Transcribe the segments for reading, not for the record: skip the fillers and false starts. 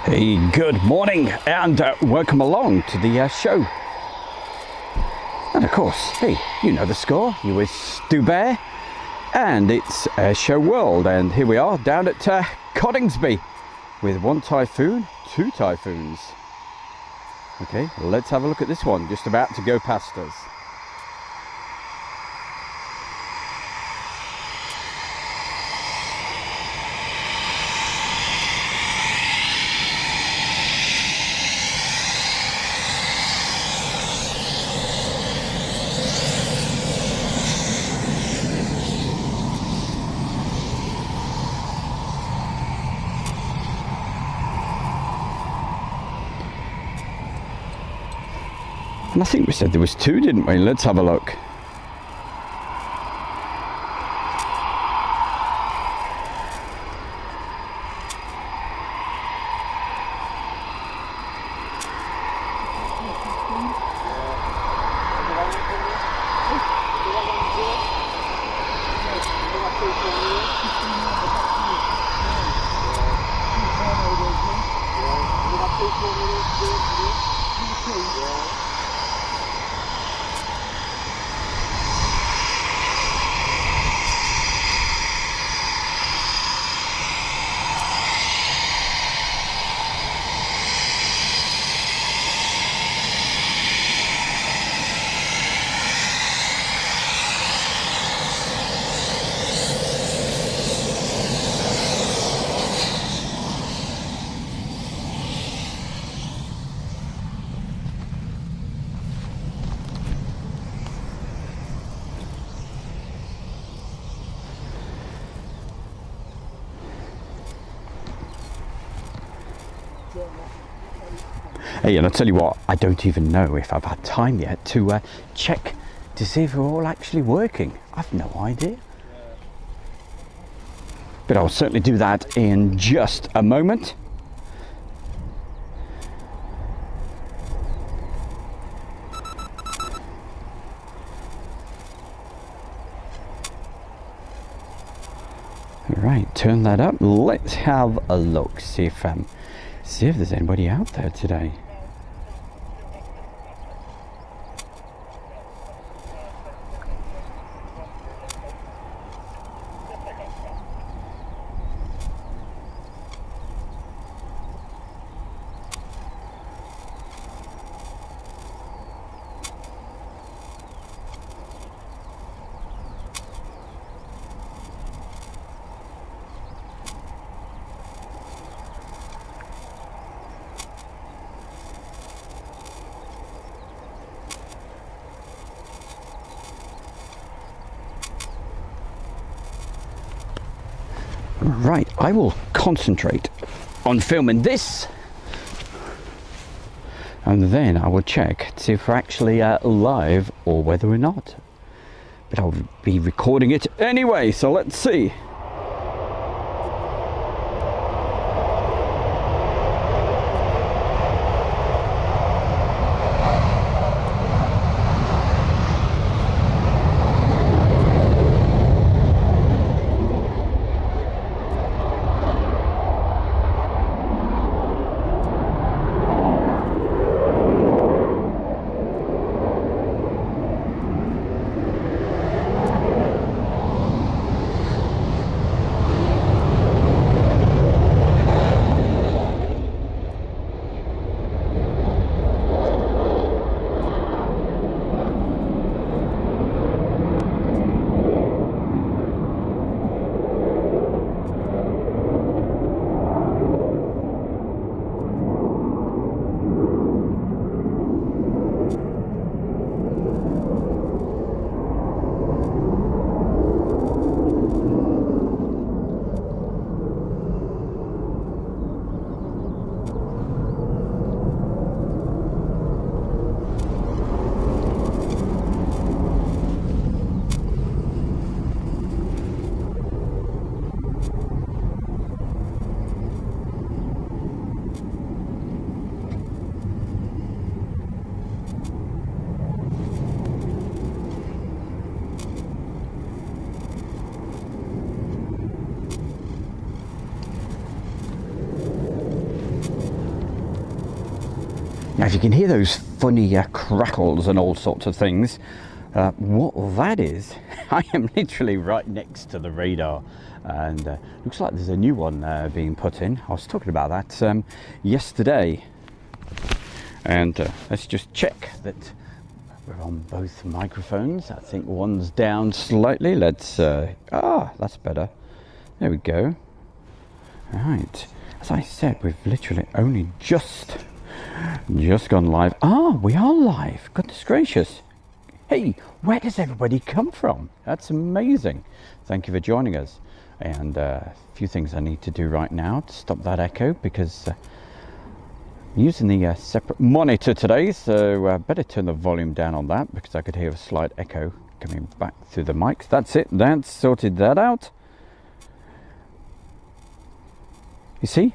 Hey, good morning and welcome along to the show. And of course, hey, you know the score. You with Stu Bear and it's Show World, and here we are down at Coningsby with one typhoon, two typhoons. Okay, let's have a look at this one just about to go past us. And I think we said there was two, didn't we? Let's have a look. Hey, and I tell you what, I don't even know if I've had time yet to check to see if we're all actually working. I've no idea. But I'll certainly do that in just a moment. Right, turn that up. Let's have a look, see if there's anybody out there today. Right, I will concentrate on filming this and then I will check to see if we're actually live or whether we're not. But I'll be recording it anyway, so let's see. Now, if you can hear those funny crackles and all sorts of things, what that is, I am literally right next to the radar, and looks like there's a new one being put in. I was talking about that yesterday, and let's just check that we're on both microphones. I think one's down slightly. Let's that's better. There we go. Right, as I said, we've literally only just gone live. We are live. Goodness gracious. Hey, where does everybody come from? That's amazing. Thank you for joining us. And a few things I need to do right now to stop that echo, because I'm using the separate monitor today, so better turn the volume down on that, because I could hear a slight echo coming back through the mics. That's it. That's sorted that out. You see,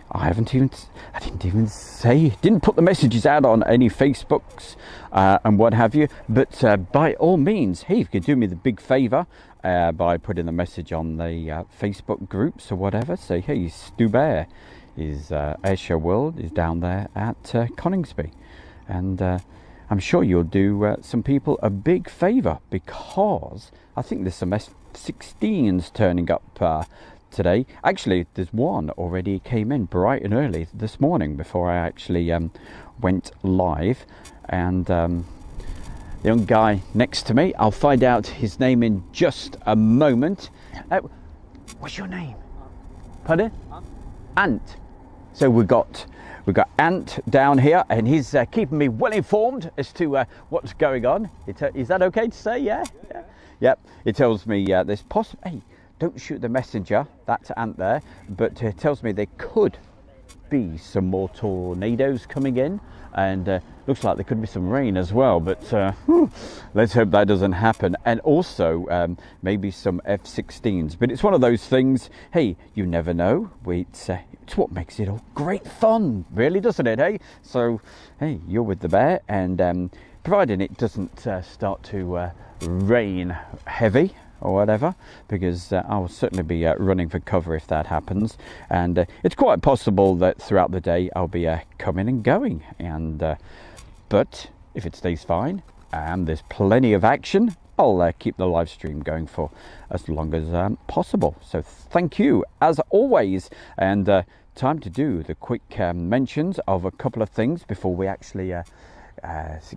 didn't put the messages out on any Facebooks and what have you, but by all means, hey, if you could do me the big favour by putting the message on the Facebook groups or whatever, say, hey, Stu Bear is Airshow World is down there at Coningsby, and I'm sure you'll do some people a big favour, because I think there's some F-16s turning up today. Actually, there's one already came in bright and early this morning before I actually went live, and the young guy next to me, I'll find out his name in just a moment. What's your name? Pardon? Ant. So we've got Ant down here, and he's keeping me well informed as to what's going on. Is that okay to say? Yeah. Yep. It tells me there's hey, don't shoot the messenger, that's Ant there, but it tells me there could be some more tornadoes coming in, and looks like there could be some rain as well, but let's hope that doesn't happen. And also maybe some F-16s, but it's one of those things, hey, you never know. It's what makes it all great fun, really, doesn't it, hey? So, hey, you're with the bear, and providing it doesn't start to rain heavy or whatever, because I'll certainly be running for cover if that happens, and it's quite possible that throughout the day I'll be coming and going, and but if it stays fine and there's plenty of action, I'll keep the live stream going for as long as possible. So thank you as always, and time to do the quick mentions of a couple of things before we actually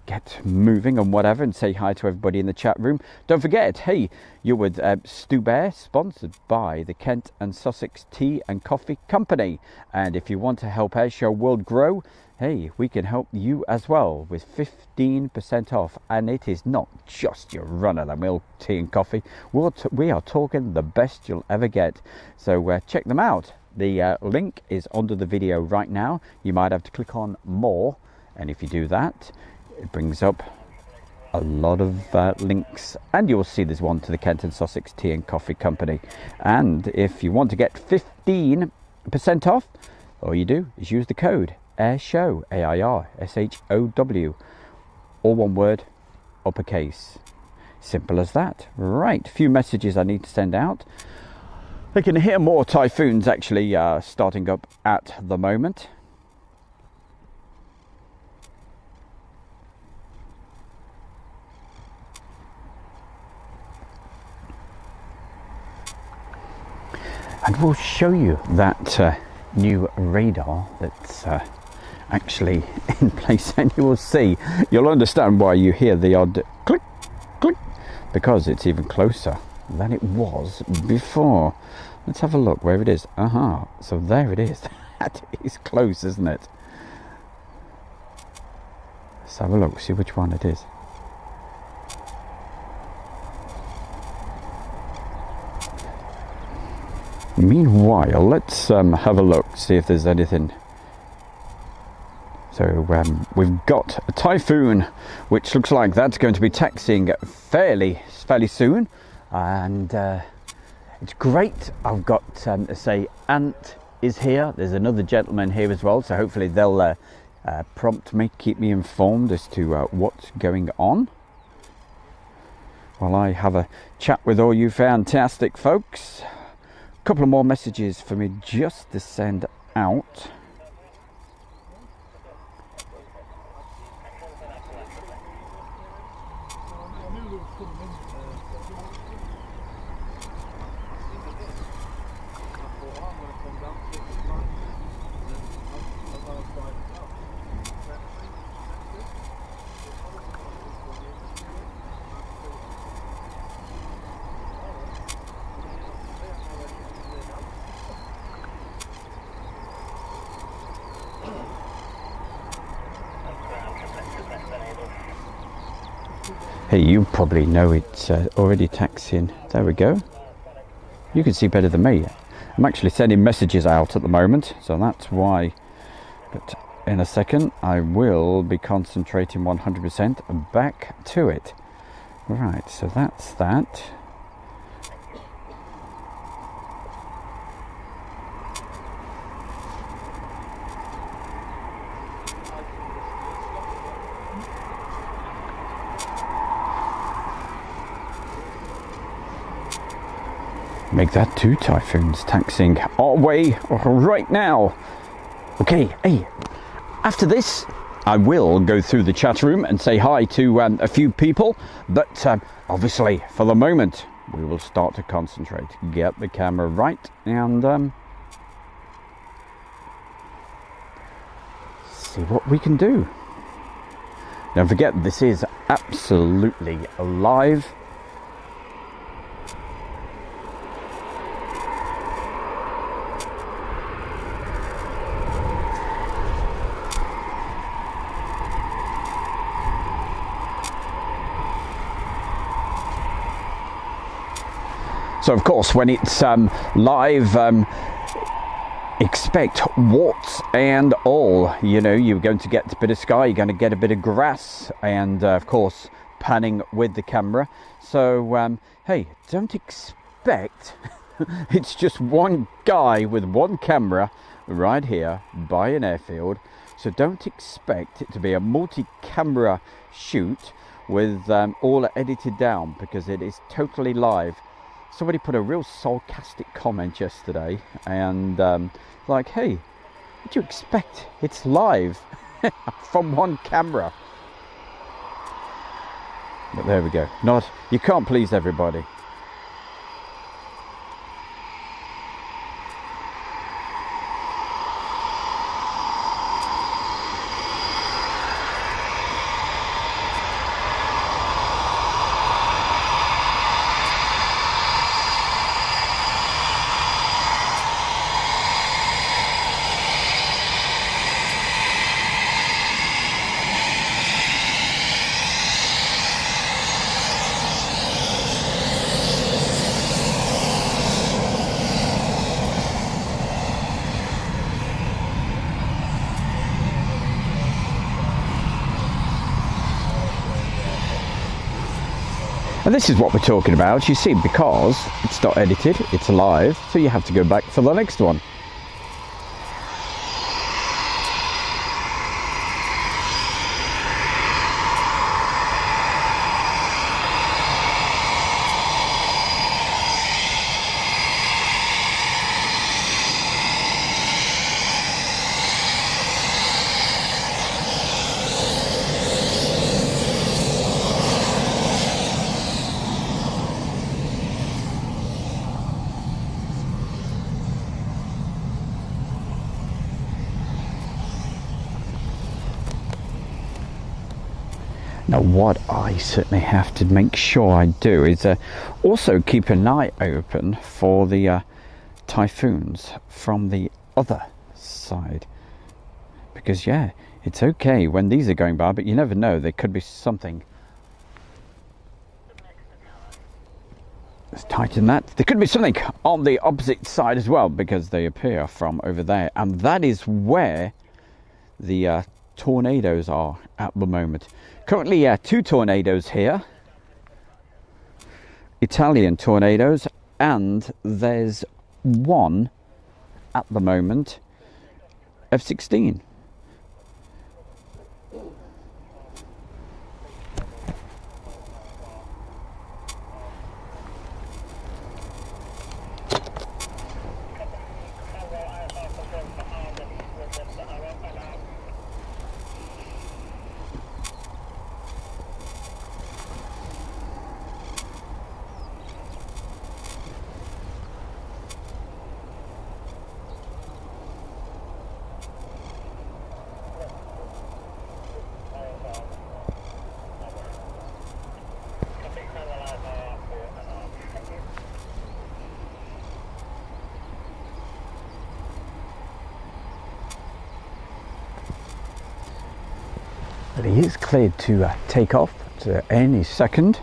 get moving and whatever, and say hi to everybody in the chat room. Don't forget, hey, you're with Stu Bear, sponsored by the Kent and Sussex Tea and Coffee Company, and if you want to help Airshow World grow, hey, we can help you as well with 15% off, and it is not just your run-of-the-mill tea and coffee. We are talking the best you'll ever get, so check them out. The link is under the video right now. You might have to click on more, and if you do that, it brings up a lot of links, and you'll see there's one to the Kent and Sussex Tea and Coffee Company. And if you want to get 15% off, all you do is use the code AIRSHOW, AIRSHOW, all one word, uppercase. Simple as that. Right, a few messages I need to send out. I can hear more typhoons actually starting up at the moment. And we'll show you that new radar that's actually in place, and you will see, you'll understand why you hear the odd click, click, because it's even closer than it was before. Let's have a look where it is. So there it is. That is close, isn't it? Let's have a look, see which one it is. Meanwhile, let's have a look, see if there's anything. So we've got a typhoon, which looks like that's going to be taxiing fairly soon, and it's great. I've got say Ant is here. There's another gentleman here as well, so hopefully they'll prompt me, keep me informed as to what's going on, while I have a chat with all you fantastic folks. A couple of more messages for me just to send out. Hey, you probably know it's already taxiing. There we go. You can see better than me. I'm actually sending messages out at the moment, so that's why. But in a second, I will be concentrating 100% back to it. Right, so that's that. Make that 2 Typhoons taxiing our way right now. Okay, hey, after this, I will go through the chat room and say hi to a few people, but obviously, for the moment, we will start to concentrate, get the camera right, and see what we can do. Don't forget, this is absolutely live. So of course, when it's live, expect warts and all. You know, you're going to get a bit of sky, you're going to get a bit of grass, and of course, panning with the camera. So hey, don't expect it's just one guy with one camera right here by an airfield. So don't expect it to be a multi-camera shoot with all edited down, because it is totally live. Somebody put a real sarcastic comment yesterday, and like, hey, what do you expect? It's live from one camera. But there we go. You can't please everybody. And this is what we're talking about, you see, because it's not edited, it's live, so you have to go back for the next one. Now, what I certainly have to make sure I do is also keep an eye open for the Typhoons from the other side. Because, yeah, it's okay when these are going by, but you never know, there could be something. Let's tighten that. There could be something on the opposite side as well, because they appear from over there. And that is where the tornadoes are at the moment. Currently 2 tornadoes here, Italian tornadoes, and there's one at the moment, F-16. But he is cleared to take off, any second.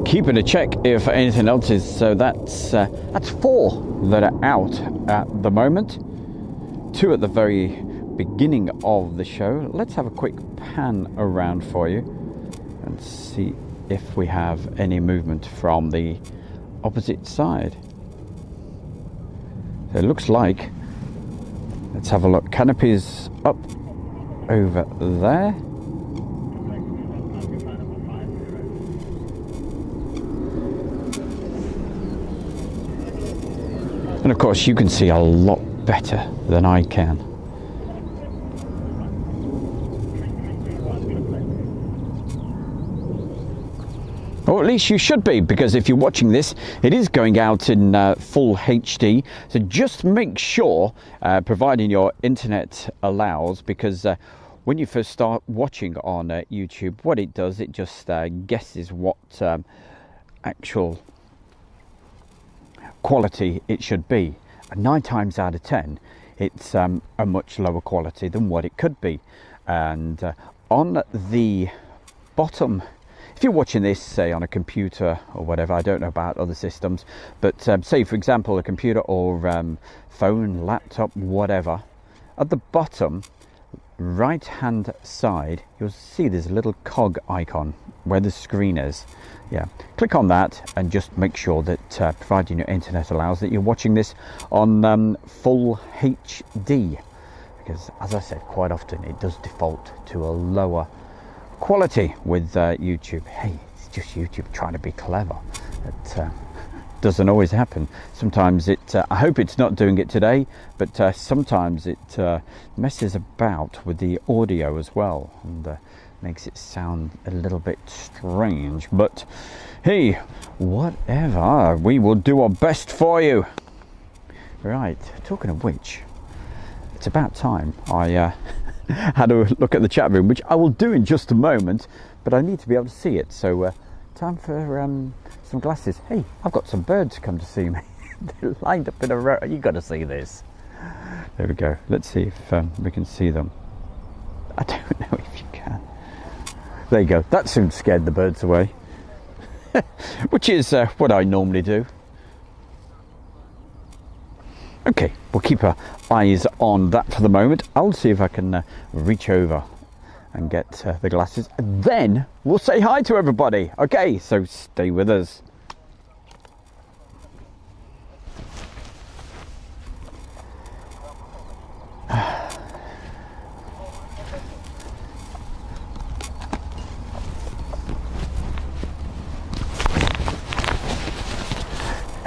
Keeping a check if anything else is, so that's 4 that are out at the moment, 2 at the very beginning of the show. Let's have a quick pan around for you and see if we have any movement from the opposite side. So it looks like, let's have a look, canopies up over there. And of course you can see a lot better than I can. Or at least you should be, because if you're watching this, it is going out in full HD. So just make sure, providing your internet allows, because when you first start watching on YouTube, what it does, it just guesses what actual quality it should be, and 9 times out of 10 it's a much lower quality than what it could be. And on the bottom, if you're watching this say on a computer or whatever, I don't know about other systems, but say for example a computer or phone, laptop, whatever, at the bottom right hand side you'll see there's a little cog icon where the screen is. Yeah, click on that and just make sure that providing your internet allows, that you're watching this on full HD, because as I said, quite often it does default to a lower quality with YouTube. Hey, it's just YouTube trying to be clever. It doesn't always happen. Sometimes it I hope it's not doing it today, but sometimes it messes about with the audio as well, and makes it sound a little bit strange. But hey, whatever, we will do our best for you. Right, talking of which, it's about time I had a look at the chat room, which I will do in just a moment, but I need to be able to see it. So time for some glasses. Hey, I've got some birds come to see me. They're lined up in a row. You got to see this. There we go. Let's see if we can see them. I don't know if you can. There you go. That soon scared the birds away. Which is what I normally do. Okay, we'll keep our eyes on that for the moment. I'll see if I can reach over and get the glasses, and then we'll say hi to everybody. Okay, so stay with us.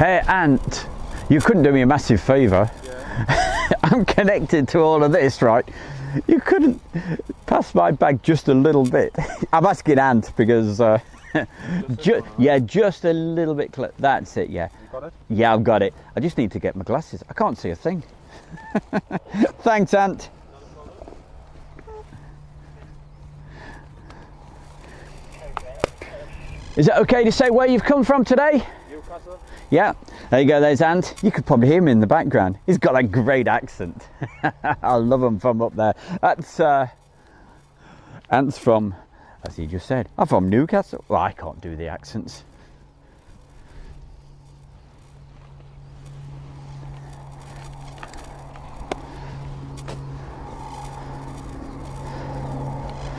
Hey, Ant, you couldn't do me a massive favour. Yeah. I'm connected to all of this, right? You couldn't pass my bag just a little bit. I'm asking Ant because, yeah, just a little bit. That's it, yeah. You got it? Yeah, I've got it. I just need to get my glasses. I can't see a thing. Thanks, Ant. Is it okay to say where you've come from today? Newcastle. Yeah, there you go, there's Ant. You could probably hear him in the background. He's got a great accent. I love him from up there. That's Ant's from, as he just said, I'm from Newcastle. Well, I can't do the accents.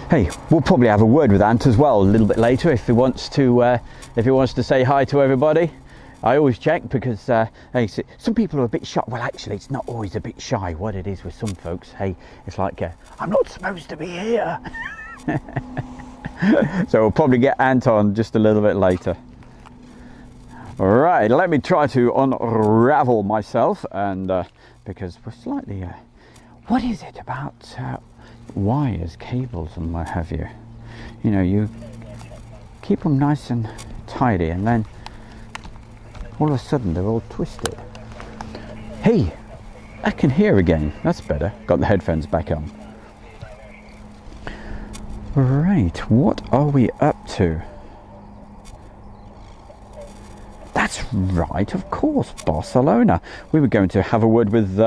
Hey, we'll probably have a word with Ant as well a little bit later if he wants to say hi to everybody. I always check because hey, some people are a bit shy. Well, actually, it's not always a bit shy. What it is with some folks, hey, it's like I'm not supposed to be here. So we'll probably get Ant on just a little bit later. All right, let me try to unravel myself, and because we're slightly. What is it about? Wires, cables and what have you, you know, you keep them nice and tidy and then all of a sudden they're all twisted. Hey, I can hear again, that's better. Got the headphones back on. Right, what are we up to? That's right, of course, Barcelona. We were going to have a word with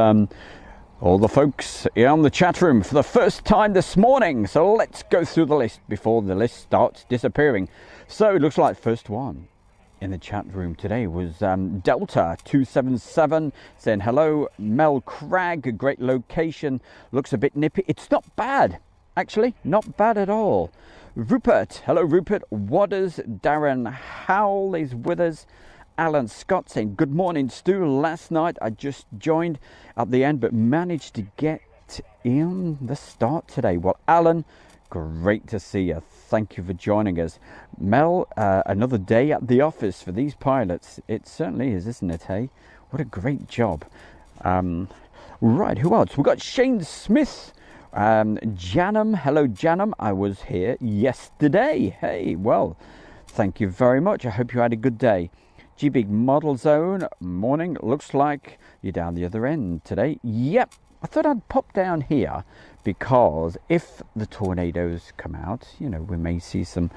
all the folks in the chat room for the first time this morning. So let's go through the list before the list starts disappearing. So it looks like first one in the chat room today was Delta 277 saying hello. Mel Cragg, a great location. Looks a bit nippy. It's not bad, actually, not bad at all. Rupert, hello Rupert. Wadders, Darren Howell is with us. Alan Scott saying, good morning, Stu. Last night I just joined at the end, but managed to get in the start today. Well, Alan, great to see you. Thank you for joining us. Mel, another day at the office for these pilots. It certainly is, isn't it, hey? What a great job. Right, who else? We've got Shane Smith. Janum, hello Janum. I was here yesterday. Hey, well, thank you very much. I hope you had a good day. G-Big Model Zone, morning. Looks like you're down the other end today. Yep, I thought I'd pop down here because if the tornadoes come out, you know, we may see some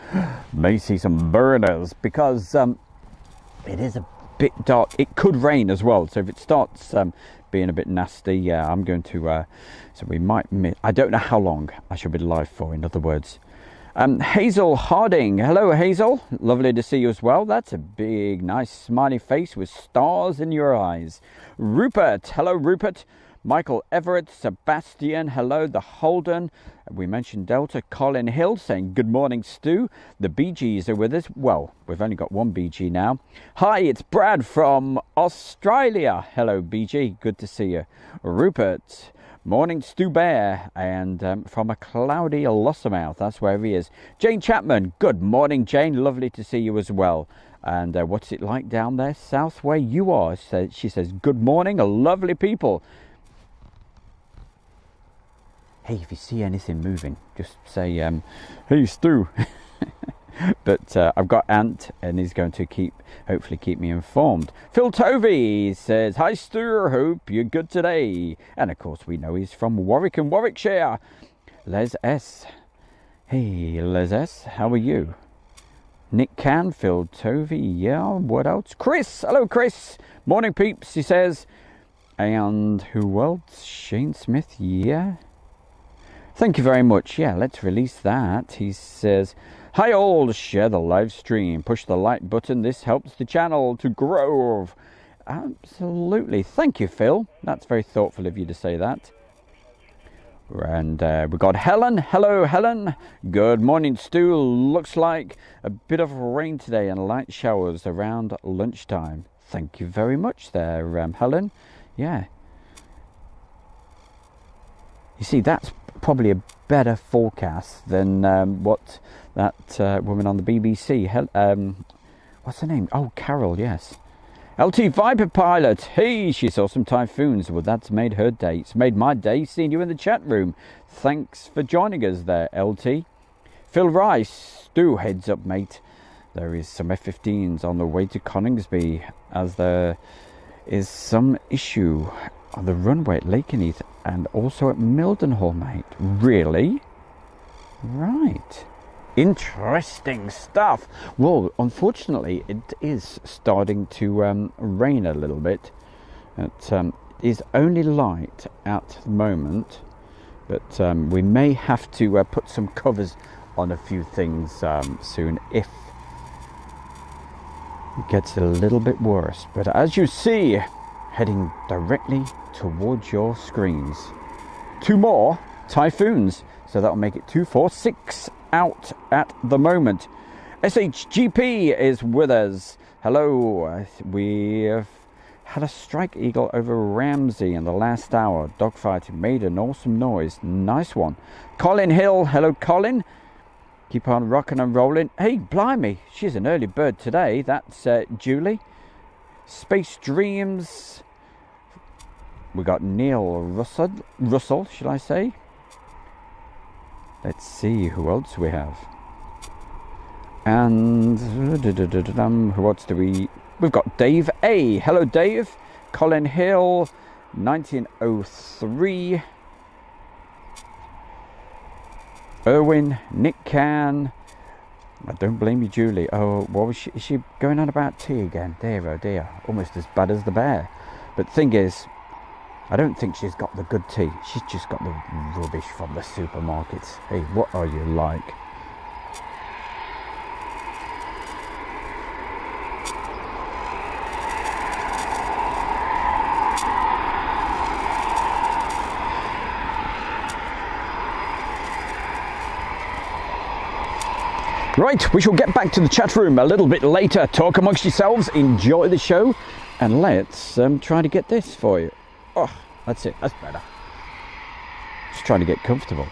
burners because it is a bit dark. It could rain as well, so if it starts being a bit nasty, yeah, I'm going to. So we might miss. I don't know how long I should be live for. In other words. Hazel Harding, hello Hazel, lovely to see you as well. That's a big nice smiley face with stars in your eyes. Rupert, hello Rupert. Michael Everett, Sebastian, hello. The Holden, we mentioned Delta. Colin Hill saying good morning Stu. The BGs are with us. Well, we've only got one BG now. Hi, it's Brad from Australia. Hello BG, good to see you. Rupert, morning Stu Bear, and from a cloudy Lossiemouth, that's where he is. Jane Chapman, good morning Jane, lovely to see you as well. And what's it like down there south where you are? So she says good morning, lovely people. Hey, if you see anything moving, just say hey Stu. But I've got Ant and he's going to hopefully keep me informed. Phil Tovey says, hi Stu, hope you're good today. And of course we know he's from Warwick and Warwickshire. Les S. Hey Les S, how are you? Nick Canfield, Tovey, yeah, what else? Chris, hello Chris. Morning peeps, he says. And who else? Shane Smith, yeah. Thank you very much. Yeah, let's release that. He says, hi all, share the live stream, push the like button, this helps the channel to grow. Absolutely, thank you Phil, that's very thoughtful of you to say that. And we've got Helen, hello Helen, good morning Stu. Looks like a bit of rain today and light showers around lunchtime. Thank you very much there Helen. Yeah, you see that's probably a better forecast than what that woman on the BBC, what's her name? Oh, Carol, yes. LT Viper Pilot, hey, she saw some typhoons. Well, that's made her day. It's made my day seeing you in the chat room. Thanks for joining us there, LT. Phil Rice, Stu, heads up, mate. There is some F-15s on the way to Coningsby, as there is some issue on the runway at Lakenheath and also at Mildenhall, mate. Really? Right. Interesting stuff. Well, unfortunately, it is starting to rain a little bit. It is only light at the moment, but we may have to put some covers on a few things soon if it gets a little bit worse. But as you see, heading directly towards your screens, 2 more typhoons, so that'll make it 2, 4, 6 out at the moment. SHGP is with us. Hello. We have had a strike eagle over Ramsey in the last hour. Dogfighting made an awesome noise. Nice one. Colin Hill. Hello, Colin. Keep on rocking and rolling. Hey, blimey, she's an early bird today. That's Julie. Space Dreams. We got Neil Russell, should I say? Let's see who else we have. And who else do we? We've got Dave A. Hello, Dave. Colin Hill, 1903. Erwin, Nick Can. I don't blame you, Julie. Oh, what was she? Is she going on about tea again? Dear, oh dear. Almost as bad as the bear. But thing is, I don't think she's got the good tea. She's just got the rubbish from the supermarkets. Hey, what are you like? Right, we shall get back to the chat room a little bit later. Talk amongst yourselves, enjoy the show, and let's try to get this for you. Oh, that's it, that's better. Just trying to get comfortable.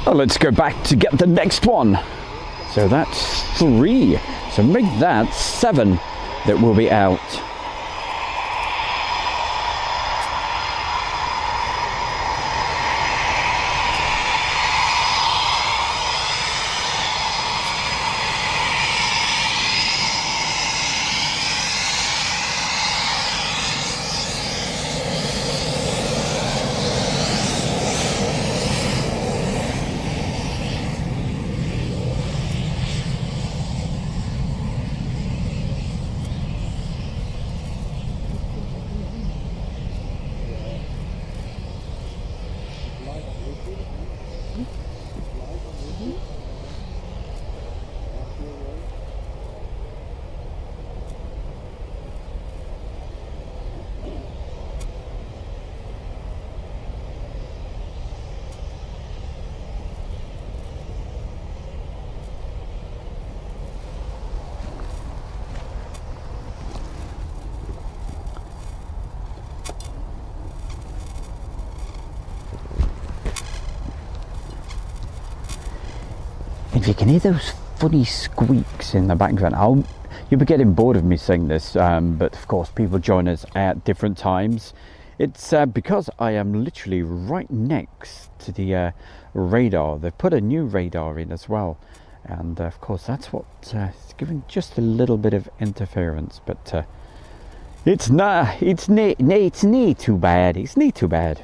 Well, let's go back to get the next one. So that's 3. So make that 7 that will be out. If you can hear those funny squeaks in the background, you'll be getting bored of me saying this, but of course people join us at different times. It's because I am literally right next to the radar. They've put a new radar in as well, and of course that's what it's given just a little bit of interference, but it's not too bad. It's not too bad.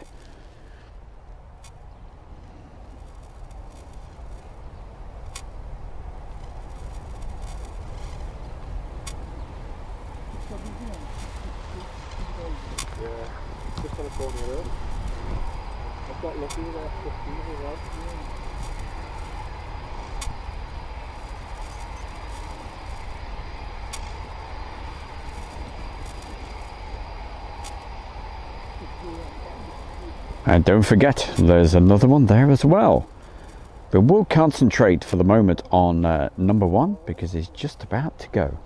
And don't forget, there's another one there as well. But we'll concentrate for the moment on number one because it's just about to go.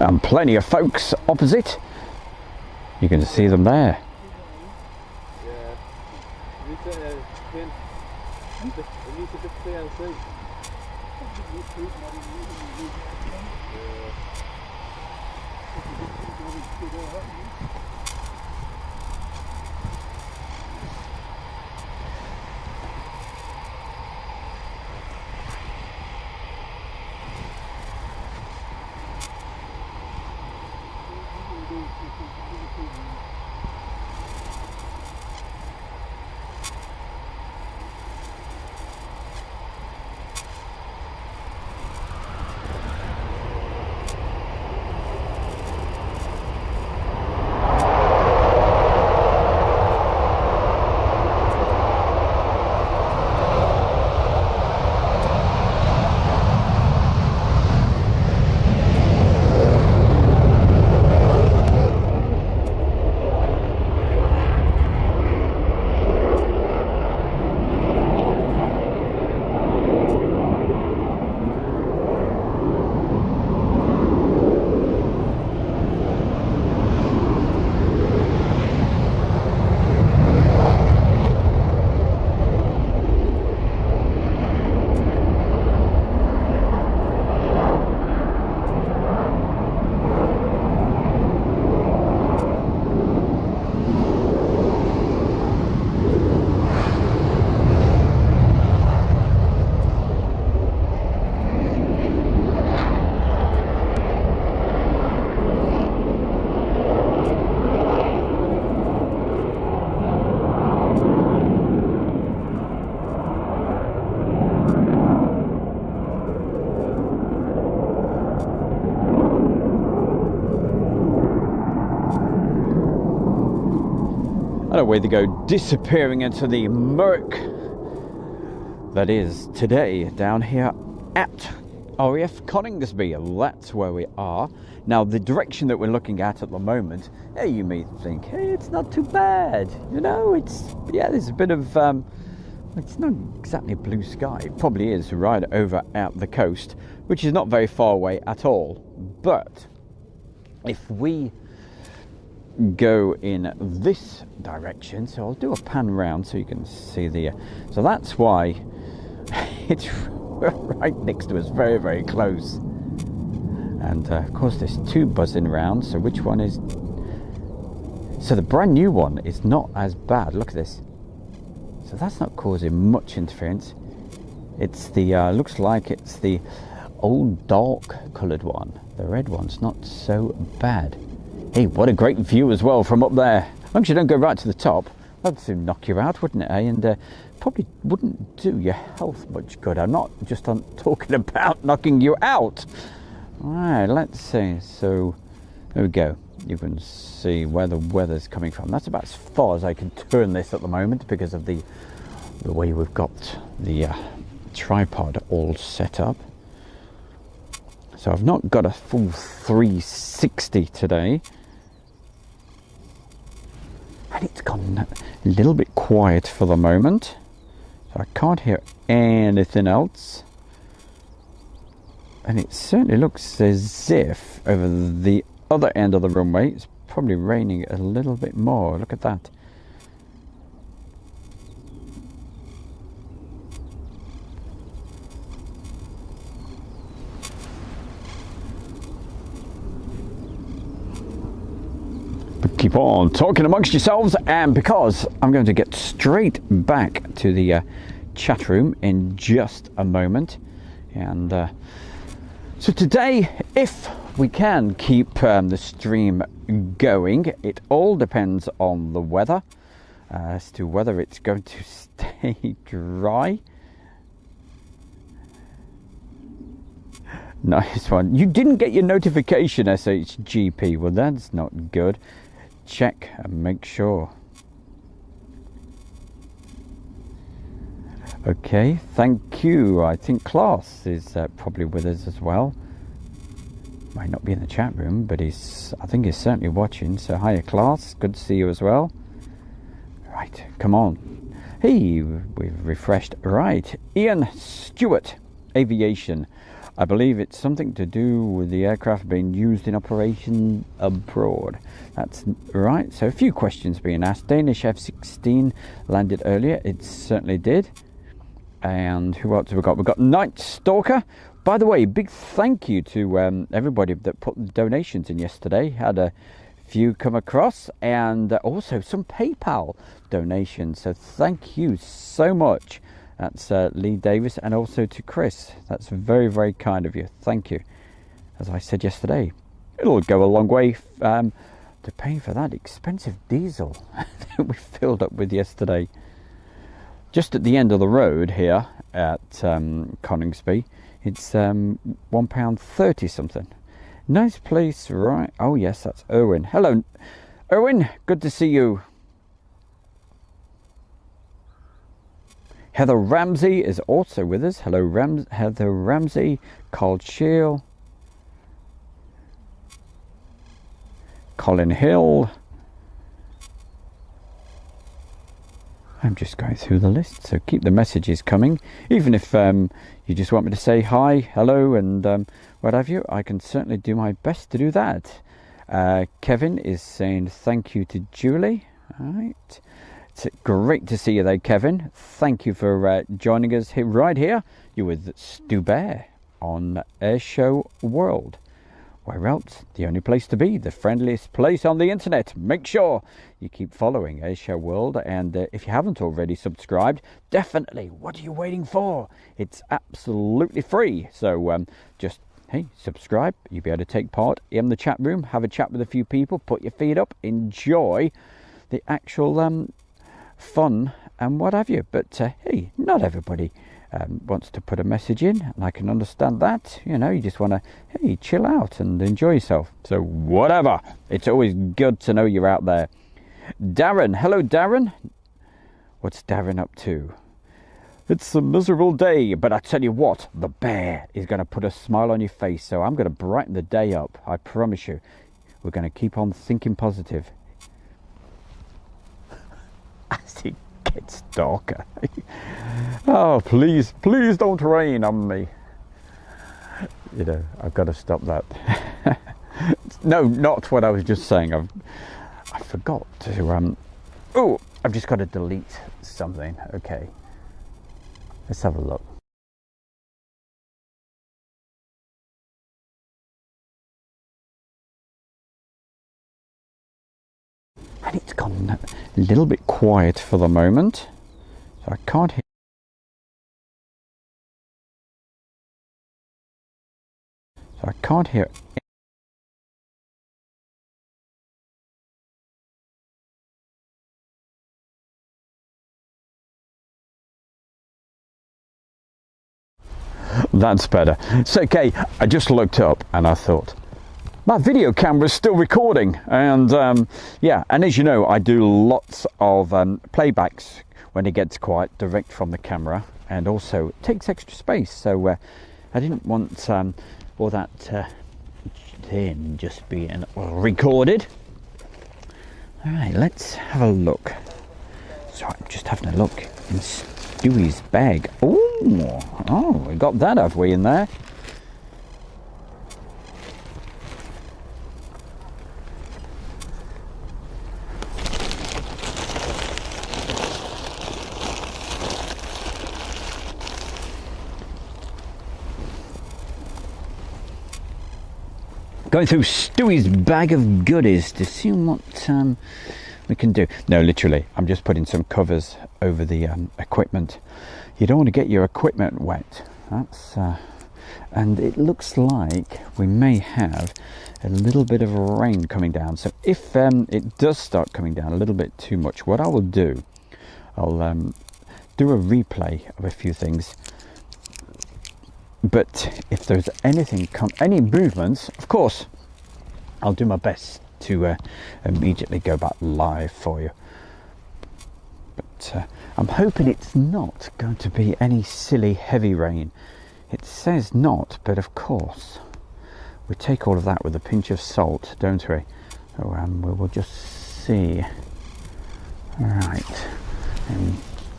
And plenty of folks opposite. You can see them there. And away they go, disappearing into the murk that is today down here at RAF Coningsby. That's where we are. Now, the direction that we're looking at the moment, hey, you may think, hey, it's not too bad. You know, there's a bit of, it's not exactly blue sky. It probably is right over at the coast, which is not very far away at all. But if we go in this direction, so I'll do a pan round so you can see the so that's why it's right next to us, very, very close. And of course there's two buzzing around, so which one is, so the brand new one is not as bad. Look at this, so that's not causing much interference. It's the looks like it's the old dark coloured one. The red one's not so bad. Hey, what a great view as well from up there. As long as you don't go right to the top, that'd soon knock you out, wouldn't it, eh? And probably wouldn't do your health much good. I'm not just talking about knocking you out. All right, let's see. So there we go. You can see where the weather's coming from. That's about as far as I can turn this at the moment because of the way we've got the tripod all set up. So I've not got a full 360 today. And it's gone a little bit quiet for the moment. So I can't hear anything else. And it certainly looks as if over the other end of the runway it's probably raining a little bit more. Look at that. But keep on talking amongst yourselves, and because I'm going to get straight back to the chat room in just a moment. And so today, if we can keep the stream going, it all depends on the weather as to whether it's going to stay dry. Nice one. You didn't get your notification, SHGP. Well, that's not good. Check and make sure. Okay, thank you. I think Klaus is probably with us as well. Might not be in the chat room, but I think he's certainly watching. So hiya, Klaus. Good to see you as well. Right, come on. Hey, we've refreshed. Right, Ian Stewart, aviation. I believe it's something to do with the aircraft being used in operation abroad. That's right. So a few questions being asked. Danish F-16 landed earlier. It certainly did. And who else have we got? We've got Night Stalker. By the way, big thank you to everybody that put donations in yesterday. Had a few come across, and also some PayPal donations. So thank you so much. That's Lee Davis, and also to Chris. That's very, very kind of you. Thank you. As I said yesterday, it'll go a long way to paying for that expensive diesel that we filled up with yesterday. Just at the end of the road here at Coningsby, it's £1.30 something. Nice place, right? Oh yes, that's Erwin. Hello, Erwin. Good to see you. Heather Ramsey is also with us. Hello, Heather Ramsey. Carl Scheel. Colin Hill. I'm just going through the list, so keep the messages coming. Even if you just want me to say hi, hello, and what have you, I can certainly do my best to do that. Kevin is saying thank you to Julie. All right. It's great to see you there, Kevin. Thank you for joining us here, right here. You're with Stu Bear on Airshow World. Where else? The only place to be, the friendliest place on the internet. Make sure you keep following Airshow World, and if you haven't already subscribed, definitely. What are you waiting for? It's absolutely free. So just, hey, subscribe. You'll be able to take part in the chat room, have a chat with a few people, put your feet up, enjoy the actual fun and what have you. But hey, not everybody wants to put a message in, and I can understand that. You know, you just want to, hey, chill out and enjoy yourself. So whatever, it's always good to know you're out there. Darren, hello Darren. What's Darren up to? It's a miserable day, but I tell you what, the bear is going to put a smile on your face, so I'm going to brighten the day up. I promise you. We're going to keep on thinking positive as it gets darker. Oh, please don't rain on me. You know, I've got to stop that. No, not what I was just saying. I forgot to oh, I've just got to delete something. Okay, let's have a look. And it's gone a little bit quiet for the moment, so I can't hear. So I can't hear. That's better. It's okay. I just looked up and I thought, my video camera's still recording, and yeah, and as you know, I do lots of playbacks when it gets quiet direct from the camera, and also it takes extra space, so I didn't want all that thing just being recorded. All right, let's have a look. So I'm just having a look Stewie's bag. Oh, we got that, have we, in there? Going through Stewie's bag of goodies to see what we can do. No, literally, I'm just putting some covers over the equipment. You don't want to get your equipment wet. That's and it looks like we may have a little bit of rain coming down. So if it does start coming down a little bit too much, what I will do, I'll do a replay of a few things. But if there's any movements, of course, I'll do my best to immediately go back live for you. But I'm hoping it's not going to be any silly heavy rain. It says not, but of course, we take all of that with a pinch of salt, don't we? So we will just see. All right.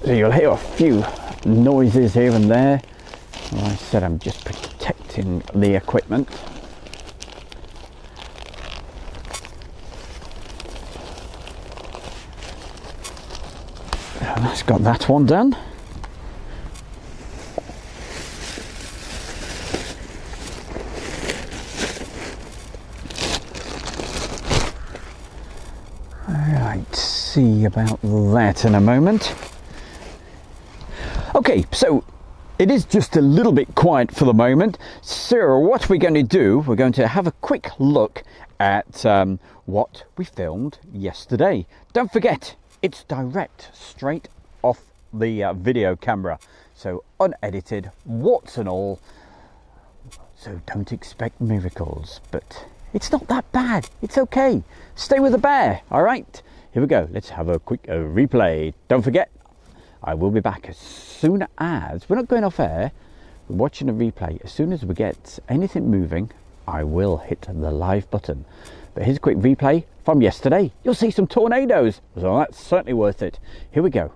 So you'll hear a few noises here and there. Like I said, I'm just protecting the equipment. And that's got that one done. Alright, see about that in a moment. Okay, so it is just a little bit quiet for the moment. So what we're going to do, we're going to have a quick look at what we filmed yesterday. Don't forget, it's direct, straight off the video camera. So unedited, warts and all. So don't expect miracles, but it's not that bad. It's okay. Stay with the bear, all right? Here we go. Let's have a quick replay. Don't forget, I will be back as soon as, we're not going off air, we're watching a replay. As soon as we get anything moving, I will hit the live button. But here's a quick replay from yesterday. You'll see some tornadoes, so that's certainly worth it. Here we go.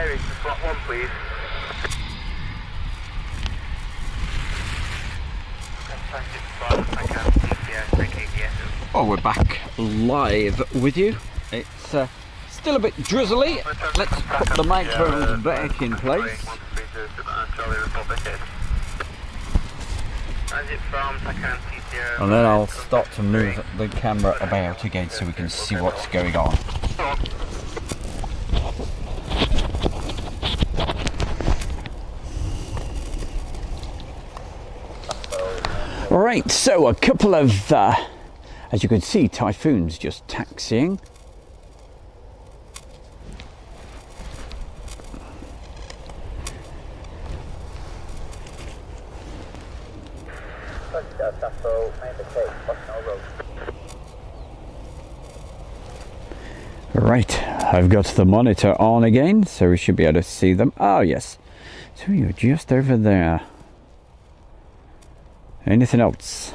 bearings to slot 1, please. Oh, we're back live with you. It's still a bit drizzly. Let's put the microphones back in place. And then I'll start to move the camera about again so we can see what's going on. Alright, so a couple of, as you can see, typhoons just taxiing. Right, I've got the monitor on again, so we should be able to see them. Oh yes, so you're just over there. Anything else?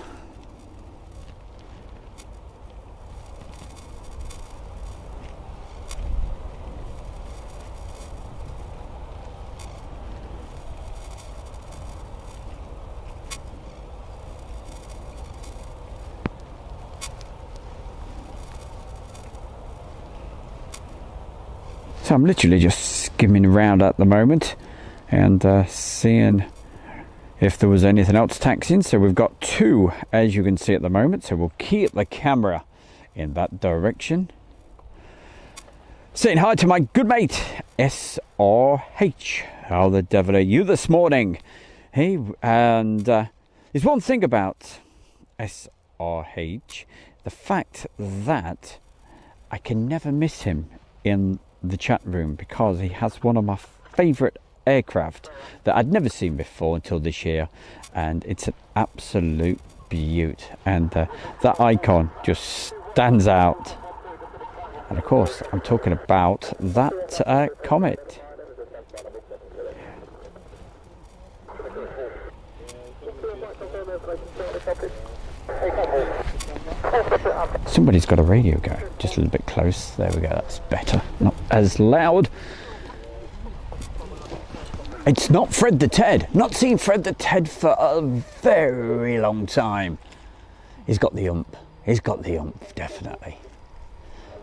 So I'm literally just skimming around at the moment and seeing if there was anything else taxiing. So we've got two, as you can see at the moment, so we'll keep the camera in that direction. Saying hi to my good mate SRH. How the devil are you this morning? Hey, and there's one thing about SRH, the fact that I can never miss him in the chat room, because he has one of my favourite aircraft that I'd never seen before until this year, and it's an absolute beaut, and that icon just stands out. And of course I'm talking about that Comet. Somebody's got a radio going just a little bit close. There we go, that's better, not as loud. It's not Fred the Ted. Not seen Fred the Ted for a very long time. He's got the ump. He's got the ump, definitely.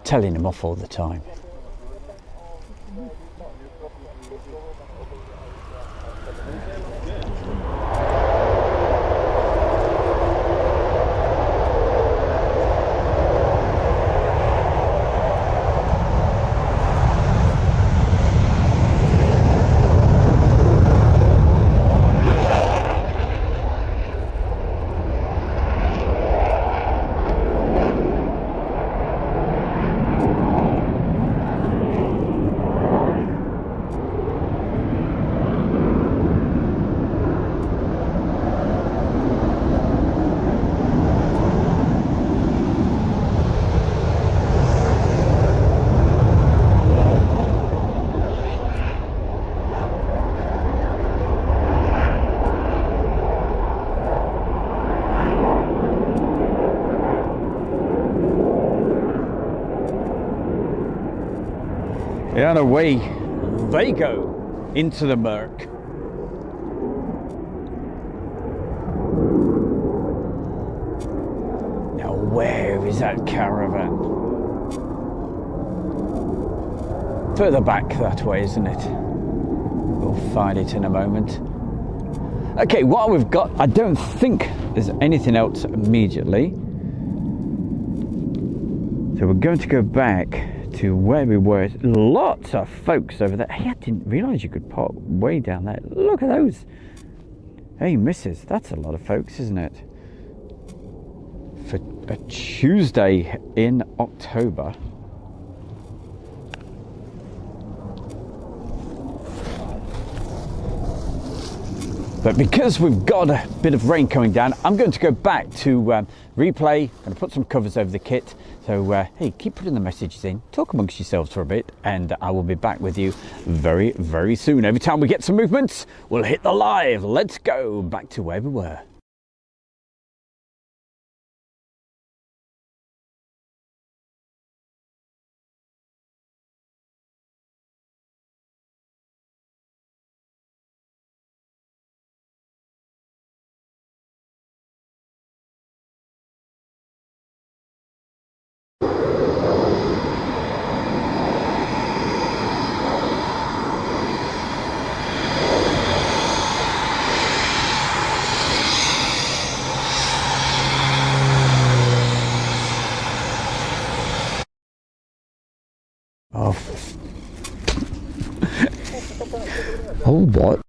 Telling him off all the time. And away they go into the murk. Now where is that caravan? Further back that way, isn't it? We'll find it in a moment. Okay, what we've got, I don't think there's anything else immediately. So we're going to go back to where we were. Lots of folks over there. Hey, I didn't realise you could park way down there. Look at those. Hey, missus, that's a lot of folks, isn't it? For a Tuesday in October. But because we've got a bit of rain coming down, I'm going to go back to replay. I'm going to put some covers over the kit. So, hey, keep putting the messages in. Talk amongst yourselves for a bit, and I will be back with you very, very soon. Every time we get some movements, we'll hit the live. Let's go back to where we were. Oh. Oh, what?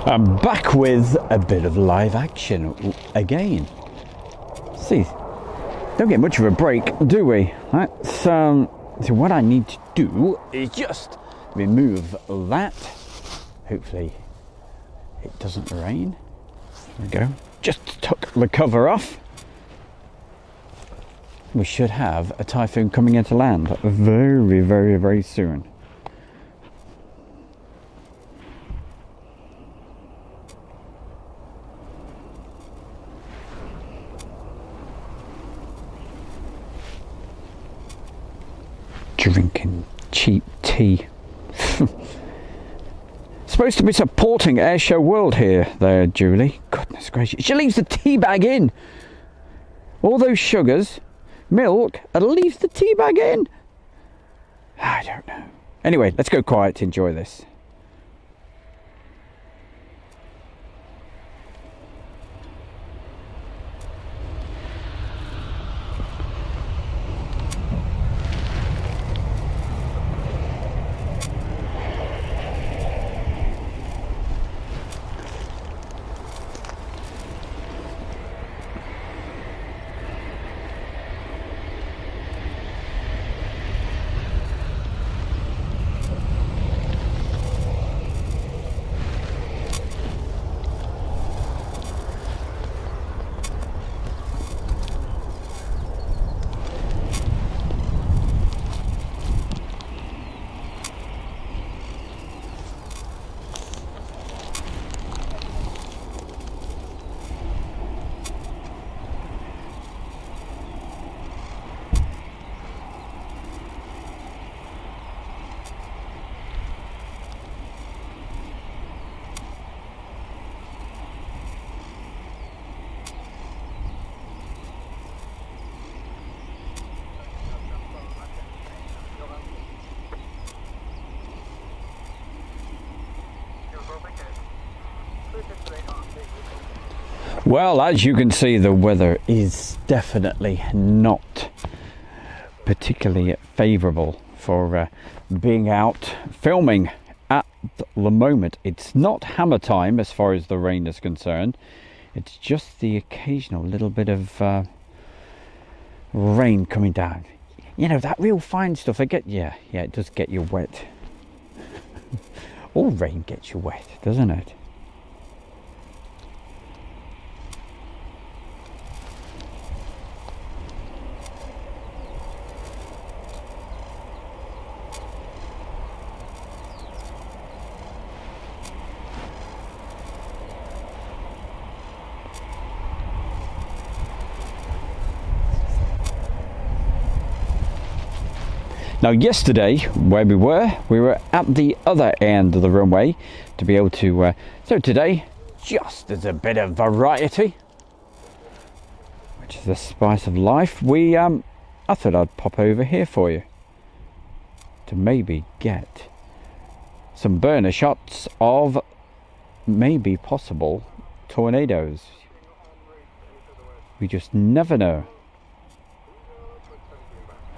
I'm back with a bit of live action again. See, don't get much of a break, do we? So what I need to do is just remove that. Hopefully it doesn't rain. There we go. Just took the cover off. We should have a typhoon coming into land very, very, very soon. Drinking cheap tea. Supposed to be supporting Airshow World here, there, Julie. Goodness gracious. She leaves the tea bag in. All those sugars, milk, and leaves the tea bag in. I don't know. Anyway, let's go quiet to enjoy this. Well, as you can see, the weather is definitely not particularly favourable for being out filming at the moment. It's not hammer time as far as the rain is concerned. It's just the occasional little bit of rain coming down. You know, that real fine stuff. Yeah, it does get you wet. All rain gets you wet, doesn't it? Now yesterday, where we were at the other end of the runway to be able to, so today, just as a bit of variety, which is the spice of life, I thought I'd pop over here for you to maybe get some burner shots of maybe possible tornadoes. We just never know.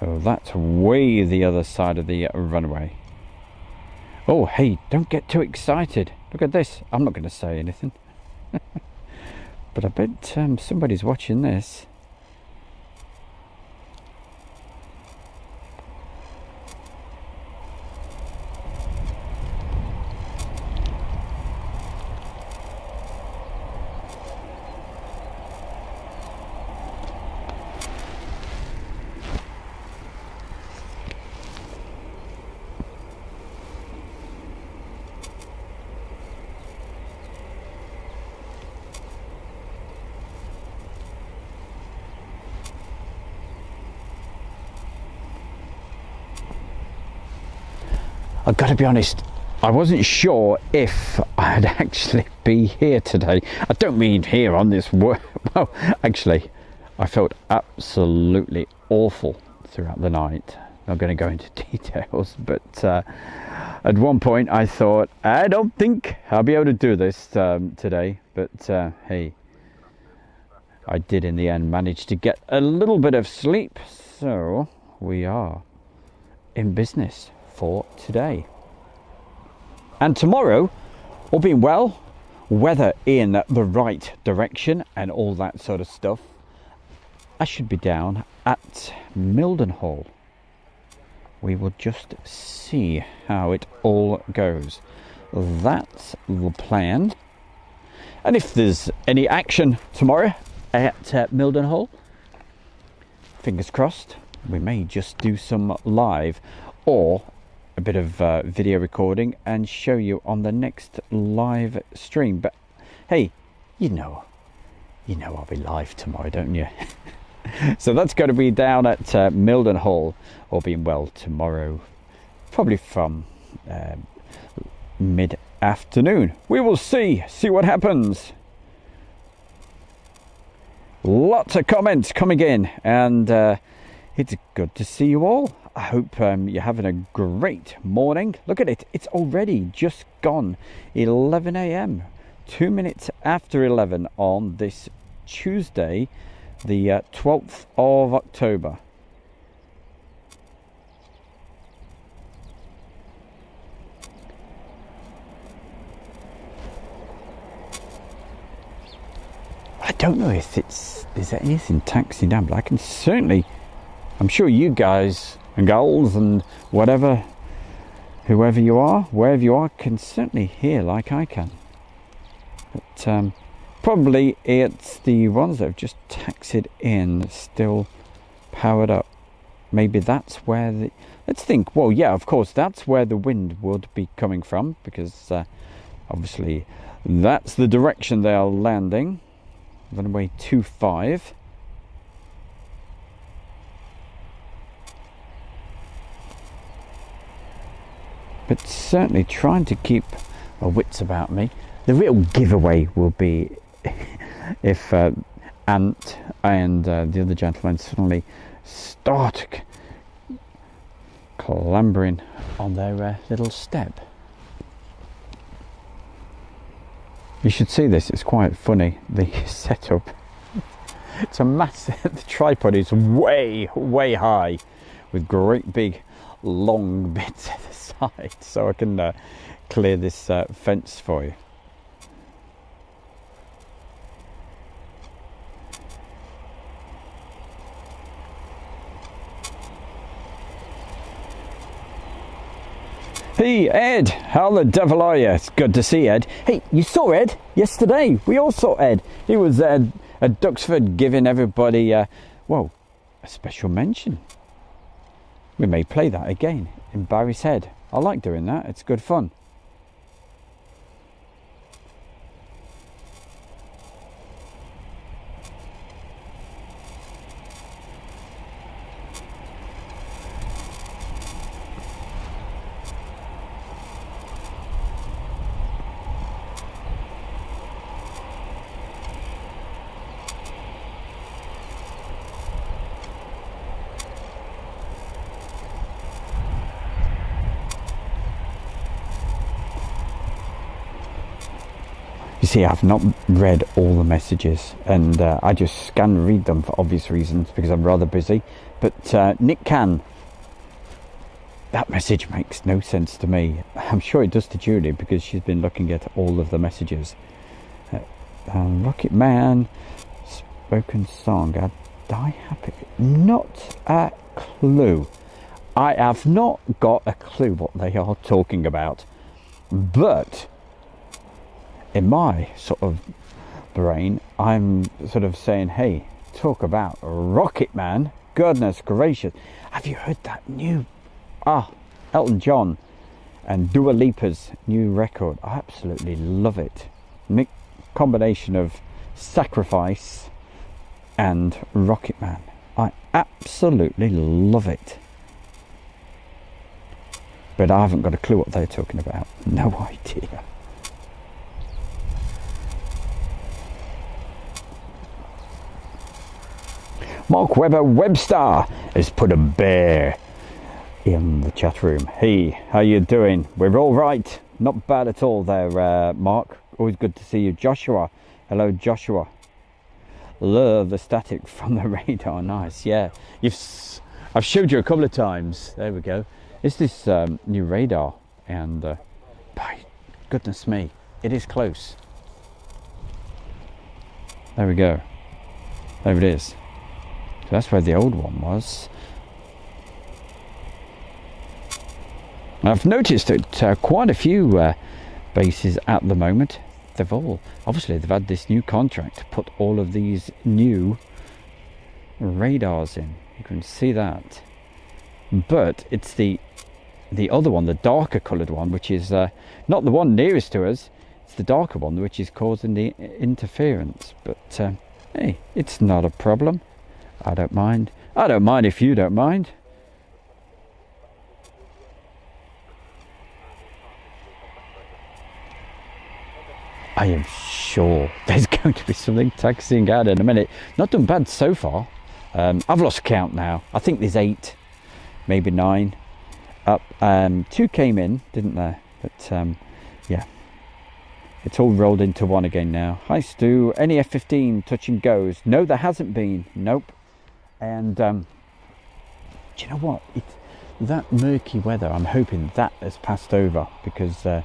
Oh, that's way the other side of the runway. Oh, hey, don't get too excited. Look at this. I'm not going to say anything. But I bet somebody's watching this. I've got to be honest, I wasn't sure if I'd actually be here today. I don't mean here on this well, actually, I felt absolutely awful throughout the night. Not going to go into details, but at one point I thought, I don't think I'll be able to do this today. But hey, I did in the end manage to get a little bit of sleep. So we are in business for today. And tomorrow, all being well, weather in the right direction and all that sort of stuff, I should be down at Mildenhall. We will just see how it all goes. That's the plan. And if there's any action tomorrow at Mildenhall, fingers crossed, we may just do some live or a bit of video recording and show you on the next live stream. But hey, you know I'll be live tomorrow, don't you? So that's going to be down at Mildenhall, all being well, tomorrow, probably from mid-afternoon. We will see what happens. Lots of comments coming in, and it's good to see you all. I hope you're having a great morning. Look at it, it's already just gone 11 a.m. 2 minutes after 11 on this Tuesday, the 12th of October. I don't know if there's anything taxiing down, but I can certainly, I'm sure you guys and girls and whoever you are, wherever you are, can certainly hear like I can. But probably it's the ones that have just taxied in, still powered up. Maybe that's where let's think, well, yeah, of course, that's where the wind would be coming from, because obviously that's the direction they are landing. Runway 25. But certainly trying to keep my wits about me. The real giveaway will be if Ant and the other gentleman suddenly start clambering on their little step. You should see this, it's quite funny, the setup. It's a massive, the tripod is way high with great big long bits at the side, so I can clear this fence for you. Hey Ed, how the devil are you? It's good to see Ed. Hey, you saw Ed yesterday. We all saw Ed. He was at Duxford giving everybody, well, a special mention. We may play that again in Barry's Head. I like doing that. It's good fun. You see, I've not read all the messages, and I just scan and read them for obvious reasons because I'm rather busy. But Nick can. That message makes no sense to me. I'm sure it does to Julie because she's been looking at all of the messages. Rocket Man, spoken song, I die happy. Not a clue. I have not got a clue what they are talking about. But in my sort of brain, I'm sort of saying, hey, talk about Rocket Man. Goodness gracious. Have you heard that new Elton John and Dua Lipa's new record? I absolutely love it. Combination of Sacrifice and Rocket Man. I absolutely love it. But I haven't got a clue what they're talking about. No idea. Mark Webber Webster has put a bear in the chat room. Hey, how you doing? We're all right. Not bad at all there, Mark. Always good to see you. Joshua. Hello, Joshua. Love the static from the radar. Nice. Yeah. I've showed you a couple of times. There we go. It's this new radar, and by goodness me, it is close. There we go. There it is. So that's where the old one was. I've noticed that quite a few bases at the moment, they've had this new contract to put all of these new radars in. You can see that. But it's the other one, the darker coloured one, which is not the one nearest to us. It's the darker one which is causing the interference. But hey, it's not a problem. I don't mind. I don't mind if you don't mind. I am sure there's going to be something taxiing out in a minute. Not done bad so far. I've lost count now. I think there's 8, maybe 9 up. 2 came in, didn't there? But yeah, it's all rolled into one again now. Hi Stu. Any F-15 touch and goes? No, there hasn't been. Nope. And do you know what? That murky weather, I'm hoping that has passed over, because I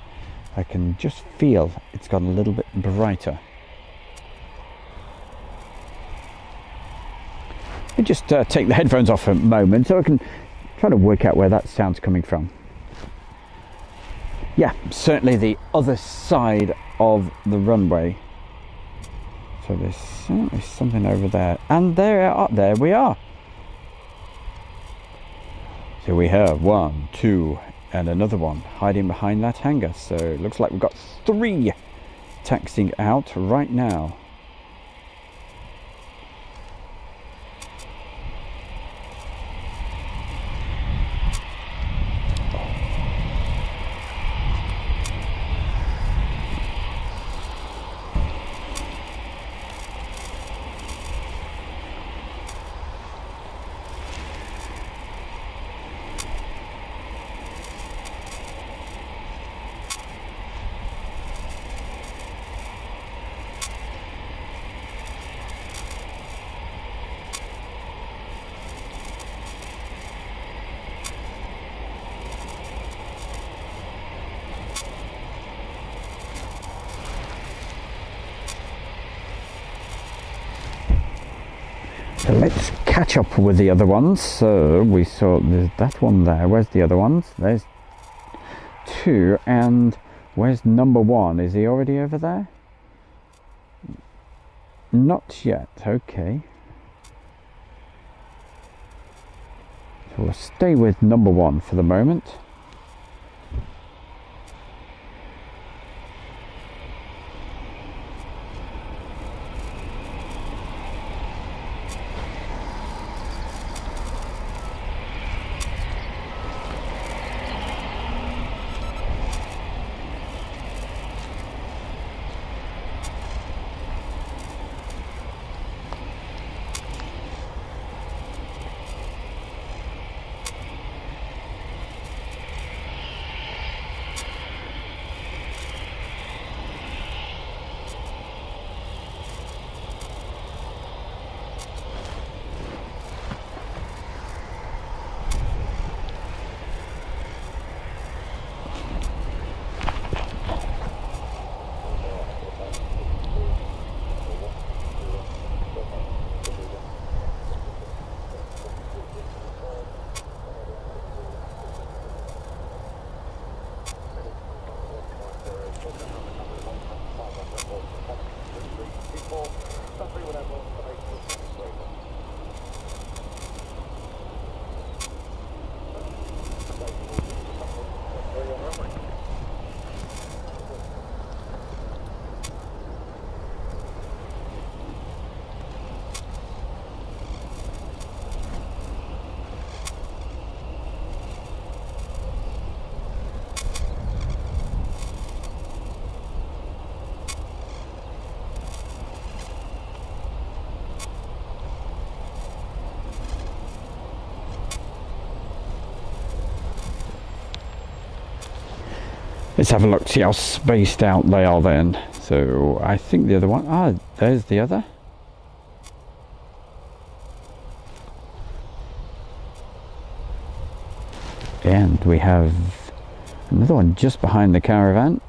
can just feel it's gotten a little bit brighter. Let me just take the headphones off for a moment so I can try to work out where that sound's coming from. Yeah, certainly the other side of the runway. So there's certainly something over there, and there we are. So we have 1, 2, and another one hiding behind that hangar. So it looks like we've got 3 taxiing out right now. So let's catch up with the other ones. So we saw there's that one there. Where's the other ones? There's 2, and where's number 1? Is he already over there? Not yet. Okay. So we'll stay with number 1 for the moment. Let's have a look, see how spaced out they are then. So I think the other one, there's the other. And we have another one just behind the caravan.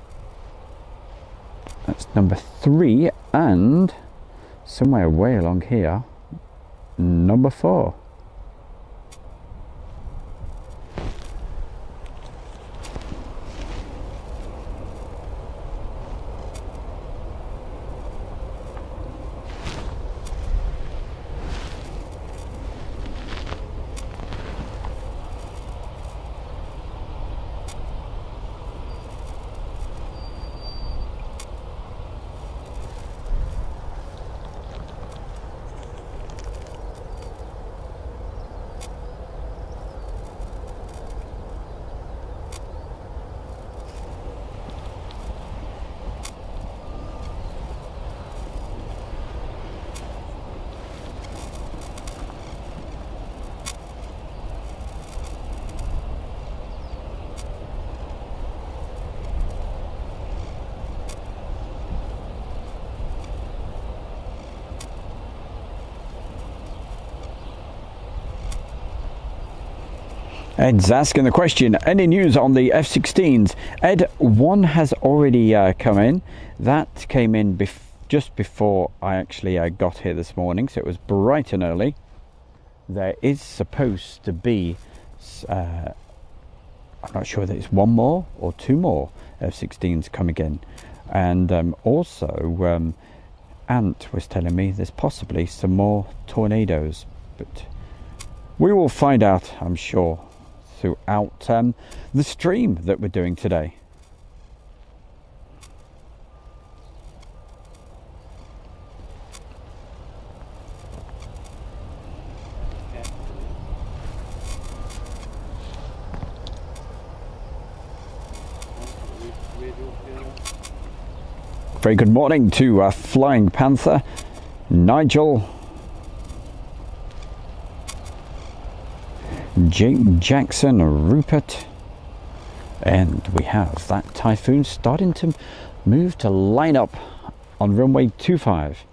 That's number 3, and somewhere way along here, number 4. Ed's asking the question, any news on the F-16s? Ed, one has already come in. That came in just before I actually got here this morning, so it was bright and early. There is supposed to be, I'm not sure that it's 1 more or 2 more F-16s coming in. And also, Ant was telling me there's possibly some more Tornadoes, but we will find out, I'm sure, throughout the stream that we're doing today. Very good morning to Flying Panther, Nigel, Jake Jackson, Rupert, and we have that Typhoon starting to move to line up on runway 25.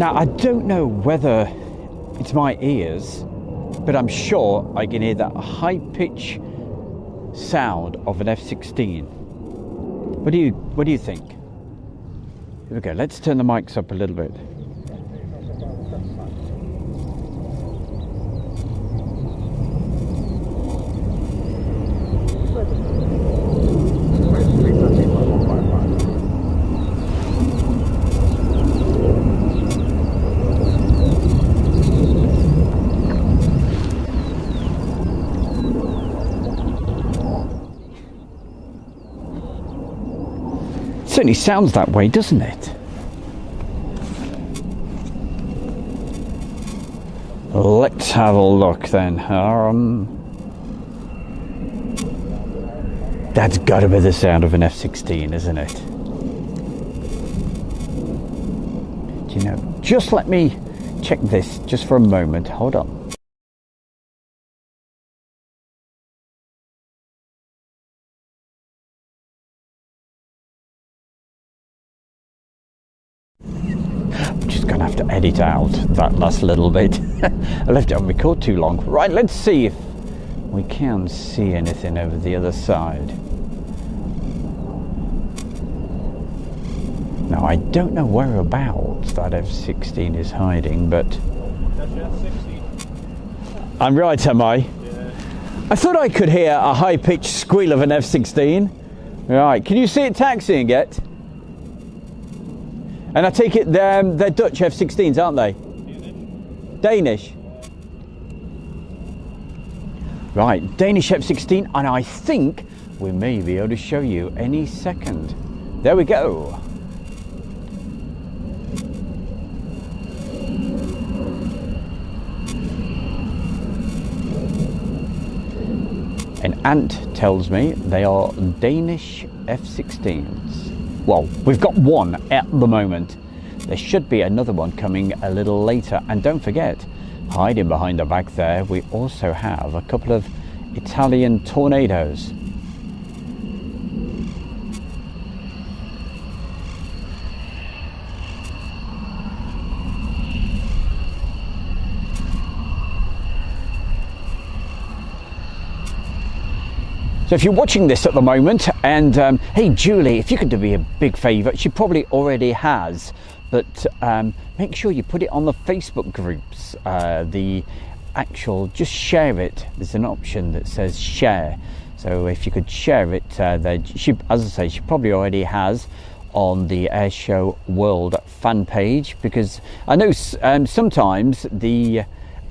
Now, I don't know whether it's my ears, but I'm sure I can hear that high pitch sound of an F-16. What do you think? Here we go. Let's turn the mics up a little bit. Certainly sounds that way, doesn't it? Let's have a look then. That's got to be the sound of an F-16, isn't it? Do you know? Just let me check this just for a moment. Hold on. Just gonna have to edit out that last little bit. I left it on record too long. Right, let's see if we can see anything over the other side. Now, I don't know whereabouts that F-16 is hiding, but That's F-16. I'm right, am I? Yeah. I thought I could hear a high-pitched squeal of an F-16. Right, can you see it taxiing yet? And I take it they're Dutch F-16s, aren't they? Danish. Right, Danish F-16, and I think we may be able to show you any second. There we go. An ant tells me they are Danish F-16s. Well, we've got one at the moment. There should be another one coming a little later. And don't forget, hiding behind the back there, we also have a couple of Italian Tornadoes. So if you're watching this at the moment, and hey Julie, if you could do me a big favour, she probably already has, but make sure you put it on the Facebook groups, just share it. There's an option that says share, so if you could share it, as I say, she probably already has on the Airshow World fan page, because I know sometimes the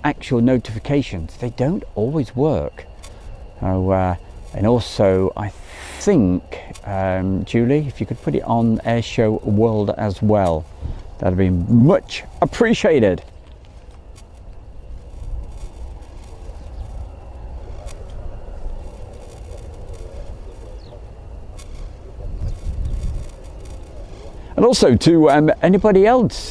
actual notifications, they don't always work. And also, I think, Julie, if you could put it on Airshow World as well, that'd be much appreciated. And also to anybody else,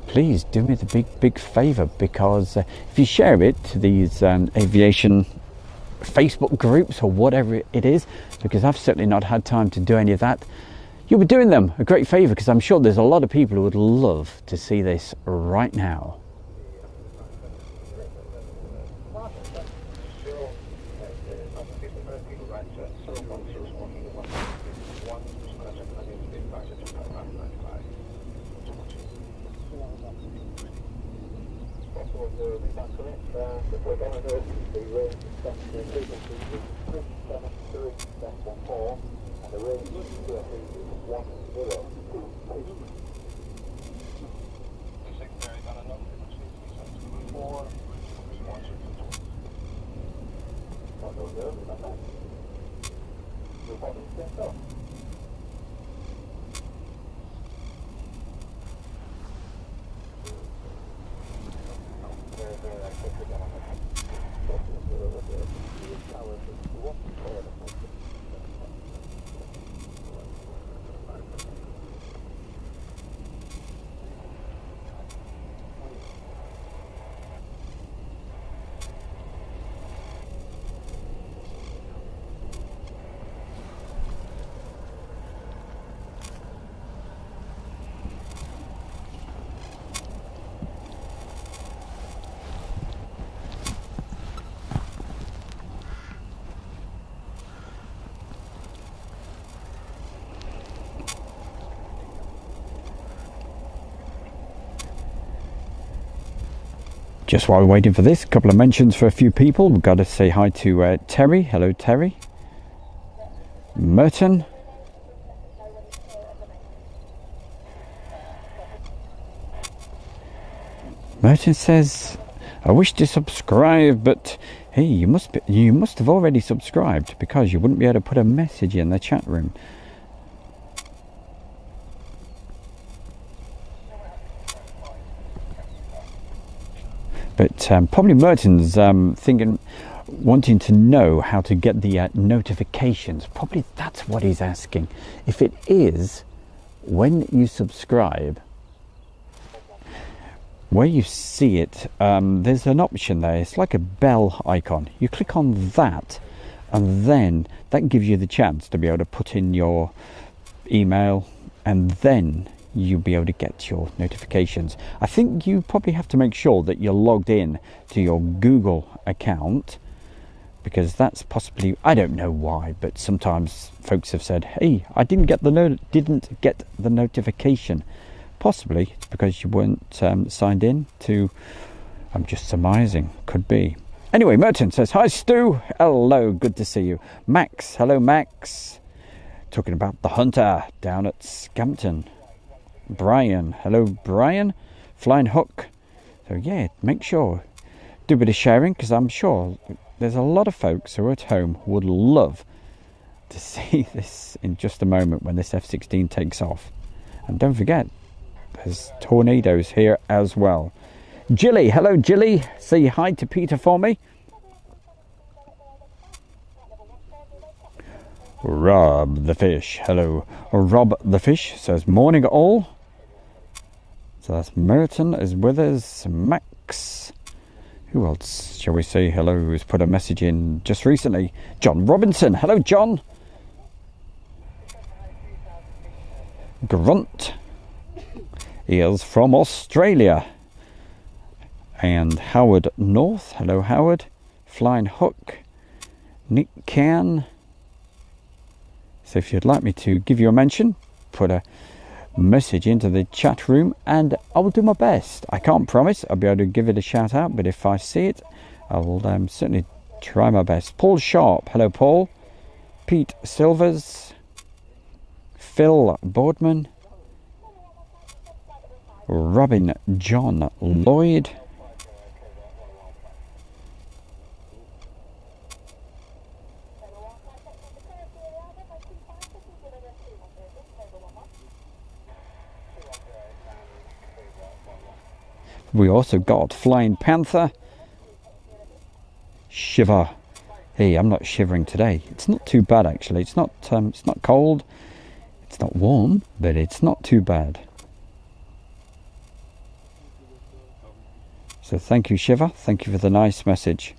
please do me the big favour, because if you share it to these aviation Facebook groups or whatever it is, because I've certainly not had time to do any of that, you'll be doing them a great favour, because I'm sure there's a lot of people who would love to see this right now. Just while we're waiting for this, a couple of mentions for a few people. We've got to say hi to Terry. Hello, Terry. Merton. Merton says, I wish to subscribe, but hey, you must have already subscribed, because you wouldn't be able to put a message in the chat room. But probably Merton's wanting to know how to get the notifications. Probably that's what he's asking. If it is, when you subscribe, where you see it, there's an option there. It's like a bell icon. You click on that, and then that gives you the chance to be able to put in your email, and then you'll be able to get your notifications. I think you probably have to make sure that you're logged in to your Google account, because that's possibly, I don't know why, but sometimes folks have said, hey, I didn't get the notification. Possibly it's because you weren't signed in to, I'm just surmising, could be. Anyway, Merton says, hi Stu, hello, good to see you. Max, hello Max, talking about the Hunter down at Scampton. Brian, hello Brian, Flying Hook. So yeah, make sure, do a bit of sharing, because I'm sure there's a lot of folks who are at home who would love to see this in just a moment when this F-16 takes off. And don't forget, there's tornadoes here as well. Jilly, hello Jilly, say hi to Peter for me. Rob the Fish, hello. Rob the Fish says, morning all. So that's Merton is with us. Max. Who else shall we say hello who's put a message in just recently? John Robinson. Hello, John. Grunt. He is from Australia. And Howard North. Hello, Howard. Flying Hook. Nick Can. So if you'd like me to give you a mention, put a message into the chat room and I will do my best. I can't promise I'll be able to give it a shout out, but if I see it, I will certainly try my best. Paul Sharp, hello Paul. Pete Silvers, Phil Boardman, Robin John Lloyd, we also got Flying Panther, Shiver. Hey, I'm not shivering today. It's not too bad actually. It's not cold. It's not warm, but it's not too bad. So thank you, Shiver. Thank you for the nice message.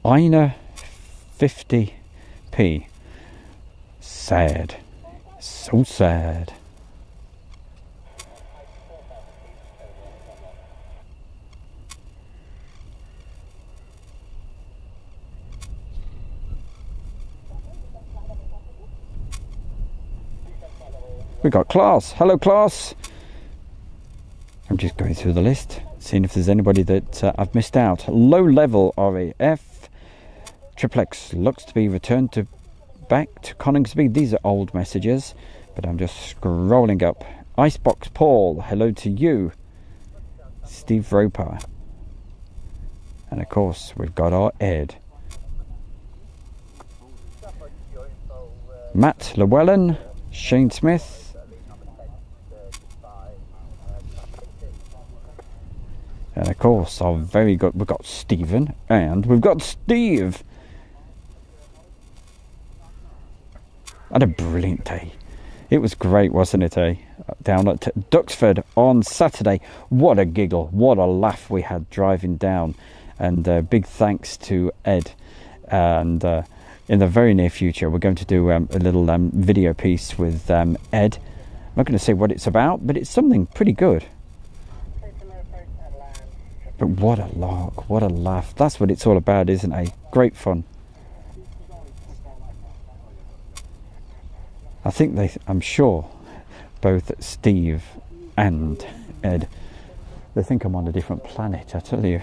Ina 50p. Sad. So sad. We got Class. Hello, Class. I'm just going through the list, seeing if there's anybody that I've missed out. Low level RAF. Triple X looks to be returned back to Coningsby. These are old messages, but I'm just scrolling up. Icebox Paul, hello to you. Steve Roper. And of course, we've got our Ed. Matt Llewellyn, Shane Smith. And of course, our very good, we've got Stephen and we've got Steve. Had a brilliant day. It was great, wasn't it, eh? Down at Duxford on Saturday. What a giggle, what a laugh we had driving down. And big thanks to Ed. And in the very near future, we're going to do a little video piece with Ed. I'm not going to say what it's about, but it's something pretty good. But what a lark, what a laugh. That's what it's all about, isn't it? Great fun. I think I'm sure both Steve and Ed, they think I'm on a different planet, I tell you.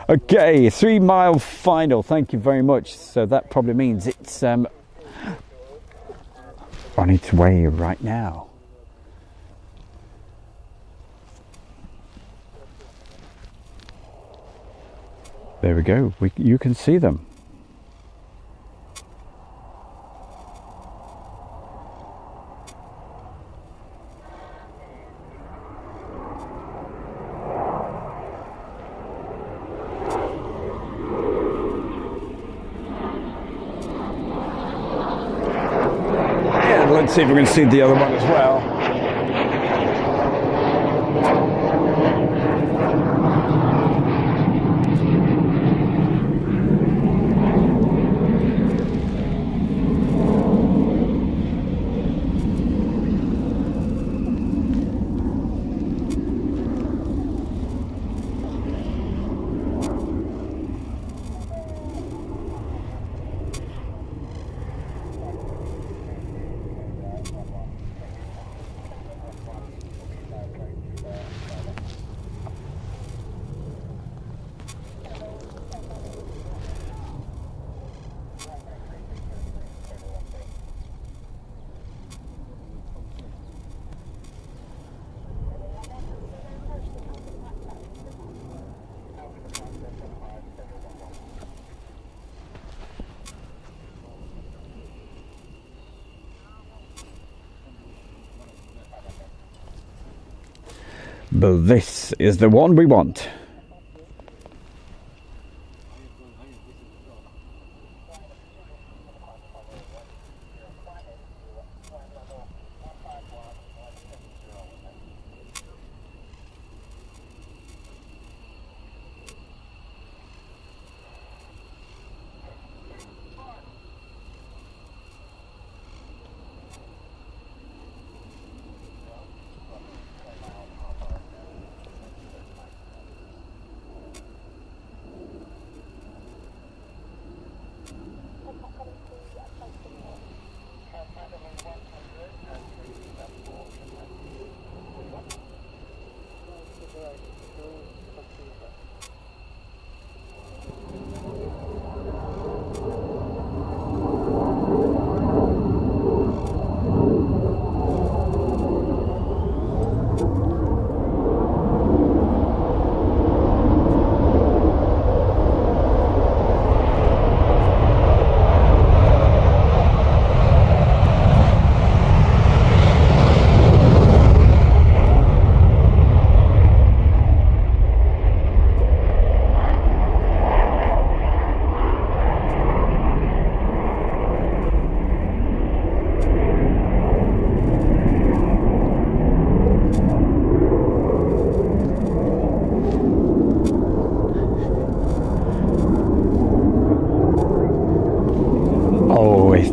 Okay, 3 mile final, thank you very much. So that probably means it's on its way right now. There we go, you can see them. Let's see if we can see the other one as well. But this is the one we want.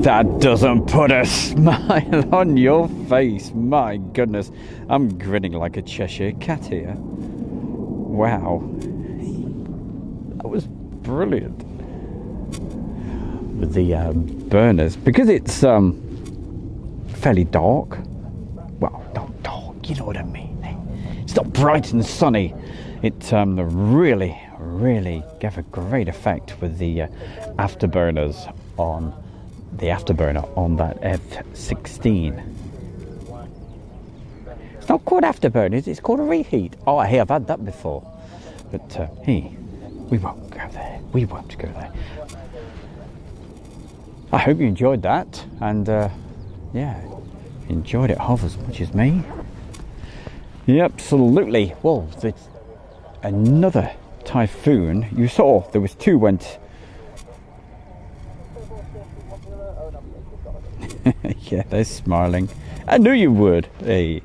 That doesn't put a smile on your face. My goodness, I'm grinning like a Cheshire cat here. Wow, that was brilliant. With the burners, because it's fairly dark. Well, not dark, you know what I mean. It's not bright and sunny. It really gave a great effect with the afterburners on the afterburner on that F-16. It's not called afterburners, it's called a reheat. Oh, hey, I've had that before. But hey, we won't go there. We won't go there. I hope you enjoyed that, and yeah, enjoyed it half as much as me. Yeah, absolutely. Well, another typhoon. You saw there was 2 went. Yeah, they're smiling. I knew you would. Hey,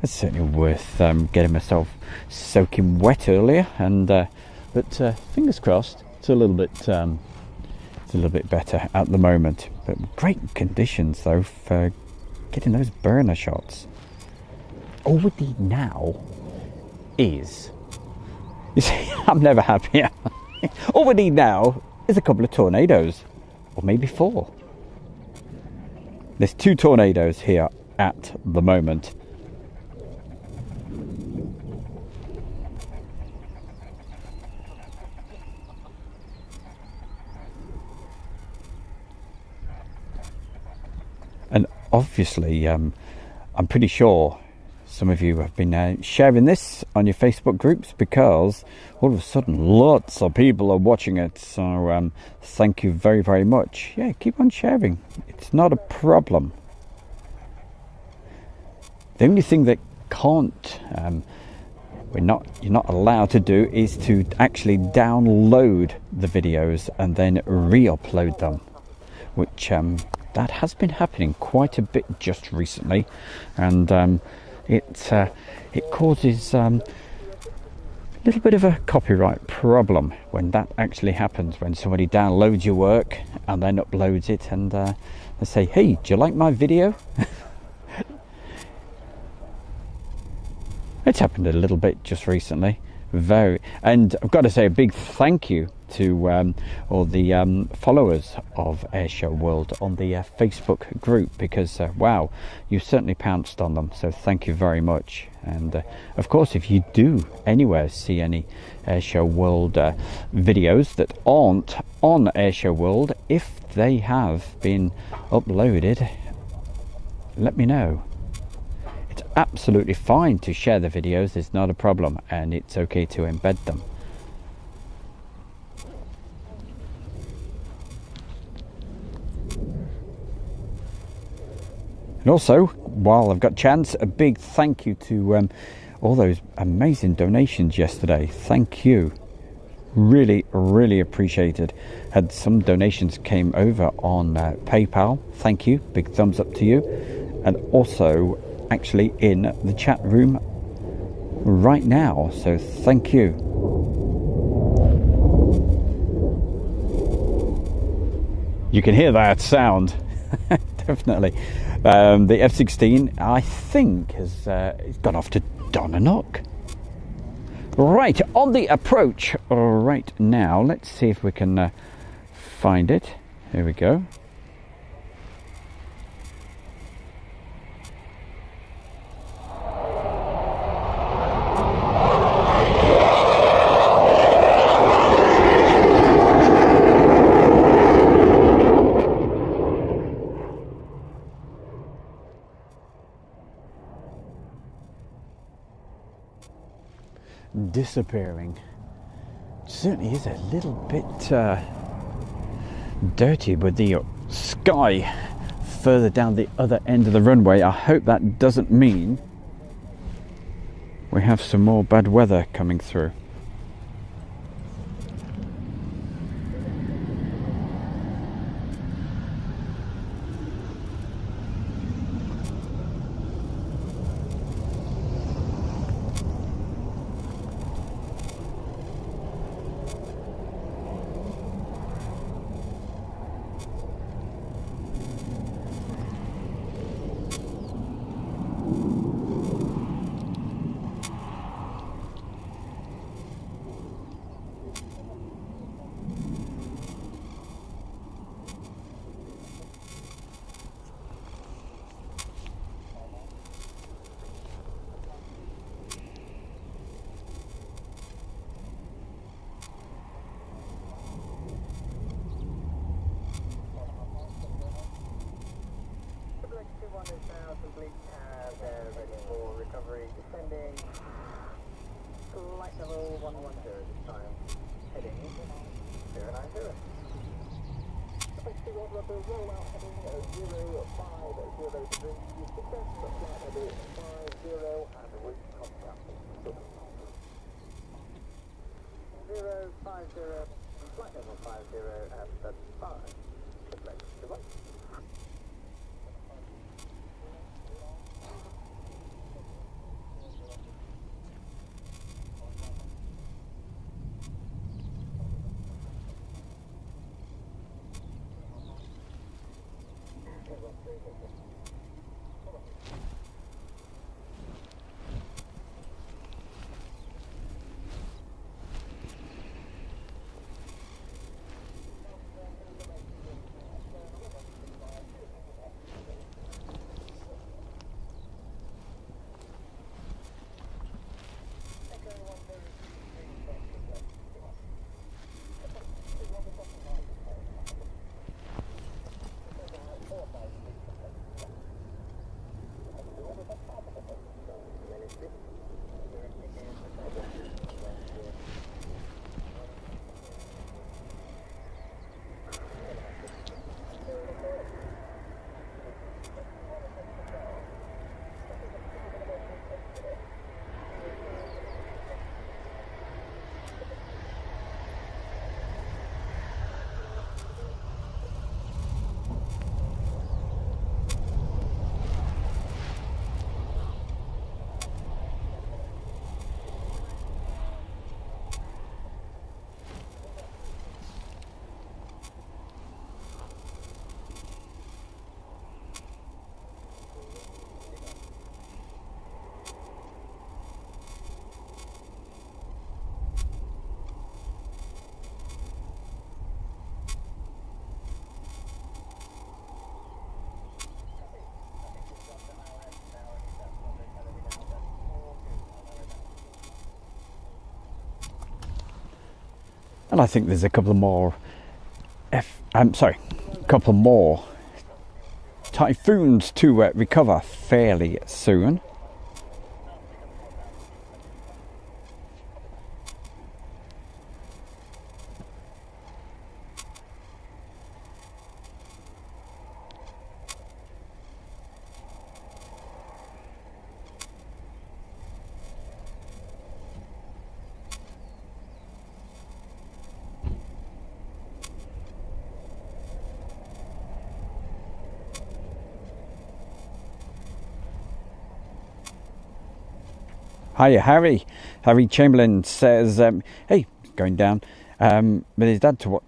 that's certainly worth getting myself soaking wet earlier, and but fingers crossed, it's a little bit better at the moment. But great conditions though for getting those burner shots. Already now, is, you see, I'm never happier. All we need now is a couple of tornadoes, or maybe 4. There's 2 tornadoes here at the moment. And obviously, I'm pretty sure some of you have been sharing this on your Facebook groups, because all of a sudden lots of people are watching it. So thank you very, very much. Yeah, keep on sharing. It's not a problem. The only thing that you're not allowed to do is to actually download the videos and then re-upload them, which that has been happening quite a bit just recently, and it causes a little bit of a copyright problem when that actually happens, when somebody downloads your work and then uploads it, and they say, hey, do you like my video? It's happened a little bit just recently, and I've got to say a big thank you to all the followers of Airshow World on the Facebook group, because wow, you certainly pounced on them, so thank you very much. And of course, if you do anywhere see any Airshow World videos that aren't on Airshow World, if they have been uploaded, let me know. It's absolutely fine to share the videos, it's not a problem, and it's okay to embed them. And also, while I've got a chance, a big thank you to all those amazing donations yesterday. Thank you. Really, really appreciated. Had some donations came over on PayPal. Thank you. Big thumbs up to you. And also actually in the chat room right now. So thank you. You can hear that sound. Definitely. The F-16, I think, has gone off to Donanock. Right, on the approach right now. Let's see if we can find it. Here we go. Disappearing. Certainly is a little bit dirty with the sky further down the other end of the runway. I hope that doesn't mean we have some more bad weather coming through. And I think there's a couple more couple more typhoons to recover fairly soon. Hiya, Harry. Harry Chamberlain says, hey, going down with his dad to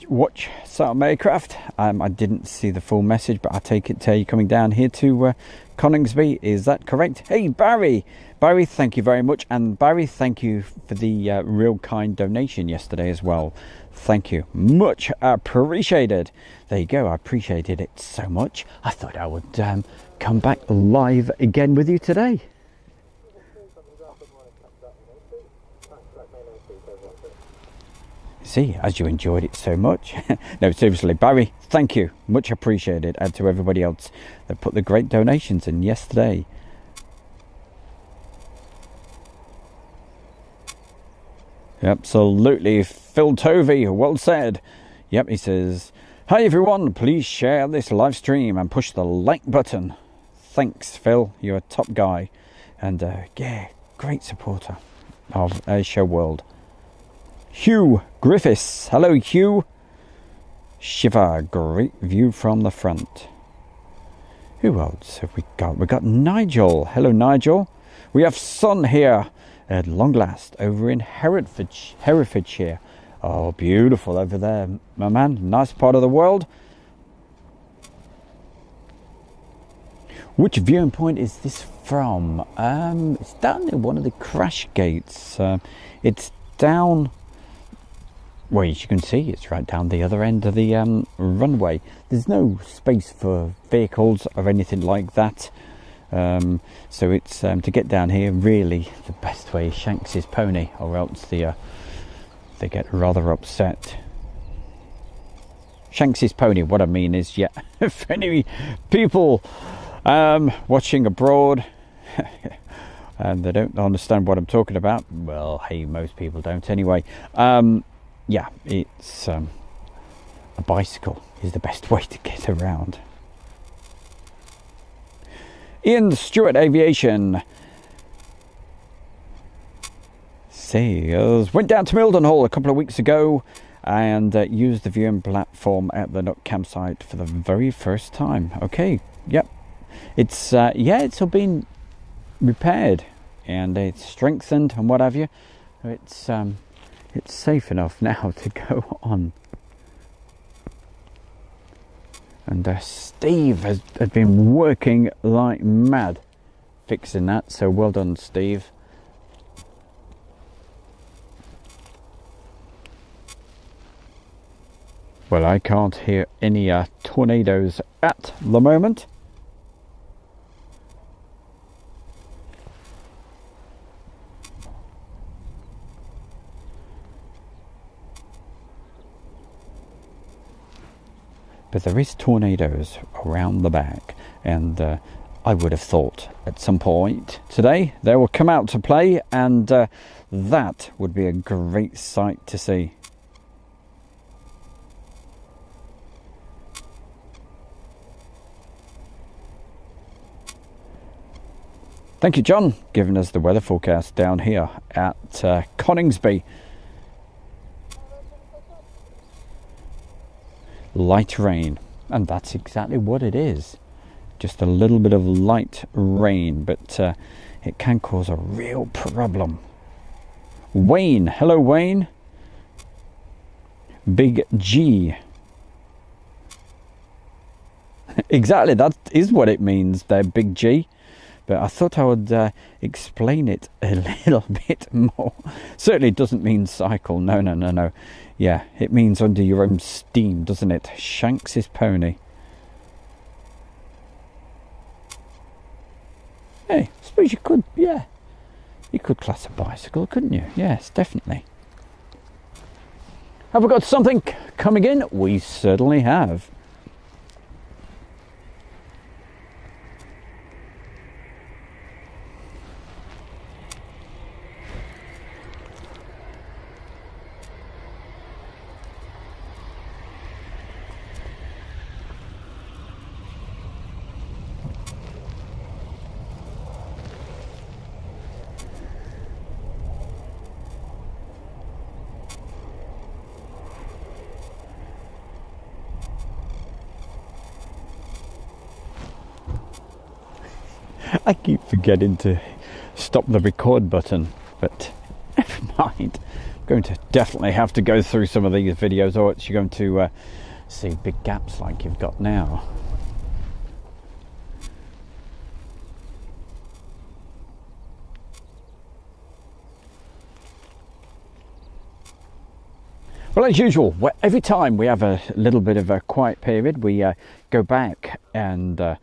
watch some aircraft. I didn't see the full message, but I take it you're coming down here to Coningsby. Is that correct? Hey, Barry. Barry, thank you very much. And Barry, thank you for the real kind donation yesterday as well. Thank you. Much appreciated. There you go. I appreciated it so much. I thought I would come back live again with you today. See, as you enjoyed it so much. No, seriously, Barry, thank you. Much appreciated. And to everybody else that put the great donations in yesterday. Absolutely. Phil Tovey, well said. Yep, he says, hi everyone, please share this live stream and push the like button. Thanks, Phil. You're a top guy. And yeah, great supporter of Air World. Hugh Griffiths. Hello, Hugh. Shiva, great view from the front. Who else have we got? We've got Nigel. Hello, Nigel. We have sun here at long last over in Herefordshire. Oh, beautiful over there, my man. Nice part of the world. Which viewing point is this from? It's down near one of the crash gates. It's down... Well, as you can see, it's right down the other end of the runway. There's no space for vehicles or anything like that. So it's to get down here, really, the best way is Shanks's pony, or else they get rather upset. Shanks's pony, what I mean is, yeah, if any people watching abroad and they don't understand what I'm talking about, well, hey, most people don't anyway. Yeah, it's a bicycle is the best way to get around. Ian Stewart Aviation says, went down to Mildenhall a couple of weeks ago and used the viewing platform at the Nook campsite for the very first time. Okay, yep. It's it's all been repaired and it's strengthened and what have you. It's safe enough now to go on. And Steve has been working like mad fixing that, so well done, Steve. Well, I can't hear any tornadoes at the moment. But there is tornadoes around the back, and I would have thought at some point today they will come out to play, and that would be a great sight to see. Thank you, John, giving us the weather forecast down here at Coningsby. Light rain, and that's exactly what it is. Just a little bit of light rain, but it can cause a real problem. Wayne, hello Wayne. Big G. Exactly, that is what it means there, Big G. But I thought I would explain it a little bit more. Certainly doesn't mean cycle, no. Yeah, it means under your own steam, doesn't it? Shanks's pony. Hey, I suppose you could, yeah. You could class a bicycle, couldn't you? Yes, definitely. Have we got something coming in? We certainly have. I keep forgetting to stop the record button, but never mind. I'm going to definitely have to go through some of these videos, or else you're going to see big gaps like you've got now. Well, as usual, every time we have a little bit of a quiet period, we go back and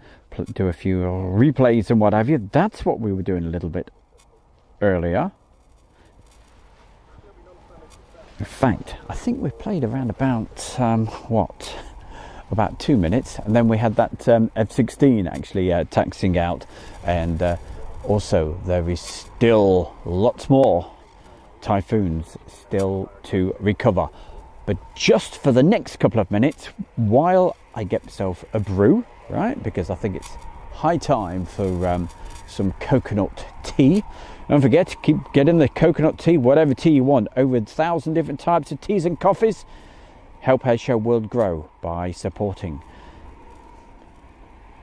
do a few replays and what have you. That's what we were doing a little bit earlier. In fact, I think we played around about about 2 minutes, and then we had that F-16 actually taxiing out, and also there is still lots more typhoons still to recover. But just for the next couple of minutes, while I get myself a brew, right, because I think it's high time for some coconut tea. Don't forget, keep getting the coconut tea, whatever tea you want. Over 1,000 different types of teas and coffees. Help Airshow World grow by supporting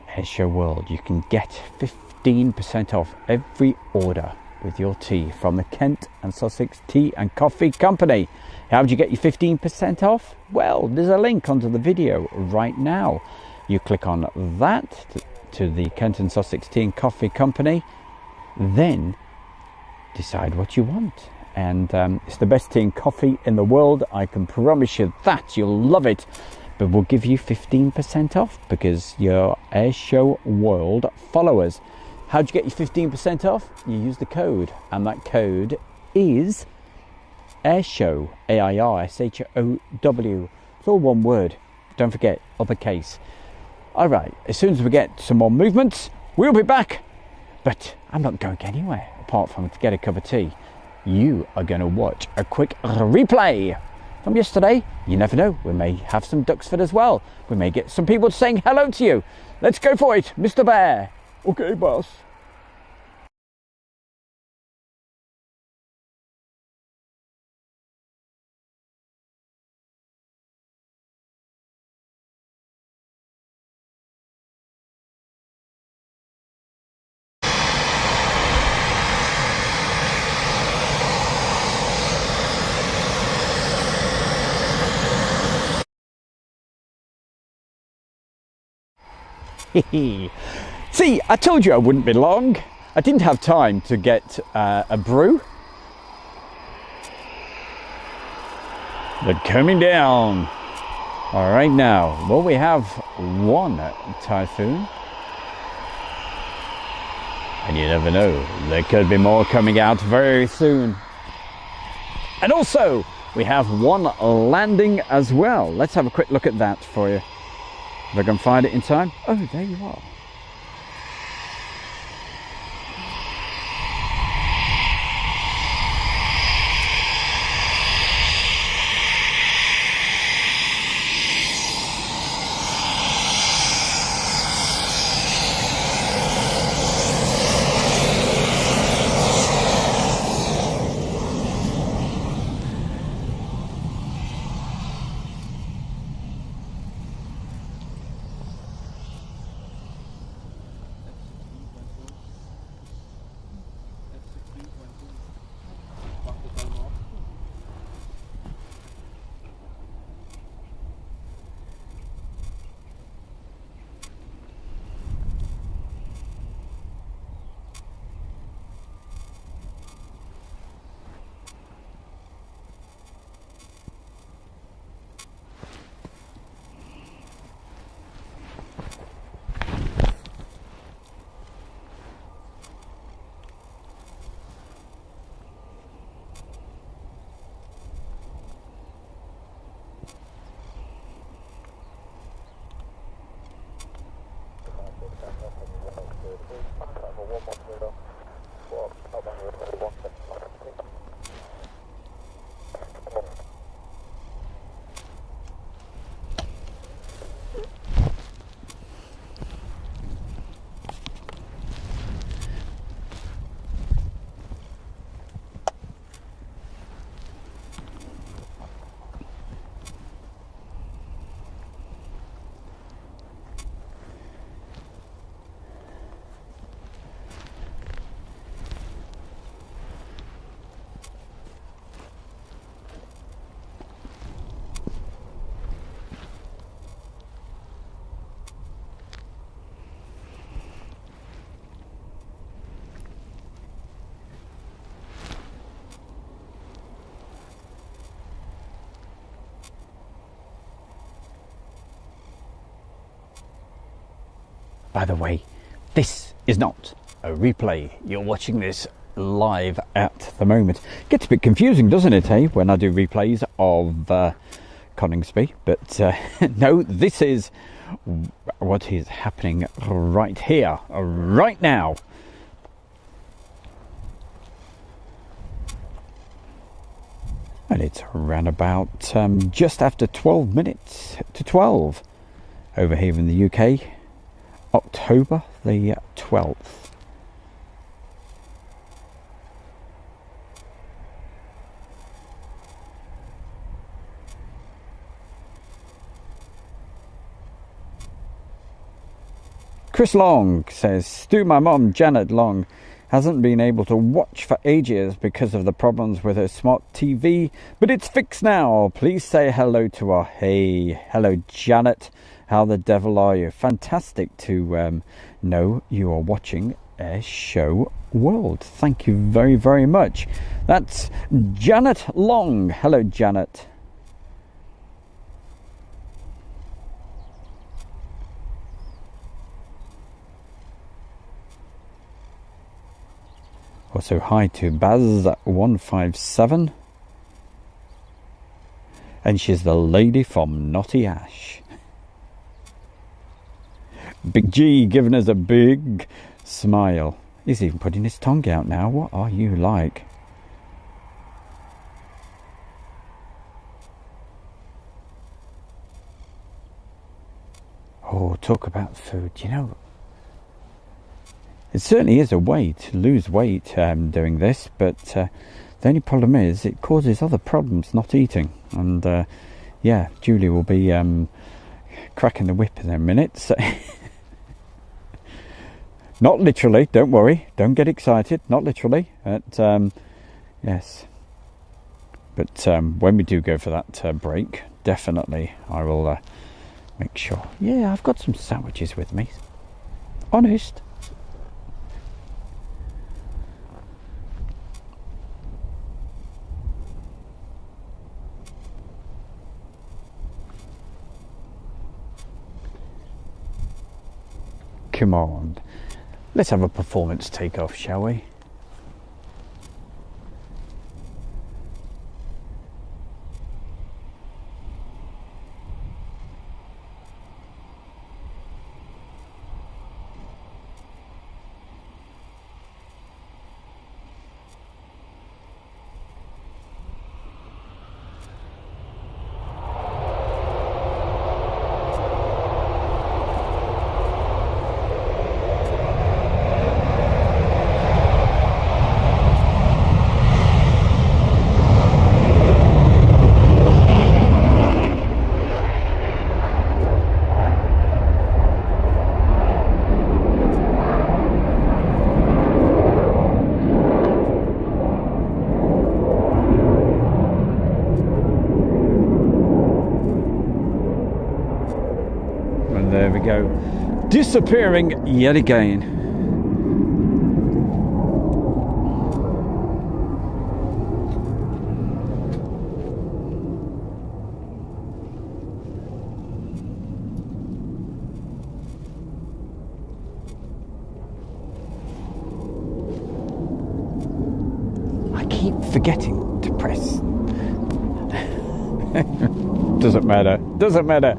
Airshow World. You can get 15% off every order with your tea from the Kent and Sussex Tea and Coffee Company. How do you get your 15% off? Well, there's a link under the video right now. You click on that to the Kent and Sussex Tea and Coffee Company, then decide what you want. And it's the best tea and coffee in the world. I can promise you that. You'll love it. But we'll give you 15% off because you're Airshow World followers. How do you get your 15% off? You use the code, and that code is Airshow, AIRSHOW. It's all one word. Don't forget, uppercase. All right, as soon as we get some more movements, we'll be back. But I'm not going anywhere apart from to get a cup of tea. You are going to watch a quick replay from yesterday. You never know, we may have some Duxford as well. We may get some people saying hello to you. Let's go for it, Mr. Bear. Okay, boss. See, I told you I wouldn't be long. I didn't have time to get a brew. They're coming down. All right now, well, we have one typhoon. And you never know, there could be more coming out very soon. And also, we have one landing as well. Let's have a quick look at that for you. If I can find it in time. Oh, there you are. By the way, this is not a replay. You're watching this live at the moment. Gets a bit confusing, doesn't it, when I do replays of Coningsby, but no, this is what is happening right here, right now. And it's around about just after 12 minutes to 12 over here in the UK, October the 12th. Chris Long says, Stu, my mum, Janet Long, hasn't been able to watch for ages because of the problems with her smart TV, but it's fixed now. Please say hello to her. Hey, hello, Janet. How the devil are you? Fantastic to know you are watching Air Show World. Thank you very, very much. That's Janet Long. Hello, Janet. Also, hi to Baz157. And she's the lady from Knotty Ash. Big G giving us a big smile. He's even putting his tongue out now. What are you like? Oh, talk about food. You know, it certainly is a way to lose weight doing this, but the only problem is it causes other problems not eating. And yeah, Julie will be cracking the whip in a minute. So not literally, don't worry, don't get excited, not literally. But, yes. But when we do go for that break, definitely I will make sure. Yeah, I've got some sandwiches with me. Honest. Come on, let's have a performance takeoff, shall we? There we go. Disappearing yet again. I keep forgetting to press. Doesn't matter. Doesn't matter.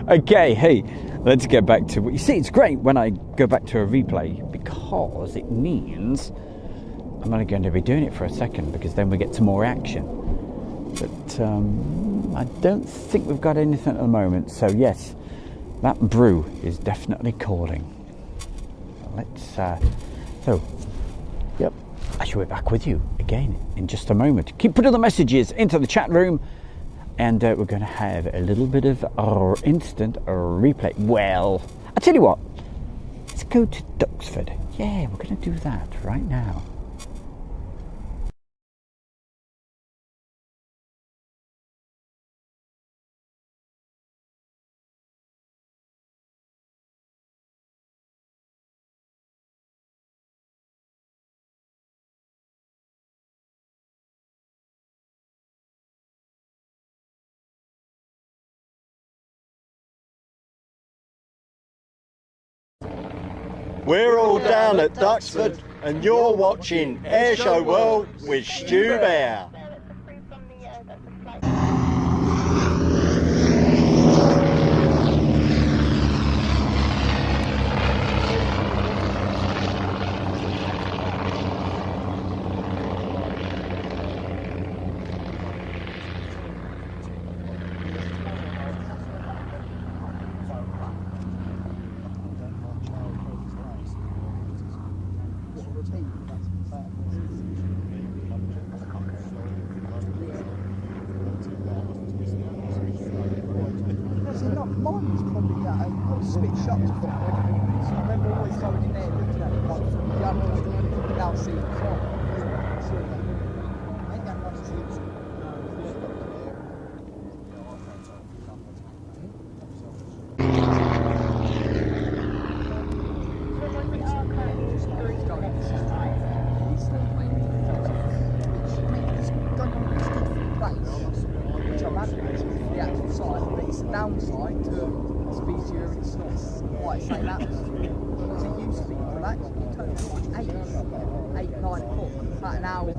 Okay, hey. Let's get back to what you see. It's great when I go back to a replay because it means I'm only going to be doing it for a second because then we get some more action. But I don't think we've got anything at the moment. So yes, that brew is definitely calling. Let's. So, yep, I shall be back with you again in just a moment. Keep putting the messages into the chat room. And we're going to have a little bit of our instant replay. Well, I tell you what, let's go to Duxford. Yeah, we're going to do that right now. We're all down at Duxford and you're watching Airshow World with Stu Bear. Mine was probably that I was a bit shocked. I remember always going in there looking at it like from the other now seeing it. I ain't got much to see. Downside to speedier, it's not quite the same atmosphere as it used to be. For that, you turn it like 8, 9 o'clock, about an hour.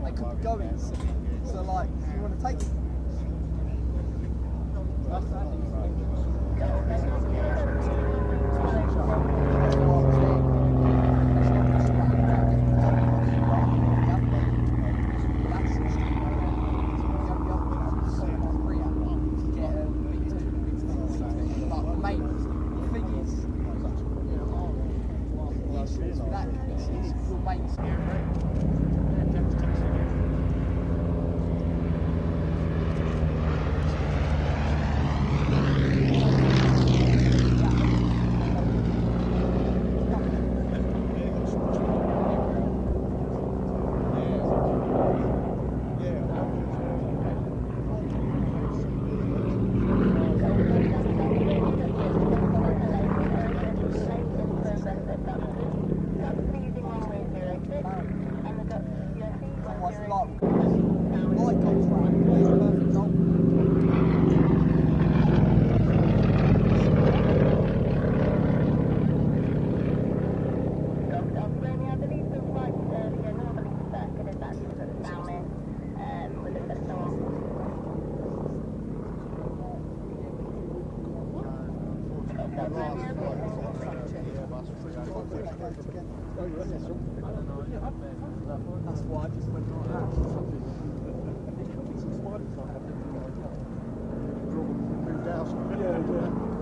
They could be going, so like, if you want to take it. That's why I just went like that. There could be some spiders like that. Moved out. Yeah.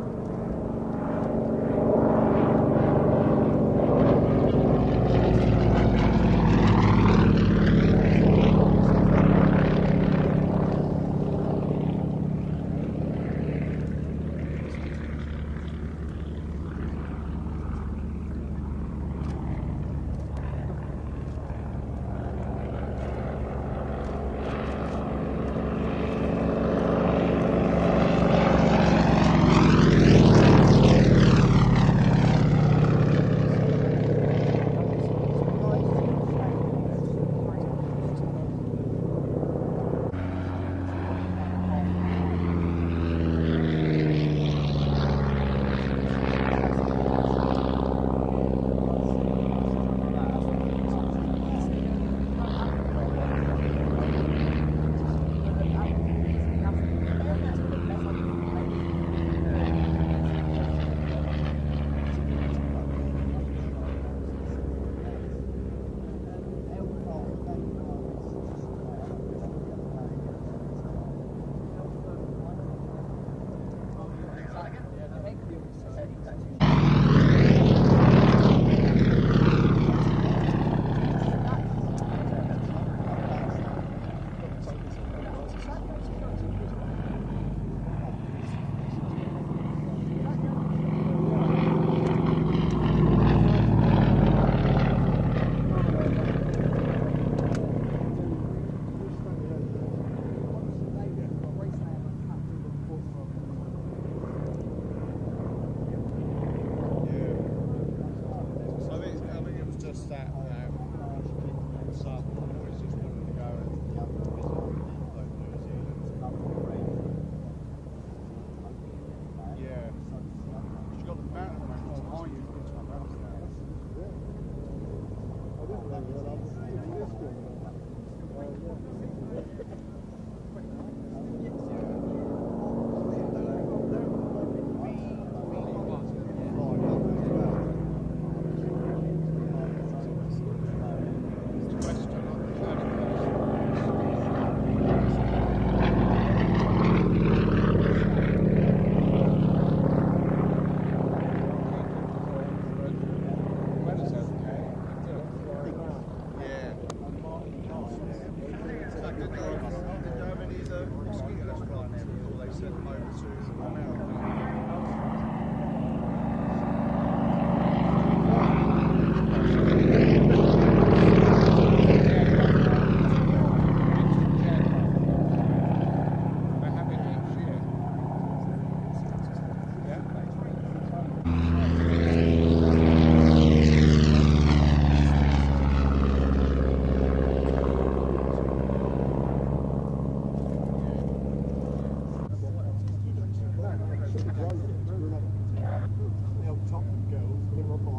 Top girls, give them a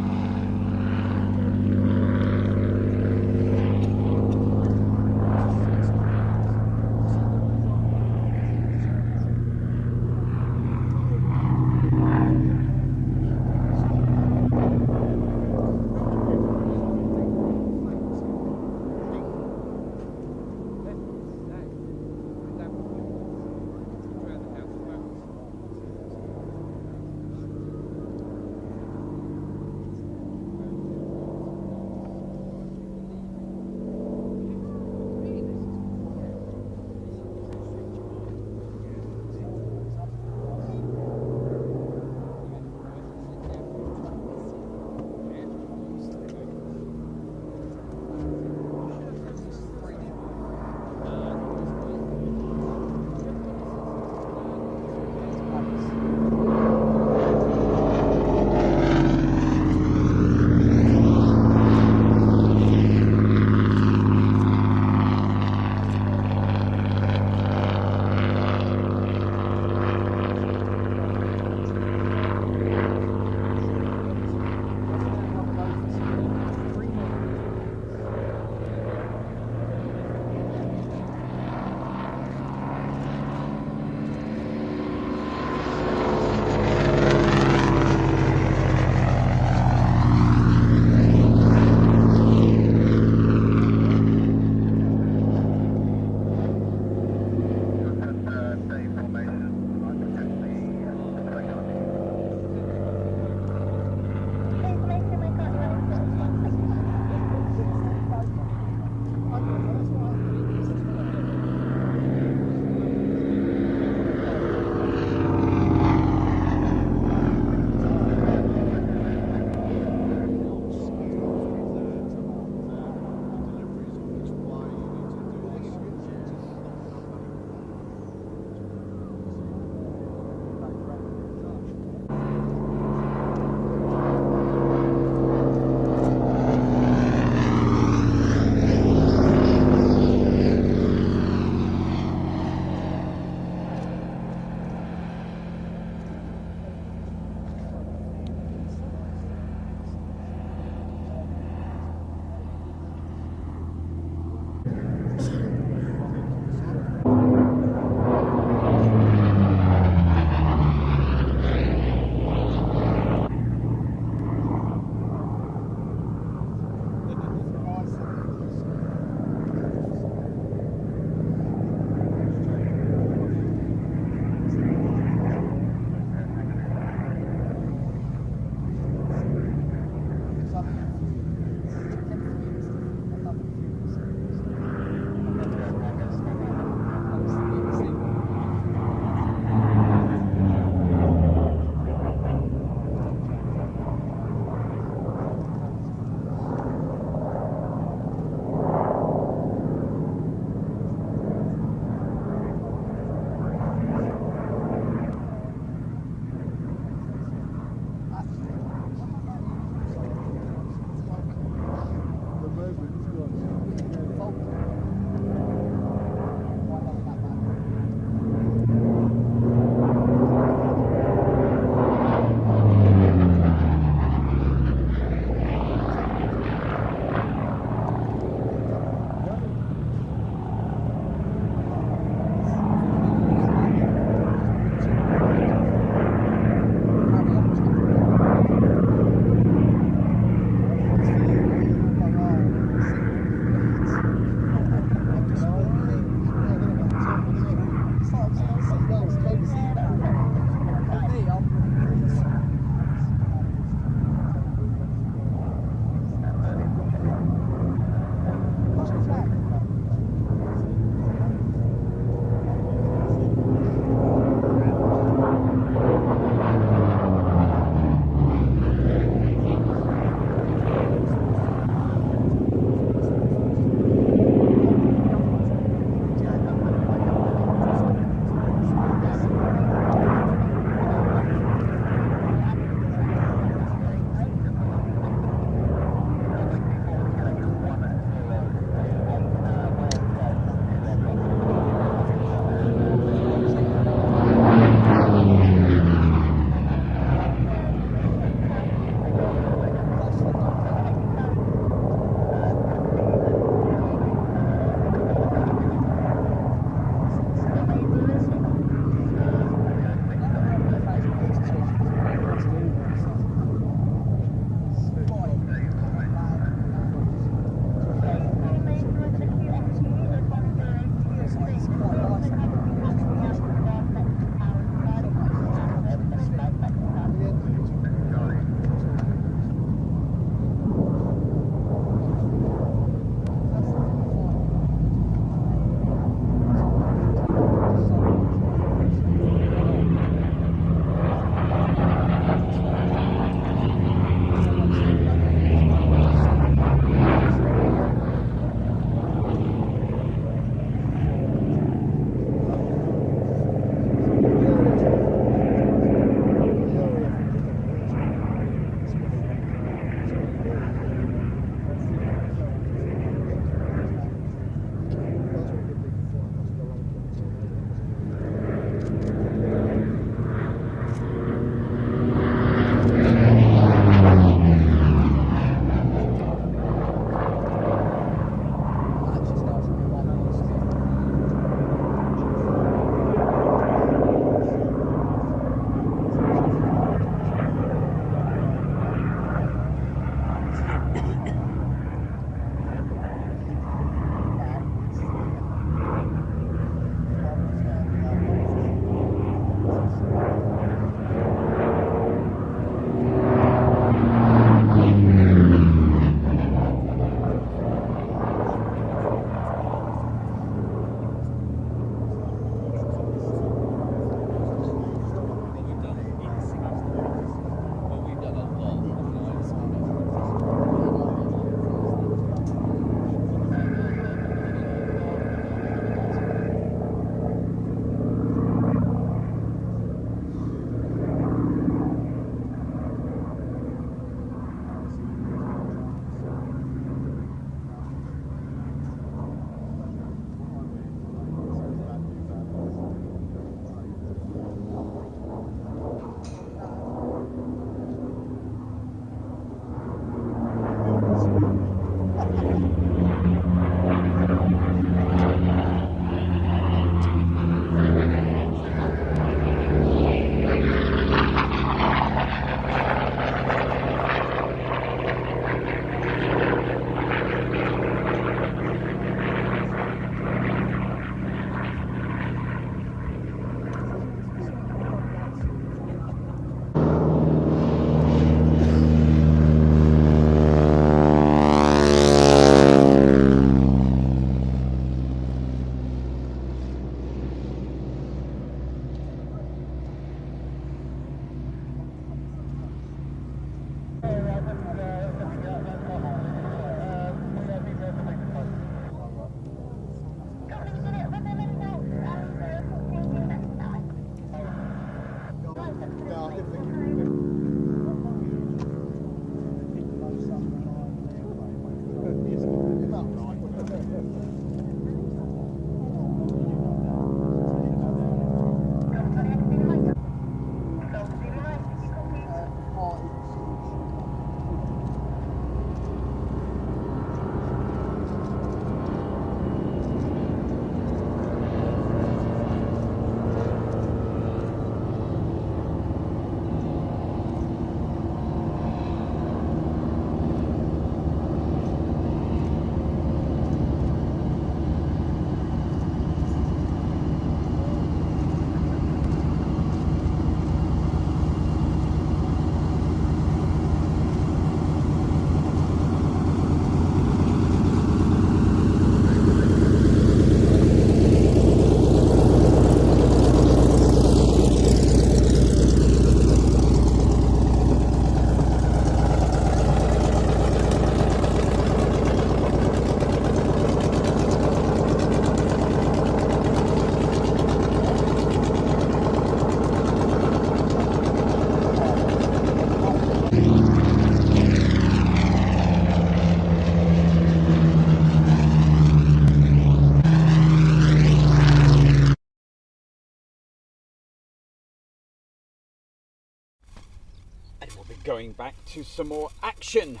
going back to some more action.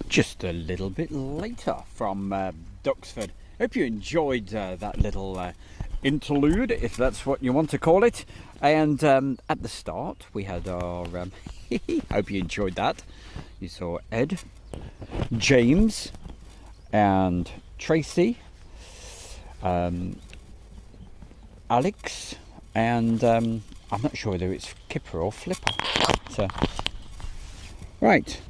Just a little bit later from Duxford. Hope you enjoyed that little interlude, if that's what you want to call it. And at the start we had our hope you enjoyed that. You saw Ed, James and Tracy, Alex, and I'm not sure whether it's Kipper or Flipper. So, right,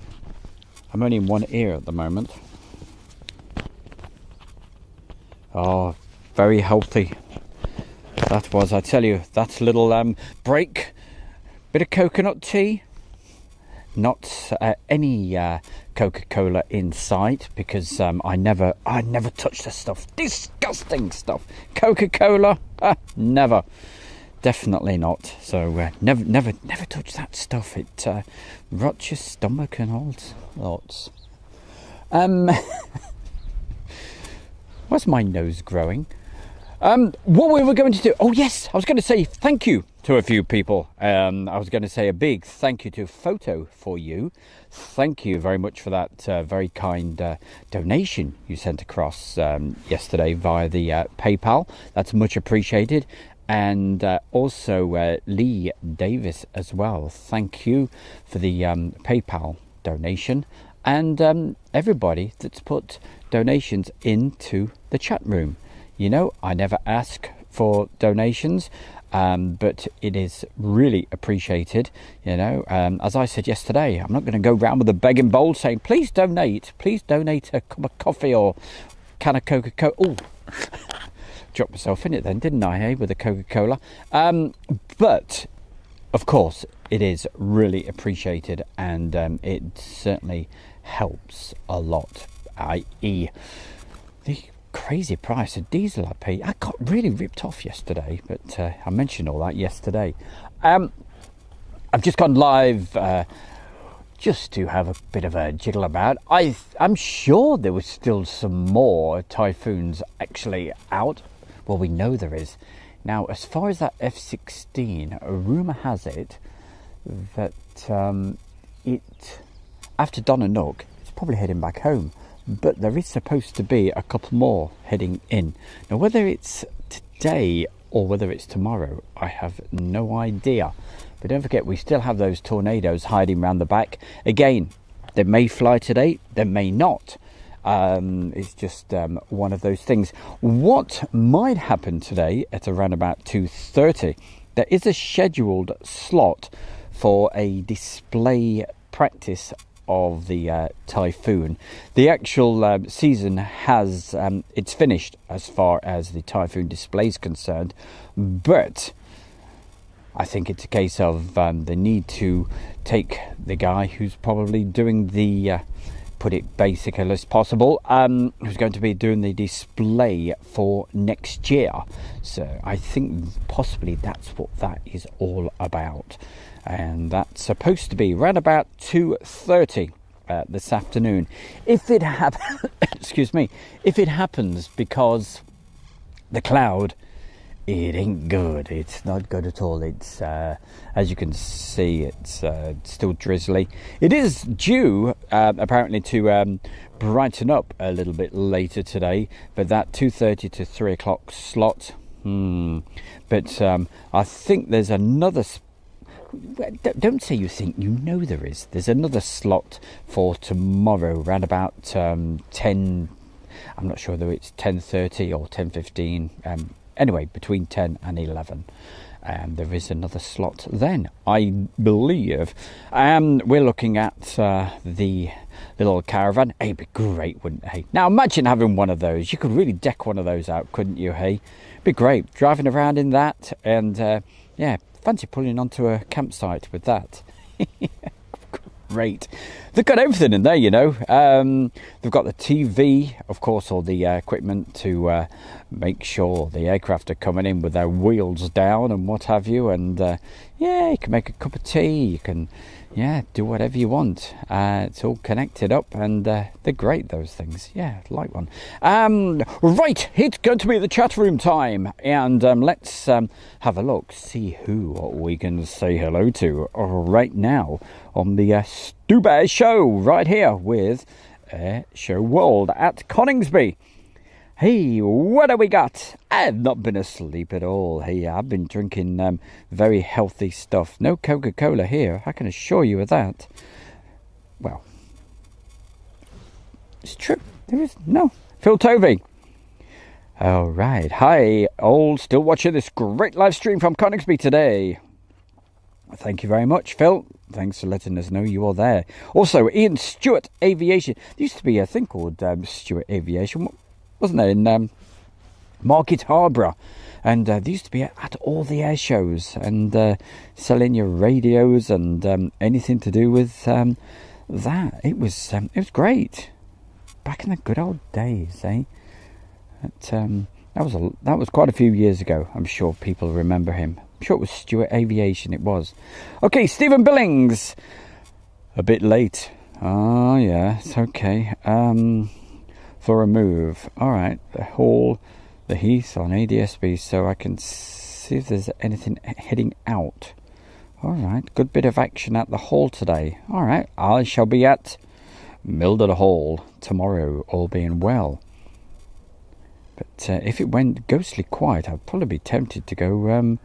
I'm only in one ear at the moment. Oh, very healthy. That was, I tell you, that little break. Bit of coconut tea. Not any Coca-Cola in sight, because I never touch the stuff. Disgusting stuff. Coca-Cola, never. Definitely not. So never touch that stuff. It rots your stomach and all sorts. Why's my nose growing? What we were going to do? Oh yes, I was going to say thank you to a few people. I was going to say a big thank you to Photo for You. Thank you very much for that very kind donation you sent across yesterday via the PayPal. That's much appreciated. And also Lee Davis as well. Thank you for the PayPal donation. And everybody that's put donations into the chat room. You know, I never ask for donations, but it is really appreciated. You know, as I said yesterday, I'm not going to go round with a begging bowl saying, please donate a cup of coffee or can of Coca-Cola. Oh, dropped myself in it then, didn't I, with the Coca-Cola? But, of course, it is really appreciated, and it certainly helps a lot, i.e. the crazy price of diesel I paid. I got really ripped off yesterday, but I mentioned all that yesterday. I've just gone live just to have a bit of a jiggle about. I'm sure there was still some more typhoons actually out. Well, we know there is. Now, as far as that F-16, a rumour has it that it, after Donanook, it's probably heading back home. But there is supposed to be a couple more heading in. Now, whether it's today or whether it's tomorrow, I have no idea. But don't forget, we still have those tornadoes hiding around the back. Again, they may fly today, they may not. It's just one of those things. What might happen today at around about 2:30, there is a scheduled slot for a display practice of the typhoon. The actual season has it's finished as far as the typhoon display is concerned, but I think it's a case of the need to take the guy who's probably doing the put it basic as possible, who's going to be doing the display for next year. So I think possibly that's what that is all about. And that's supposed to be around about 2:30 this afternoon. If it excuse me, if it happens, because the cloud, it ain't good. It's not good at all. It's as you can see, it's still drizzly. It is due apparently to brighten up a little bit later today, but that 2:30 to 3 o'clock slot. But I think there's another. Don't say you think, you know there is. There's another slot for tomorrow, around about 10. I'm not sure whether it's 10:30 or 10:15. Anyway, between 10 and 11. There is another slot then, I believe. We're looking at the little caravan. Hey, it'd be great, wouldn't it? Hey, now imagine having one of those. You could really deck one of those out, couldn't you? Hey, it'd be great driving around in that, and yeah, fancy pulling onto a campsite with that. Great. They've got everything in there, you know. They've got the TV, of course, all the equipment to make sure the aircraft are coming in with their wheels down and what have you. And Yeah, you can make a cup of tea. You can, yeah, do whatever you want. It's all connected up, and they're great, those things. Yeah, I like one. Right, it's going to be the chat room time, and let's have a look, see who we can say hello to right now on the Stu Bear Show, right here with Air Show World at Coningsby. Hey, what have we got? I've not been asleep at all. Hey, I've been drinking very healthy stuff. No Coca-Cola here, I can assure you of that. Well, it's true. There is no. Phil Tovey. All right. Hi, all. Still watching this great live stream from Coningsby today. Thank you very much, Phil. Thanks for letting us know you are there. Also, Ian Stewart Aviation. There used to be a thing called Stewart Aviation, wasn't there, in Market Harborough, and they used to be at all the air shows and selling your radios and anything to do with that. It was great back in the good old days, eh? That was quite a few years ago. I'm sure people remember him. I'm sure it was Stewart Aviation. It was. Okay, Stephen Billings. A bit late. Oh yeah, it's okay. For a move. Alright, the Heath on ADSB, so I can see if there's anything heading out. Alright, good bit of action at the hall today. Alright, I shall be at Mildred Hall tomorrow, all being well. But if it went ghostly quiet, I'd probably be tempted to go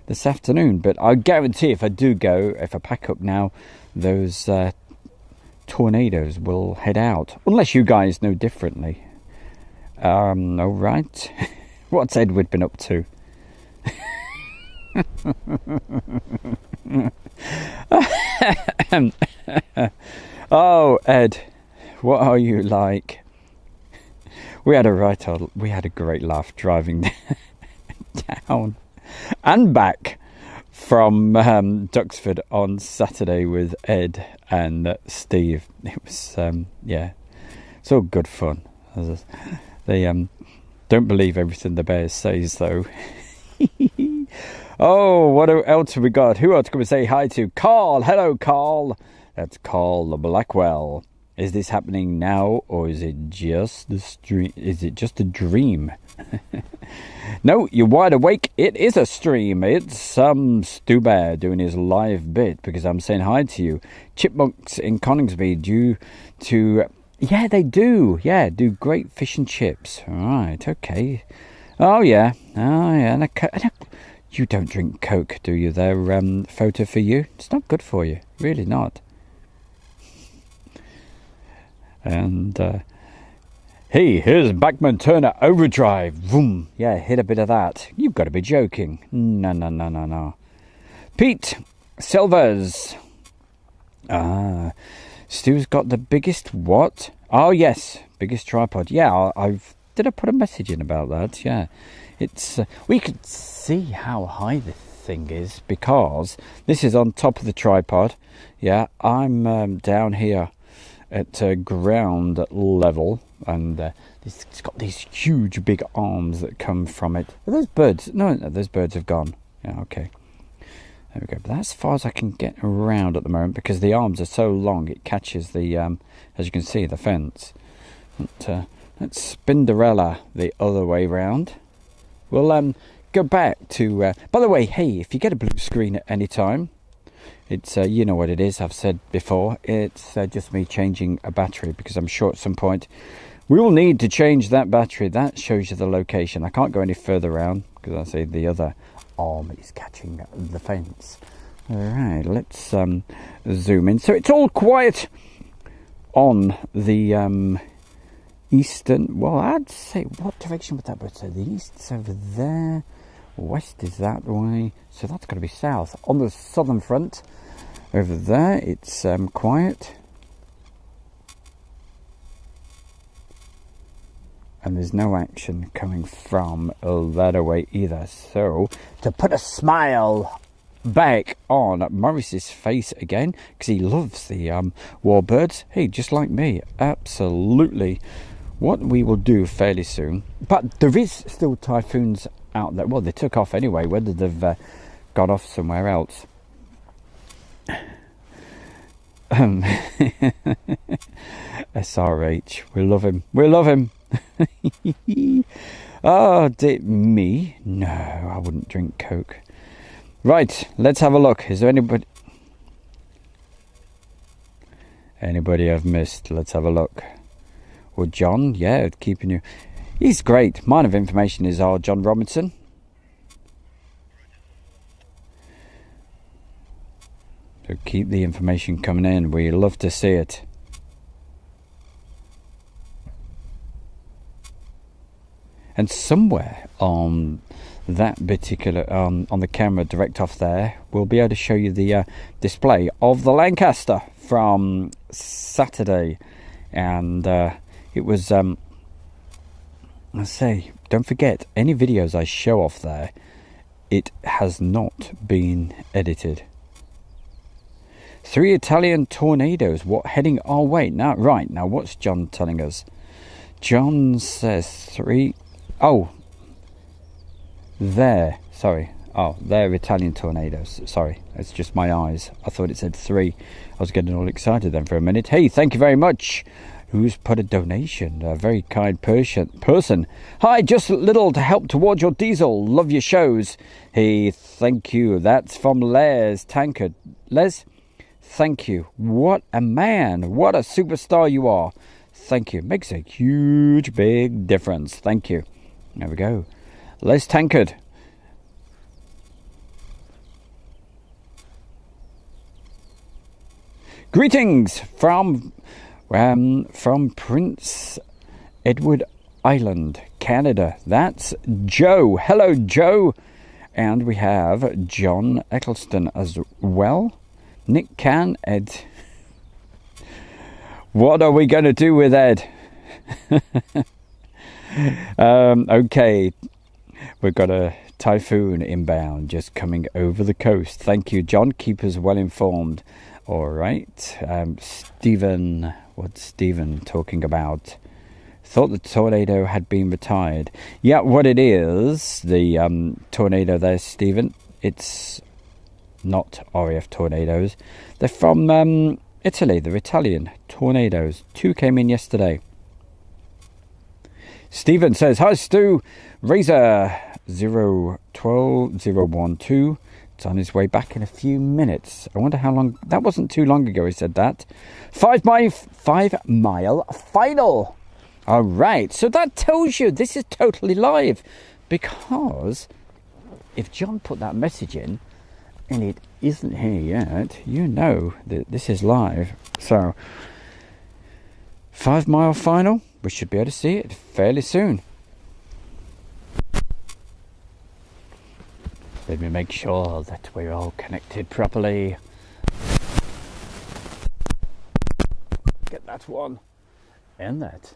this afternoon. But I guarantee if I do go, if I pack up now, those tornadoes will head out, unless you guys know differently. All right. What's Edward been up to? Oh, Ed, what are you like? We had a great laugh driving down and back from Duxford on Saturday with Ed and Steve. It was it's all good fun. They don't believe everything the bear says, though. Oh, what else have we got? Who else can we say hi to? Carl. Hello, Carl. That's Carl Blackwell. Is this happening now, or is it just the stream? Is it just a dream? No, you're wide awake. It is a stream. It's Stu Bear doing his live bit because I'm saying hi to you. Chipmunks in Coningsby due to... Yeah, they do. Yeah, do great fish and chips. Right, okay. Oh, yeah. And you don't drink Coke, do you? Their photo for you. It's not good for you. Really not. And... hey, here's Bachman Turner Overdrive. Vroom. Yeah, hit a bit of that. You've got to be joking. No. Pete Silvers. Stu's got the biggest what? Oh, yes. Biggest tripod. Yeah, did I put a message in about that? Yeah. It's... we could see how high this thing is because this is on top of the tripod. Yeah, I'm down here at ground level, and it's got these huge big arms that come from it. Are those birds? No, those birds have gone. Yeah, okay. There we go. But that's as far as I can get around at the moment because the arms are so long it catches the, as you can see, the fence. But, let's Spinderella the other way round. We'll go back to... by the way, hey, if you get a blue screen at any time, it's, you know what it is, I've said before. It's just me changing a battery because I'm sure at some point we will need to change that battery. That shows you the location. I can't go any further around because I say the other arm is catching the fence. All right, let's zoom in. So it's all quiet on the eastern... Well, I'd say, what direction would that be? So the east's over there. West is that way. So that's got to be south. On the southern front, over there, it's quiet. And there's no action coming from that away either. So, to put a smile back on Morris's face again, because he loves the warbirds. Hey, just like me, absolutely. What we will do fairly soon, but there is still typhoons out there. Well, they took off anyway, whether they've gone off somewhere else. SRH, we love him. We love him. Oh, me? No, I wouldn't drink Coke. Right, let's have a look. Is there anybody I've missed? Let's have a look. Well, John, yeah, keeping you. He's great. Mine of information is our John Robinson. So keep the information coming in. We love to see it. And somewhere on that particular, on the camera direct off there, we'll be able to show you the display of the Lancaster from Saturday. And it was, I say, don't forget, any videos I show off there, it has not been edited. 3 Italian tornadoes, what heading our way? Now, right, now what's John telling us? John says 3... Oh, they're Italian tornadoes. Sorry, it's just my eyes. I thought it said 3. I was getting all excited then for a minute. Hey, thank you very much. Who's put a donation? A very kind person. Hi, just a little to help towards your diesel. Love your shows. Hey, thank you. That's from Les Tankard. Les, thank you. What a man. What a superstar you are. Thank you. Makes a huge, big difference. Thank you. There we go. Les Tankard. Greetings from Prince Edward Island, Canada. That's Joe. Hello, Joe. And we have John Eccleston as well. Nick Can, Ed. What are we going to do with Ed? Okay, we've got a typhoon inbound just coming over the coast. Thank you, John. Keep us well informed. All right. Stephen, what's Stephen talking about? Thought the tornado had been retired. Yeah, what it is, the tornado there, Stephen, it's not RAF tornadoes. They're from Italy. They're Italian tornadoes. 2 came in yesterday. Stephen says, hi Stu, Razor 012012. It's on his way back in a few minutes. I wonder how long, that wasn't too long ago he said that. 5 mile final. All right, so that tells you this is totally live, because if John put that message in and it isn't here yet, you know that this is live. So 5 mile final. We should be able to see it fairly soon. Let me make sure that we're all connected properly. Get that one and that.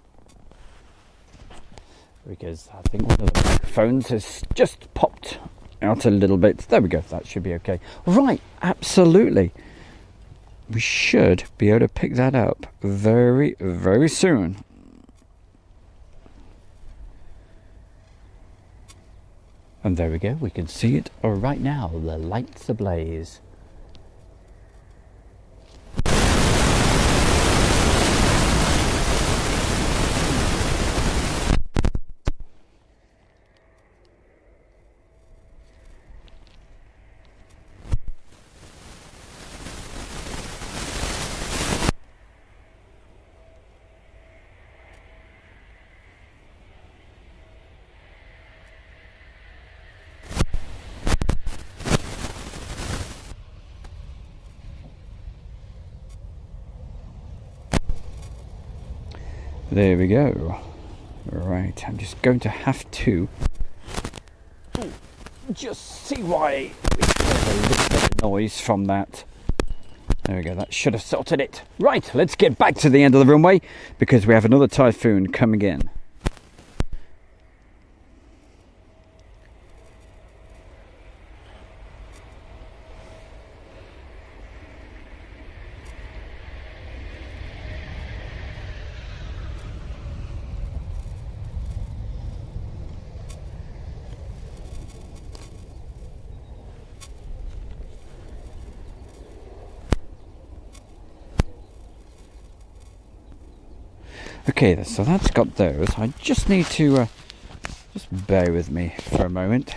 Because I think one of the microphones has just popped out a little bit. There we go, that should be okay. Right, absolutely. We should be able to pick that up very, very soon. And there we go, we can see it right now, the lights ablaze. There we go. Right, I'm just going to have to just see why we get a little bit of noise from that. There we go, that should have sorted it. Right, let's get back to the end of the runway because we have another typhoon coming in. Okay, so that's got those. I just need to just bear with me for a moment.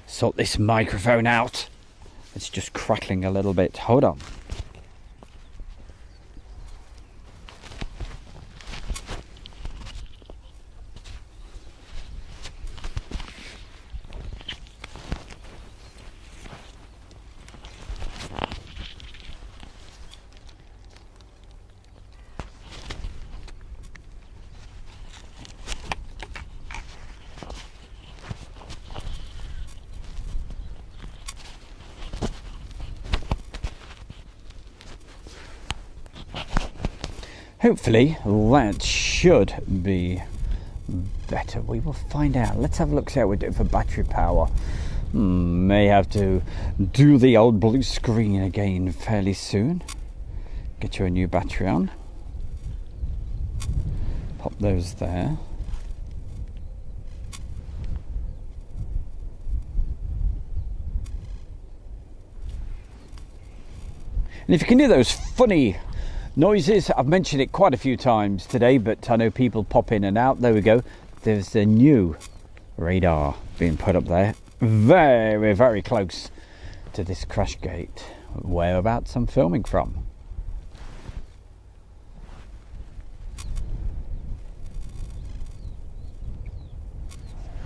Sort this microphone out. It's just crackling a little bit. Hold on. Hopefully that should be better. We will find out. Let's have a look, see how we do for battery power. May have to do the old blue screen again fairly soon. Get you a new battery on. Pop those there. And if you can hear those funny noises, I've mentioned it quite a few times today, but I know people pop in and out. There we go. There's a new radar being put up there, very, very close to this crash gate, whereabouts I'm filming from.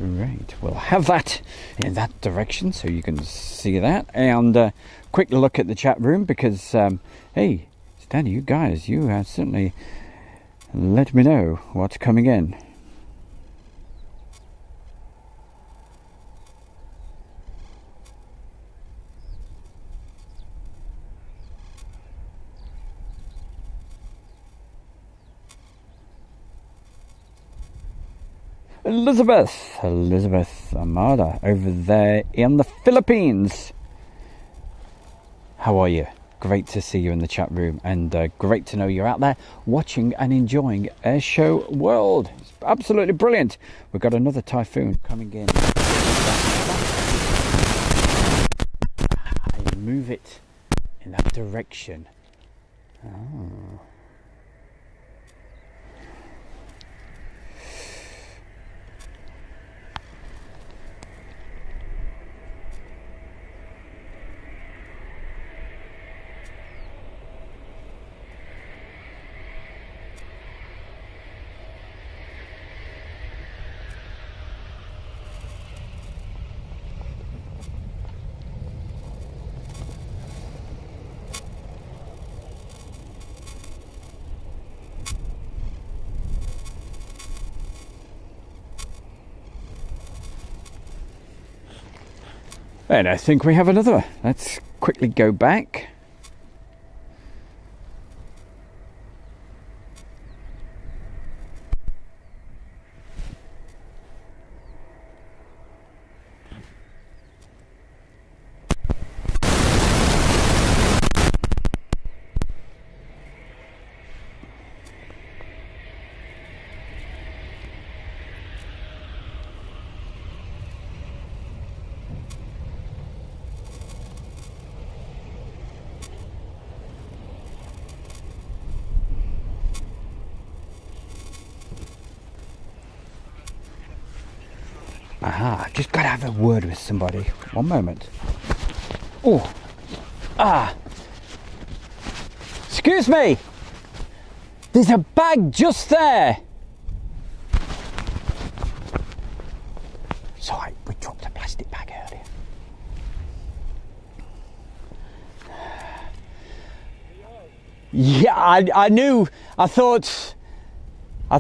Right, we'll have that in that direction so you can see that. And quick look at the chat room because, hey, Danny, you guys, you have certainly let me know what's coming in. Elizabeth Amada over there in the Philippines. How are you? Great to see you in the chat room, and great to know you're out there watching and enjoying Airshow World. It's absolutely brilliant. We've got another typhoon coming in. I move it in that direction. Oh. And I think we have another. Let's quickly go back. Aha, I've just got to have a word with somebody. One moment. Oh, excuse me. There's a bag just there. Sorry, we dropped a plastic bag earlier. Yeah, I knew. I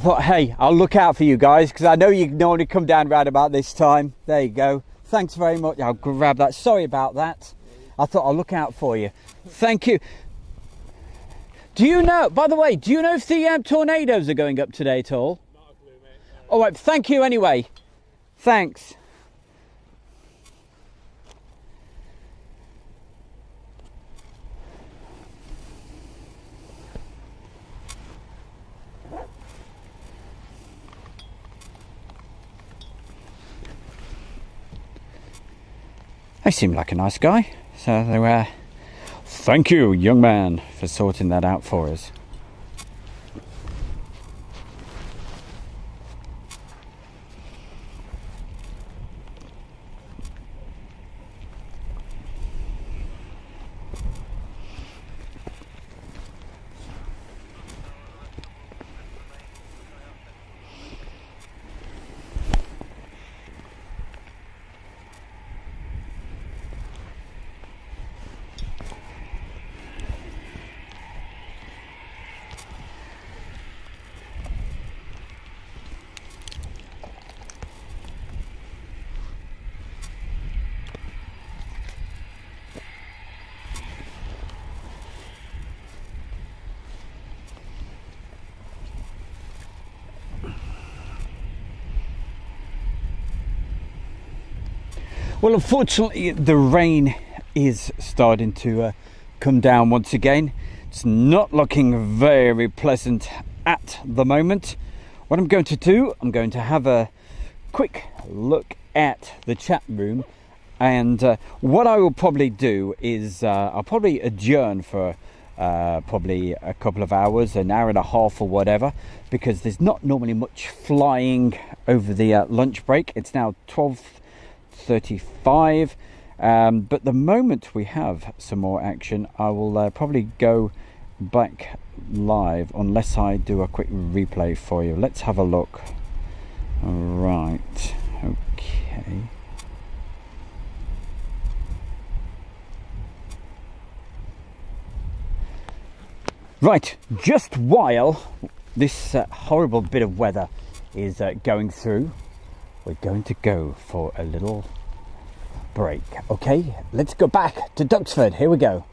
thought, hey, I'll look out for you guys because I know you normally come down right about this time. There you go. Thanks very much. I'll grab that. Sorry about that. I thought I'll look out for you. Thank you. Do you know, by the way, do you know if the tornadoes are going up today at all? Not a clue, mate. No. All right, thank you anyway. Thanks. They seem like a nice guy, so they were. Thank you, young man, for sorting that out for us. Well, unfortunately, the rain is starting to come down once again. It's not looking very pleasant at the moment. What I'm going to do, I'm going to have a quick look at the chat room, and what I will probably do is I'll probably adjourn for probably a couple of hours, an hour and a half or whatever, because there's not normally much flying over the lunch break. It's now 12:35, but the moment we have some more action, I will probably go back live, unless I do a quick replay for you. Let's have a look. Right, okay. Right, just while this horrible bit of weather is going through, we're going to go for a little break. Okay, let's go back to Duxford. Here we go.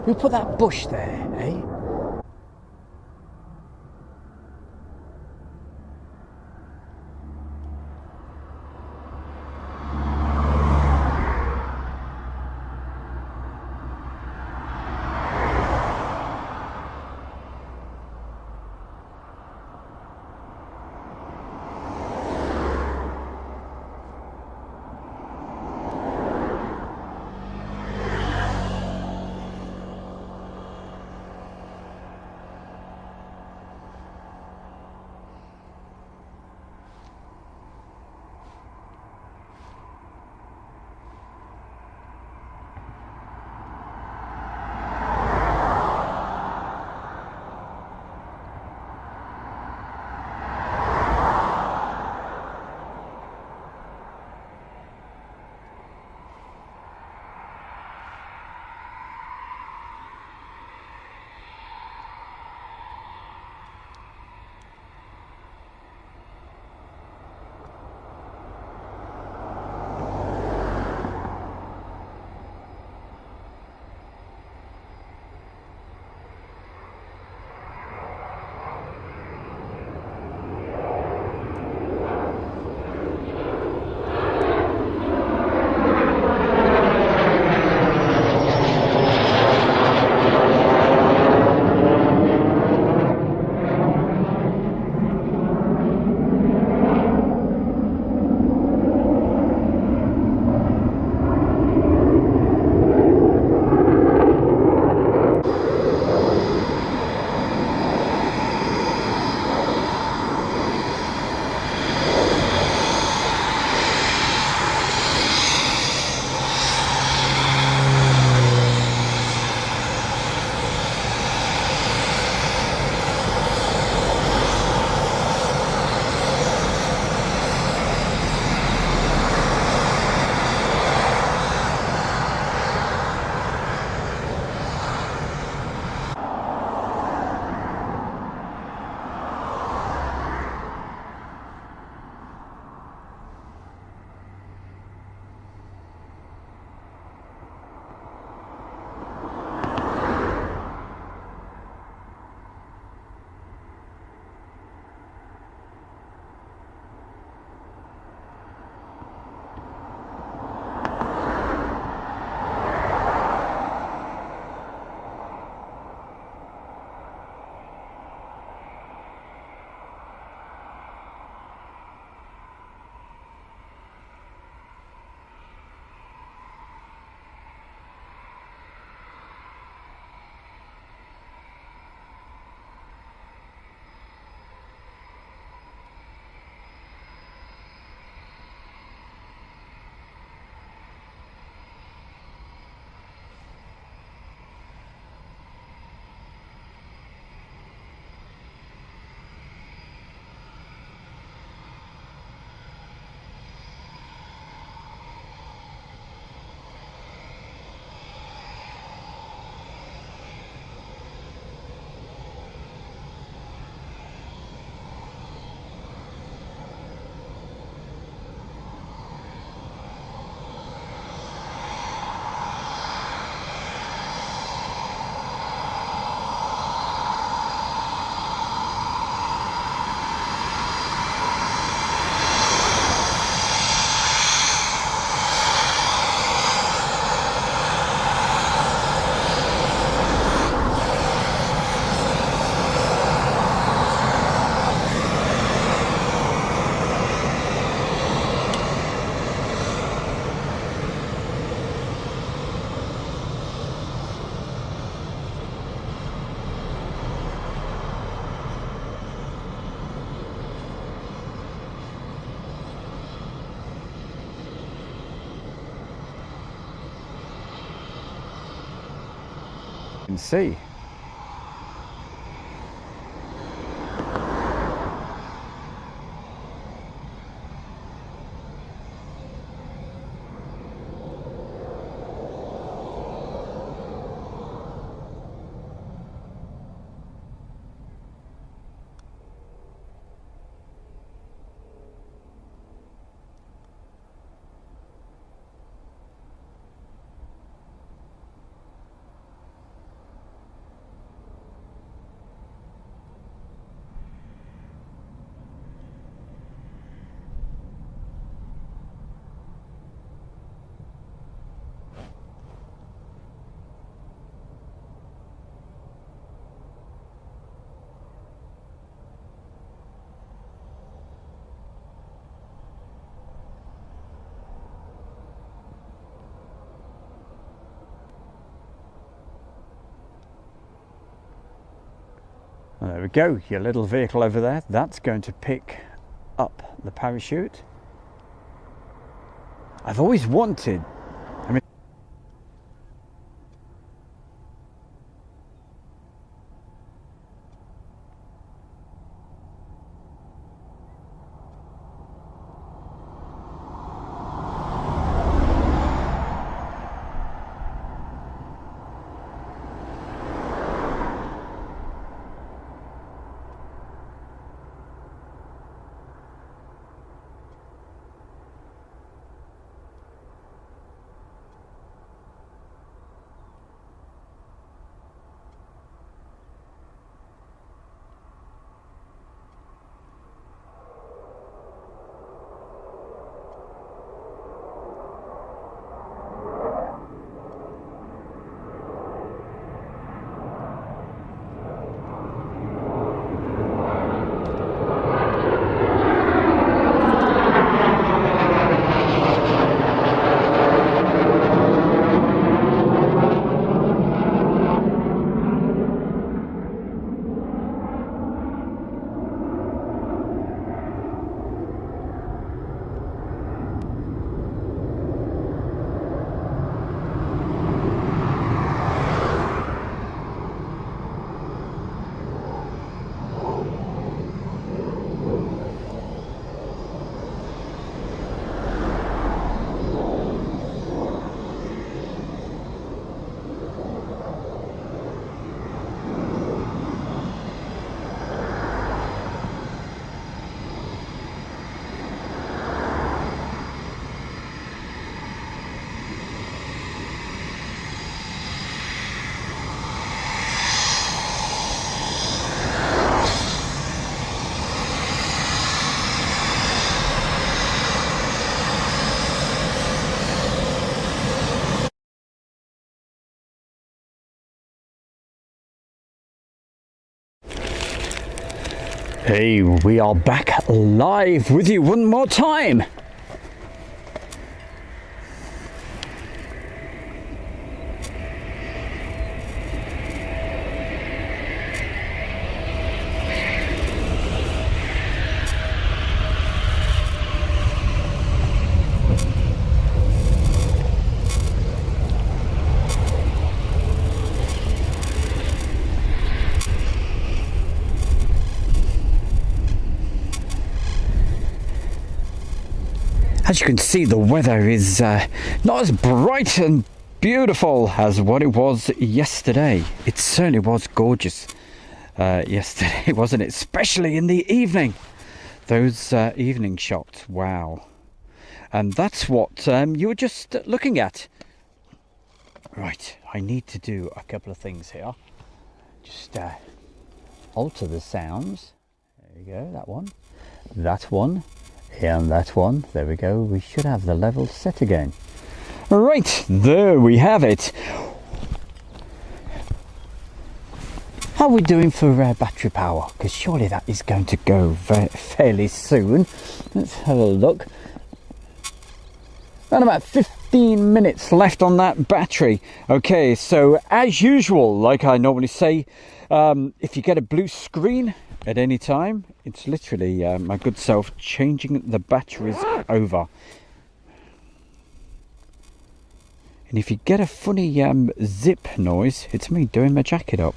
Who put that bush there, eh? can see. There we go, your little vehicle over there, that's going to pick up the parachute. I've always wanted, I mean, hey, we are back live with you one more time. As you can see, the weather is not as bright and beautiful as what it was yesterday. It certainly was gorgeous yesterday, wasn't it? Especially in the evening. Those evening shots, wow. And that's what you were just looking at. Right, I need to do a couple of things here. Just alter the sounds. There you go, that one. That one. And that one, there we go, we should have the level set again. Right, there we have it. How are we doing for battery power? Because surely that is going to go fairly soon. Let's have a look. And about 15 minutes left on that battery. Okay, so as usual, like I normally say, if you get a blue screen at any time, it's literally my good self changing the batteries over. And if you get a funny zip noise, it's me doing my jacket up.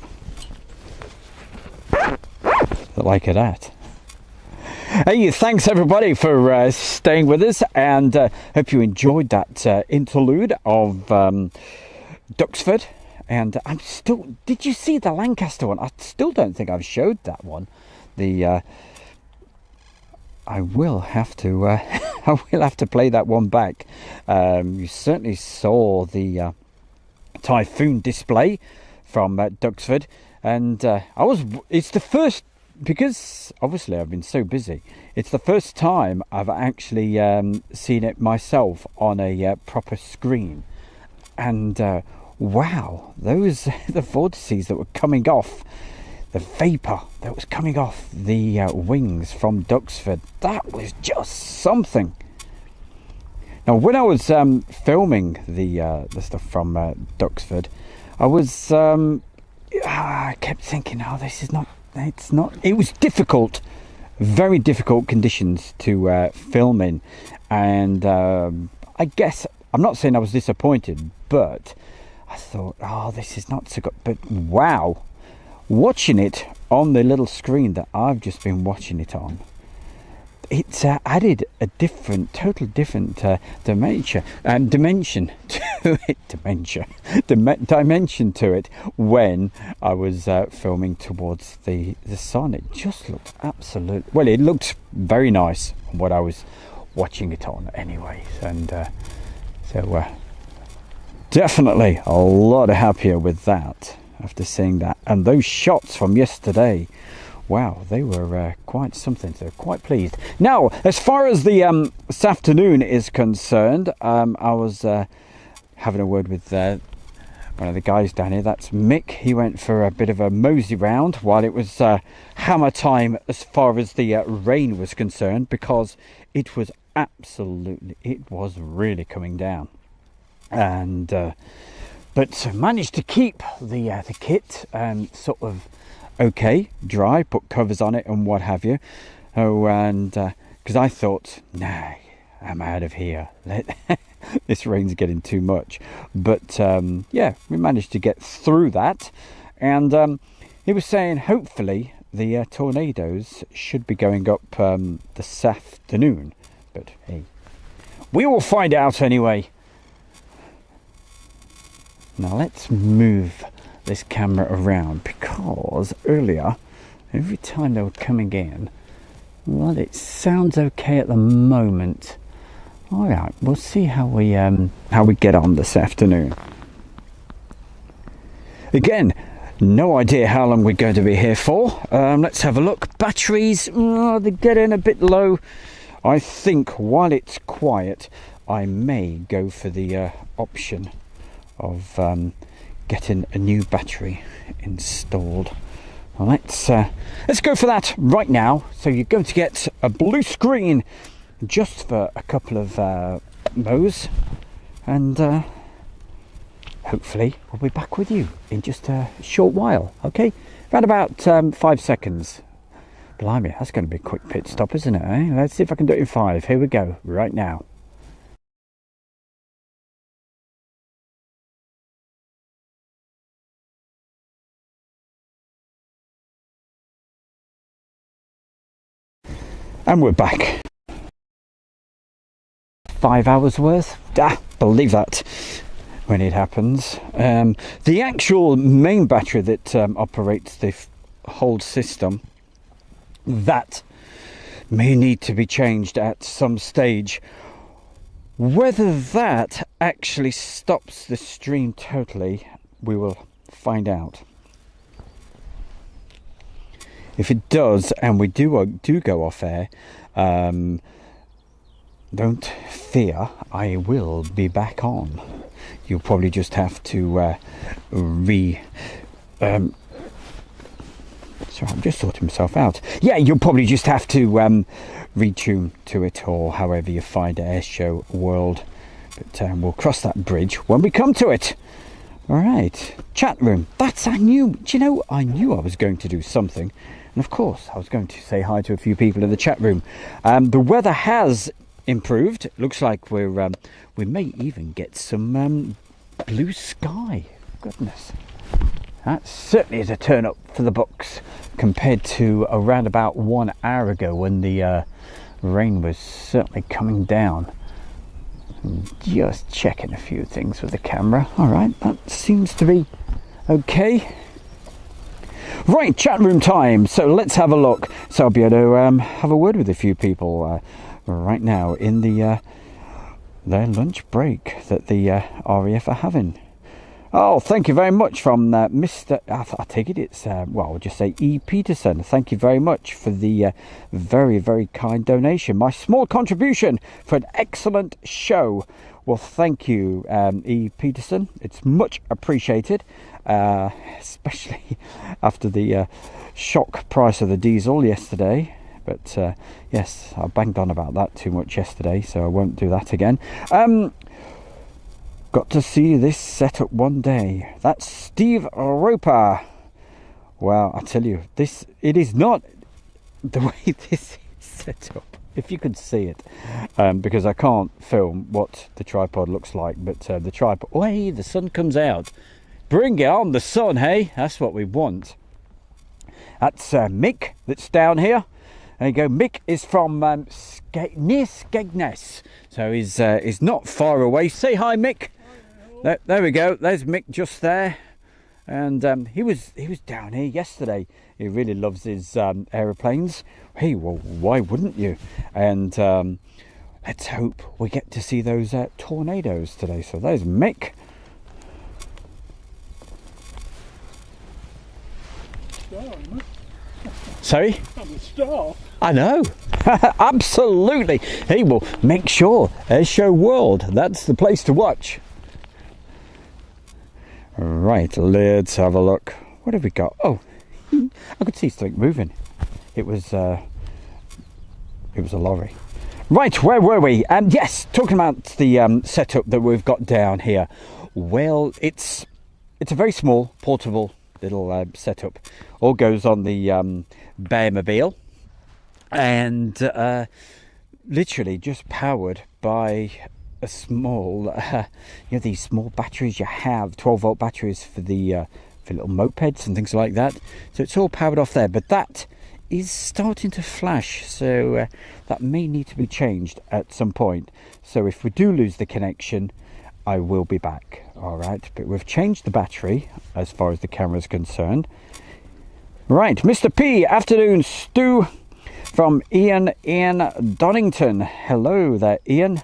Like that. Hey, thanks everybody for staying with us, and hope you enjoyed that interlude of Duxford. And I'm still, did you see the Lancaster one? I still don't think I've showed that one. The I will have to I will have to play that one back. You certainly saw the Typhoon display from Duxford, and it's the first, because obviously I've been so busy, it's the first time I've actually seen it myself on a proper screen. And wow, those the vortices that were coming off, the vapour that was coming off the wings from Duxford, that was just something. Now, when I was filming the stuff from Duxford, I was I kept thinking, oh, this is not it's not. It was difficult, very difficult conditions to film in, and I guess I'm not saying I was disappointed, but I thought, oh, this is not so good. But wow, watching it on the little screen that I've just been watching it on, it's added a total different dimension to it. Dimension to it when I was filming towards the sun. It just looked absolute. Well, it looked very nice on what I was watching it on, anyways, and so definitely a lot happier with that after seeing that. And those shots from yesterday, wow, they were quite something, so quite pleased. Now, as far as the this afternoon is concerned, I was having a word with one of the guys down here. That's Mick. He went for a bit of a mosey round while it was hammer time as far as the rain was concerned, because it was really coming down. And but managed to keep the kit sort of okay, dry, put covers on it and what have you. Oh, and because I thought, nah, I'm out of here. This rain's getting too much. But yeah, we managed to get through that. And he was saying hopefully the tornadoes should be going up this afternoon. But hey, we will find out anyway. Now let's move this camera around, because earlier, every time they were coming in, well, it sounds okay at the moment. All right, we'll see how we get on this afternoon. Again, no idea how long we're going to be here for. Let's have a look. Batteries, they're getting a bit low. I think while it's quiet, I may go for the option of getting a new battery installed. Well, let's go for that right now. So you're going to get a blue screen just for a couple of mows, and hopefully we'll be back with you in just a short while. Okay, around about 5 seconds. Blimey, that's going to be a quick pit stop, isn't it? Eh? Let's see if I can do it in 5. Here we go, right now. And we're back. 5 hours worth? Believe that when it happens. The actual main battery that operates the whole system, that may need to be changed at some stage. Whether that actually stops the stream totally, we will find out. If it does, and we do go off air, don't fear, I will be back on. You'll probably just have to sorry, I'm just sorting myself out. Yeah, you'll probably just have to retune to it, or however you find Airshow World. But we'll cross that bridge when we come to it. All right, chat room. I knew I was going to do something. And of course, I was going to say hi to a few people in the chat room. The weather has improved. It looks like we may even get some blue sky. Goodness, that certainly is a turn up for the books compared to around about 1 hour ago when the rain was certainly coming down. Just checking a few things with the camera. All right, that seems to be okay. Right, chat room time. So let's have a look. So I'll be able to have a word with a few people right now in their lunch break that the RAF are having. Oh, thank you very much from Mr. I take it it's well, I'll just say E. Peterson. Thank you very much for the very, very kind donation. My small contribution for an excellent show. Well, thank you, E. Peterson. It's much appreciated. Especially after the shock price of the diesel yesterday. But yes, I banged on about that too much yesterday, so I won't do that again. Got to see this setup one day. That's Steve Roper. Well, I tell you, it is not the way this is set up. If you could see it, because I can't film what the tripod looks like, but the tripod. Oh, hey, the sun comes out. Bring it on, the sun, hey? That's what we want. That's Mick that's down here. There you go. Mick is from near Skegness, so he's not far away. Say hi, Mick. There we go. There's Mick just there, and he was down here yesterday. He really loves his aeroplanes. Hey, well, why wouldn't you? And let's hope we get to see those tornadoes today. So there's Mick. Sorry? I'm a star. I know. Absolutely. Hey, well, make sure Airshow World, that's the place to watch. Right, let's have a look. What have we got? Oh, I could see something moving. It was a lorry. Right, where were we? Yes, talking about the setup that we've got down here. Well, it's a very small, portable little setup. All goes on the Bearmobile, and literally just powered by a small, these small batteries you have, 12-volt batteries for the for little mopeds and things like that. So it's all powered off there, but that is starting to flash, so that may need to be changed at some point. So if we do lose the connection, I will be back. All right, but we've changed the battery as far as the camera is concerned. Right, Mr. P, afternoon, Stu, from Ian Donington. Hello there, Ian.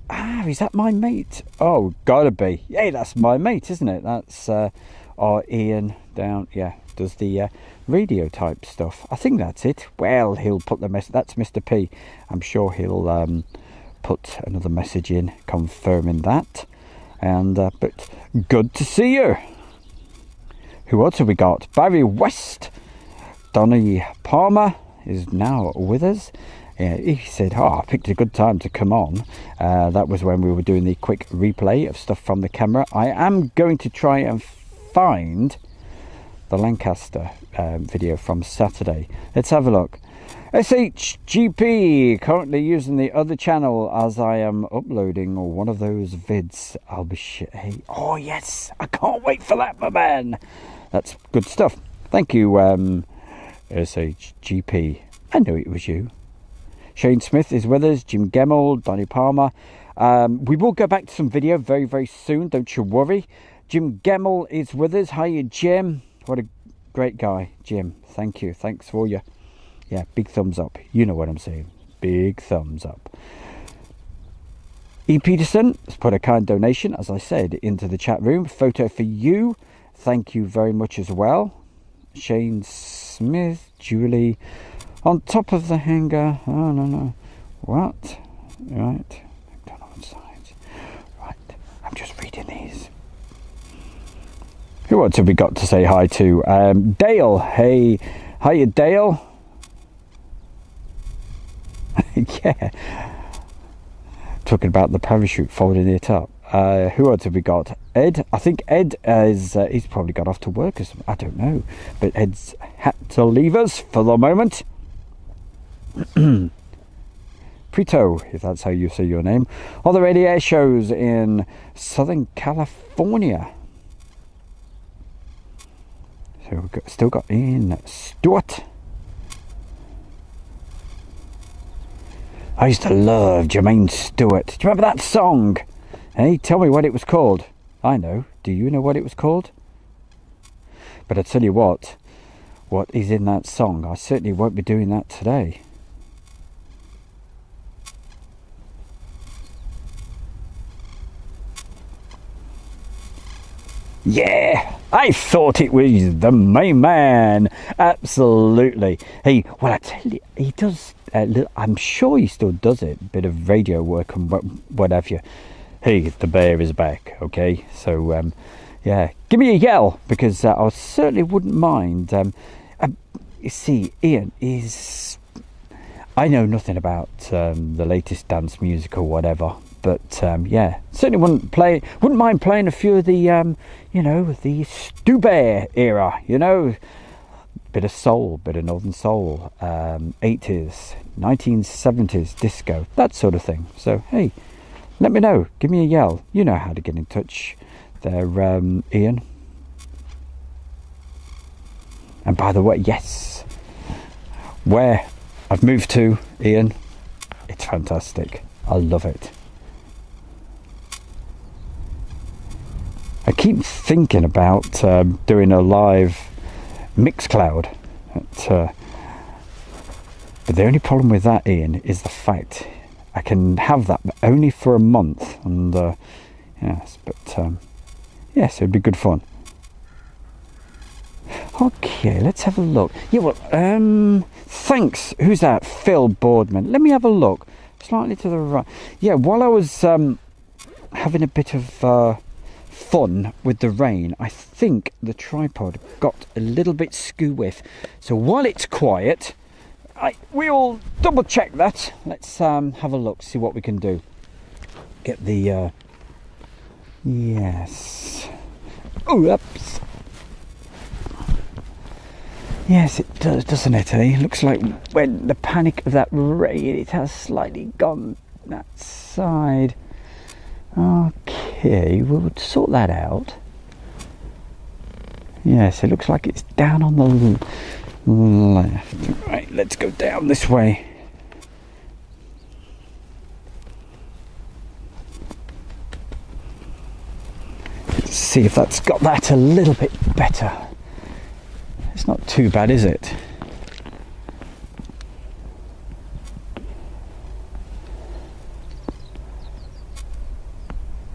Is that my mate? Oh, gotta be. Yeah, that's my mate, isn't it? That's our Ian down, yeah, does the radio type stuff. I think that's it. Well, he'll put the message. That's Mr. P. I'm sure he'll put another message in confirming that. And but good to see you. Who else have we got? Barry West. Donny Palmer is now with us. He said, I picked a good time to come on. That was when we were doing the quick replay of stuff from the camera. I am going to try and find the Lancaster video from Saturday. Let's have a look. SHGP, currently using the other channel as I am uploading one of those vids. I'll be hey. Oh yes, I can't wait for that, my man. That's good stuff. Thank you, SHGP. I knew it was you. Shane Smith is with us. Jim Gemmell, Donny Palmer. We will go back to some video very, very soon. Don't you worry. Jim Gemmell is with us. Hiya, Jim. What a great guy, Jim. Thank you. Thanks for you. Yeah, big thumbs up. You know what I'm saying. Big thumbs up. E. Peterson has put a kind donation, as I said, into the chat room. Photo for you. Thank you very much as well. Shane Smith, Julie. On top of the hangar. Oh, no. What? Right. McDonald's signs. Right. I'm just reading these. Who else have we got to say hi to? Dale. Hey. Hiya, Dale. Yeah. Talking about the parachute, folding it up. Who else have we got? Ed. I think Ed is he's probably got off to work. I don't know, but Ed's had to leave us for the moment. Prito, if that's how you say your name. Are there any air shows in Southern California? So we've still got Ian Stewart. I used to love Jermaine Stewart. Do you remember that song? Hey, tell me what it was called. I know. Do you know what it was called? But I tell you what is in that song. I certainly won't be doing that today. Yeah, I thought it was the main man. Absolutely. Hey, well, I tell you, he does. I'm sure he still does it. Bit of radio work and what have you. Hey, the bear is back. Okay, so yeah, give me a yell because I certainly wouldn't mind. You see, Ian is. I know nothing about the latest dance music or whatever. But yeah, certainly wouldn't mind playing a few of the, the Stu Bear era, bit of soul, bit of northern soul, 80s, 1970s disco, that sort of thing. So hey, let me know, give me a yell. You know how to get in touch there, Ian. And by the way, yes, where I've moved to, Ian, it's fantastic. I love it. I keep thinking about doing a live Mixcloud, but the only problem with that, Ian, is the fact I can have that but only for a month, and yes, but yes, it'd be good fun. Okay, let's have a look. Yeah, well, thanks. Who's that? Phil Boardman. Let me have a look. Slightly to the right. Yeah, while I was having a bit of fun with the rain, I think the tripod got a little bit skew-whiff. So while it's quiet, we'll double check that. Let's have a look, see what we can do. Get the yes. Oh, oops. Yes, it does, doesn't it? Eh? Looks like when the panic of that rain, it has slightly gone that side. Okay, we'll sort that out. Yes, it looks like it's down on the left. Right, let's go down this way. Let's see if that's got that a little bit better. It's not too bad, is it?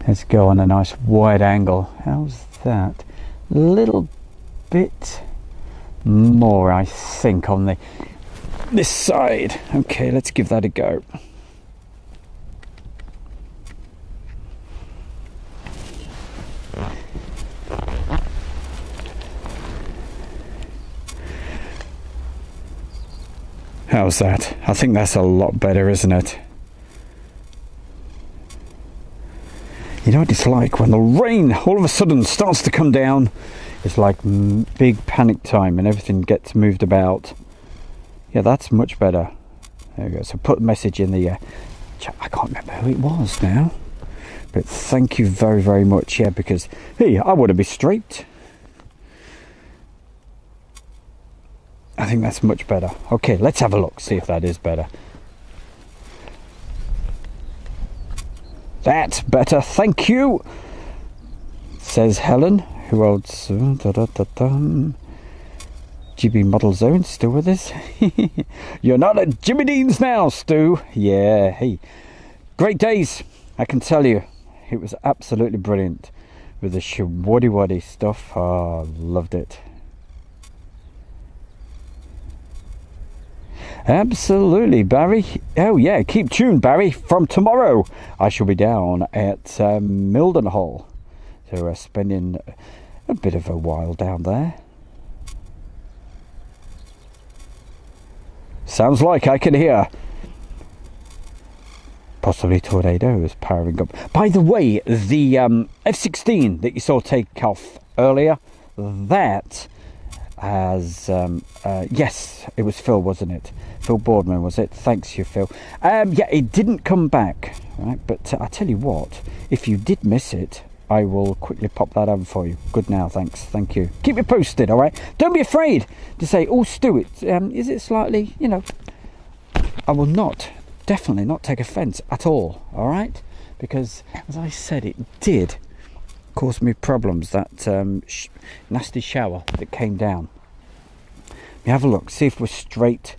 Let's go on a nice wide angle. How's that? A little bit more, I think, on this side. Okay, let's give that a go. How's that? I think that's a lot better, isn't it? You know what it's like when the rain all of a sudden starts to come down? It's like big panic time and everything gets moved about. Yeah, that's much better. There we go. So put a message in the chat. I can't remember who it was now, but thank you very, very much. Yeah, because hey, I want to be straight. I think that's much better. Okay, let's have a look, see if that is better. That's better, thank you, says Helen, who else? GB Model Zone, still with us? You're not at Jimmy Dean's now, Stu. Yeah, hey. Great days, I can tell you. It was absolutely brilliant with the shawaddy-waddy stuff. Oh, loved it. Absolutely, Barry. Oh yeah, keep tuned, Barry. From tomorrow I shall be down at Mildenhall, so we're spending a bit of a while down there. Sounds like I can hear possibly tornadoes powering up. By the way, the F-16 that you saw take off earlier, that as yes, it was Phil, wasn't it? Phil Boardman, was it? Thanks you, Phil. Yeah, it didn't come back, right? But I tell you what, if you did miss it, I will quickly pop that over for you. Good now, thanks, thank you. Keep me posted, all right? Don't be afraid to say, oh, Stu, is it slightly, you know? I will not, definitely not take offence at all, all right? Because, as I said, it did cause me problems, that nasty shower that came down. Let me have a look, see if we're straight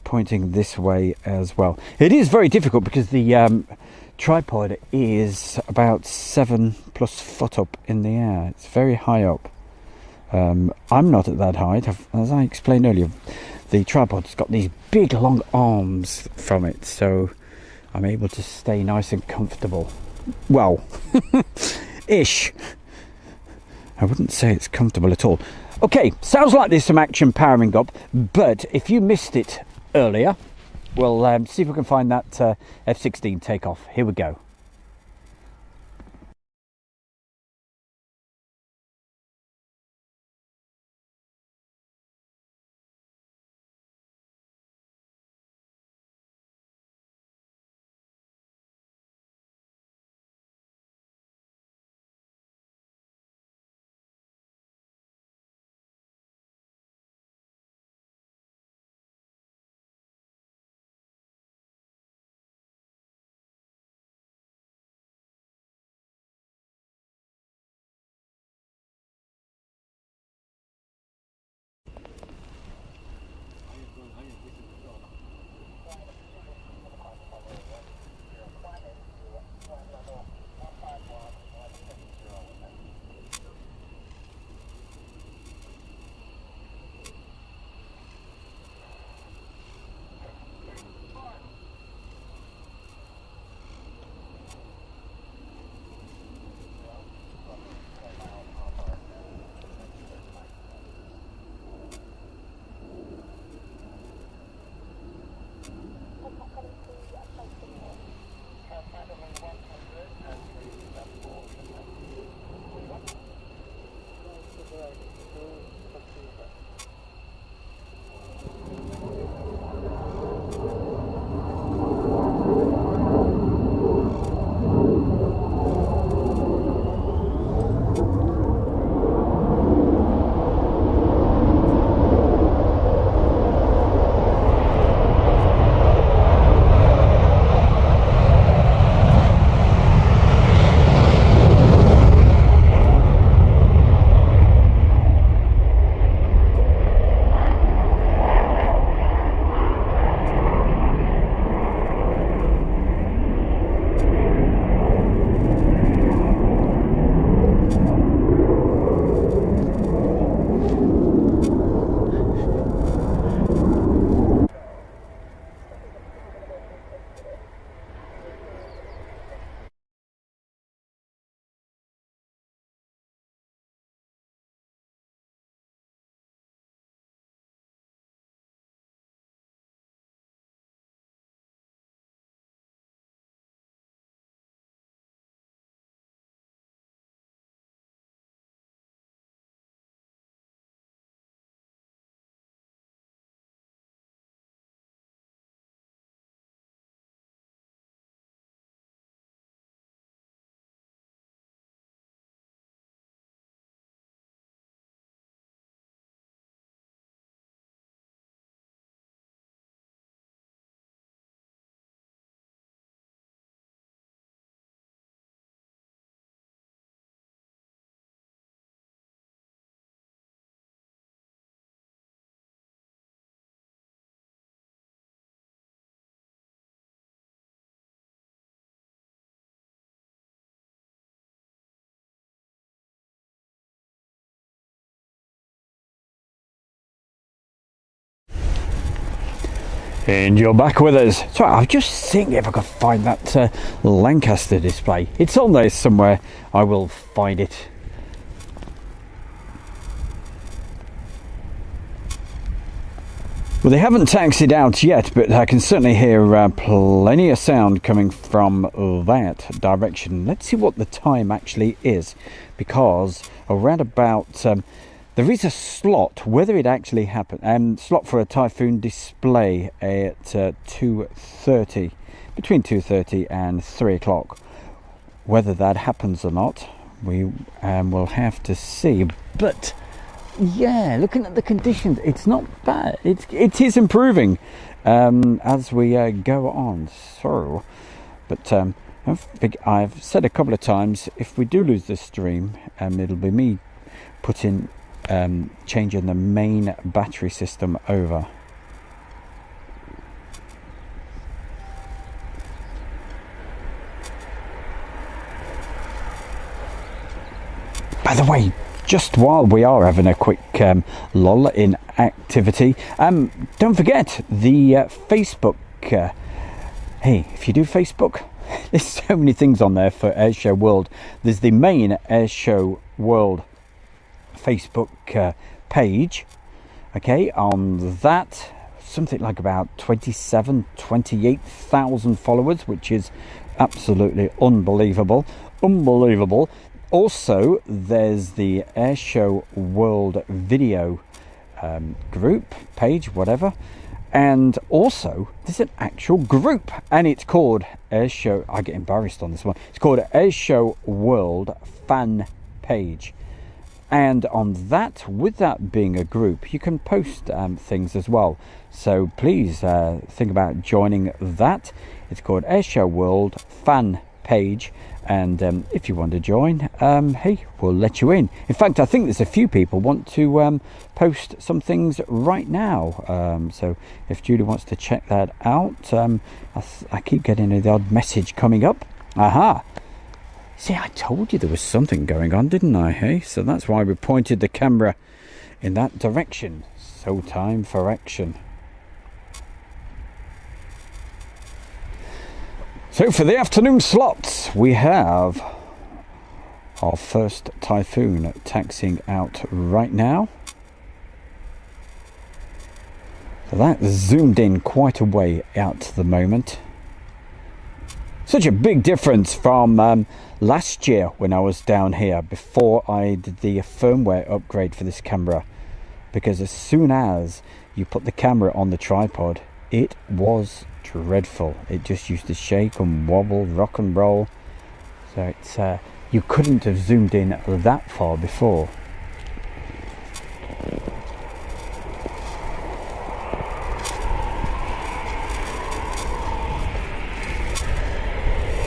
pointing this way as well. It is very difficult because the tripod is about 7+ foot up in the air. It's very high up. I'm not at that height. As I explained earlier, the tripod's got these big long arms from it, so I'm able to stay nice and comfortable. Well, ish. I wouldn't say it's comfortable at all. Okay, sounds like there's some action powering up, but if you missed it earlier, we'll see if we can find that F-16 takeoff. Here we go. And you're back with us. So I'm just seeing if I can find that Lancaster display. It's on there somewhere. I will find it. Well, they haven't taxied out yet, but I can certainly hear plenty of sound coming from that direction. Let's see what the time actually is, because around about there is a slot, whether it actually happened, slot for a Typhoon display at 2:30, between 2:30 and 3 o'clock. Whether that happens or not, we will have to see. But yeah, looking at the conditions, it's not bad. It is improving as we go on. So, but I've said a couple of times, if we do lose this stream, it'll be me changing the main battery system over. By the way, just while we are having a quick lull in activity, don't forget the Facebook. Hey, if you do Facebook, there's so many things on there for Airshow World. There's the main Airshow World Facebook page. Okay, on that, something like about 28,000 followers, which is absolutely unbelievable. Also, there's the Airshow World video group page, whatever, and also there's an actual group, and it's called Airshow. I get embarrassed on this one. It's called Airshow World Fan Page, and on that, with that being a group, you can post things as well. So please think about joining that. It's called Airshow World Fan Page. And if you want to join, hey, we'll let you in. In fact, I think there's a few people want to post some things right now. So if Julie wants to check that out, I keep getting the odd message coming up. Aha! See, I told you there was something going on, didn't I? Hey, so that's why we pointed the camera in that direction. So time for action. So for the afternoon slots, we have our first Typhoon taxiing out right now. So that zoomed in quite a way out to the moment. Such a big difference from last year when I was down here before I did the firmware upgrade for this camera. Because as soon as you put the camera on the tripod, it was dreadful. It just used to shake and wobble, rock and roll. So it's you couldn't have zoomed in that far before.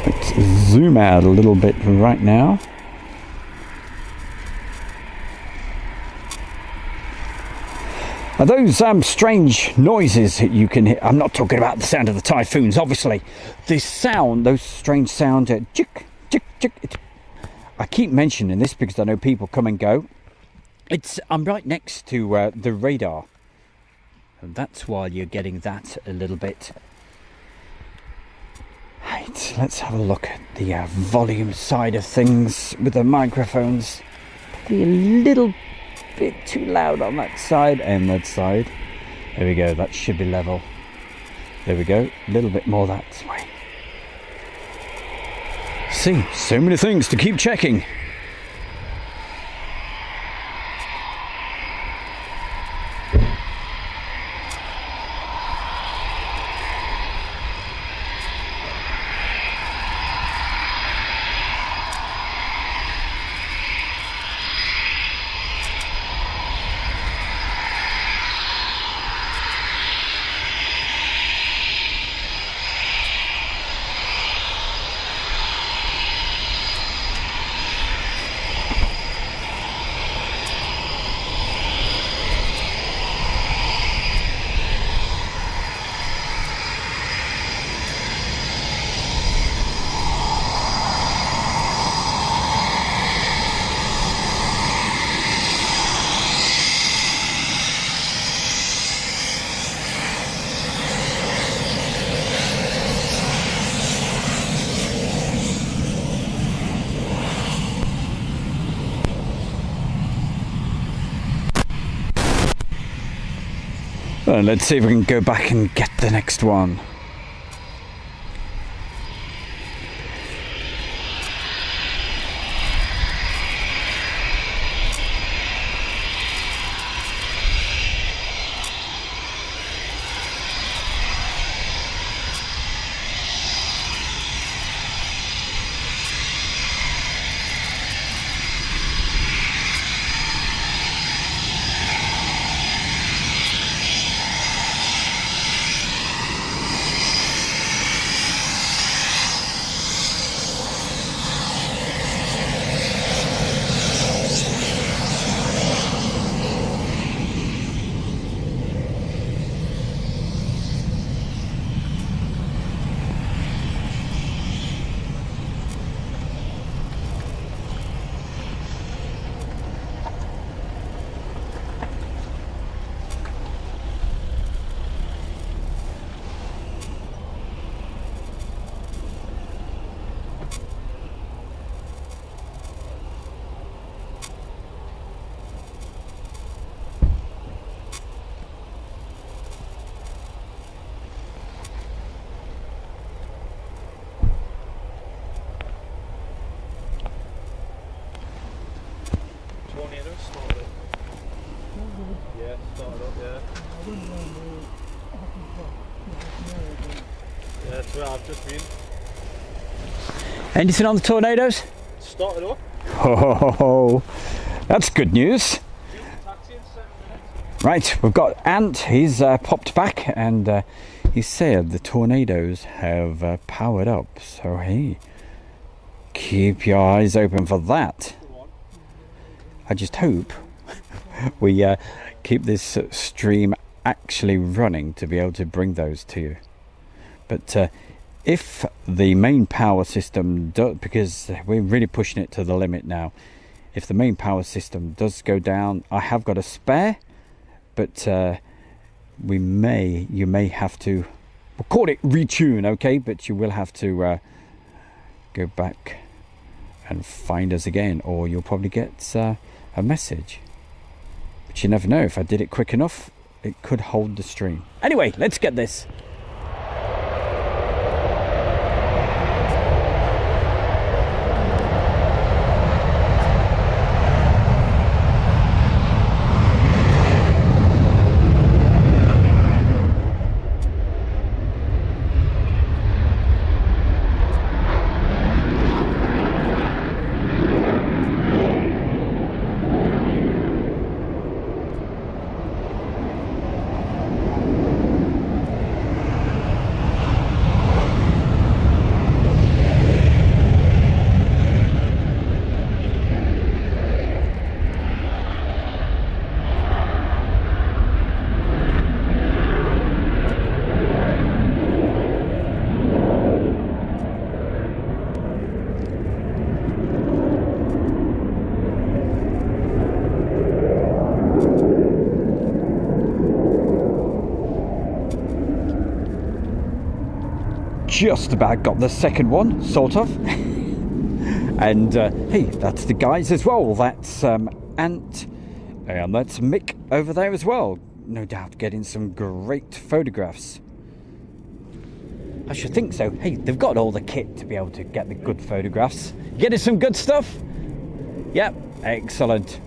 Let's zoom out a little bit right now. Are those strange noises that you can hear? I'm not talking about the sound of the Typhoons, obviously. This sound, those strange sounds, chick, chick, chick. I keep mentioning this because I know people come and go. I'm right next to the radar, and that's why you're getting that a little bit. Right, let's have a look at the volume side of things with the microphones. Probably a little bit too loud on that side and that side. There we go, that should be level. There we go, a little bit more that way. See, so many things to keep checking. Well, let's see if we can go back and get the next one. Tornado started. Yeah, started up, yeah. Yeah, that's where I've just been. Anything on the tornadoes? Started up. Oh, that's good news. Taxi in 7 minutes. Right, we've got Ant. He's popped back, and he said the tornadoes have powered up. So hey, keep your eyes open for that. I just hope we keep this stream actually running to be able to bring those to you. But if the main power system does, because we're really pushing it to the limit now, if the main power system does go down, I have got a spare, but you may have to, we'll call it retune, okay, but you will have to go back and find us again, or you'll probably get a message. But you never know, if I did it quick enough, it could hold the stream. Anyway, let's get this. Just about got the second one, sort of. And hey, that's the guys as well. That's Ant, and that's Mick over there as well. No doubt getting some great photographs. I should think so. Hey, they've got all the kit to be able to get the good photographs. Getting some good stuff? Yep, excellent.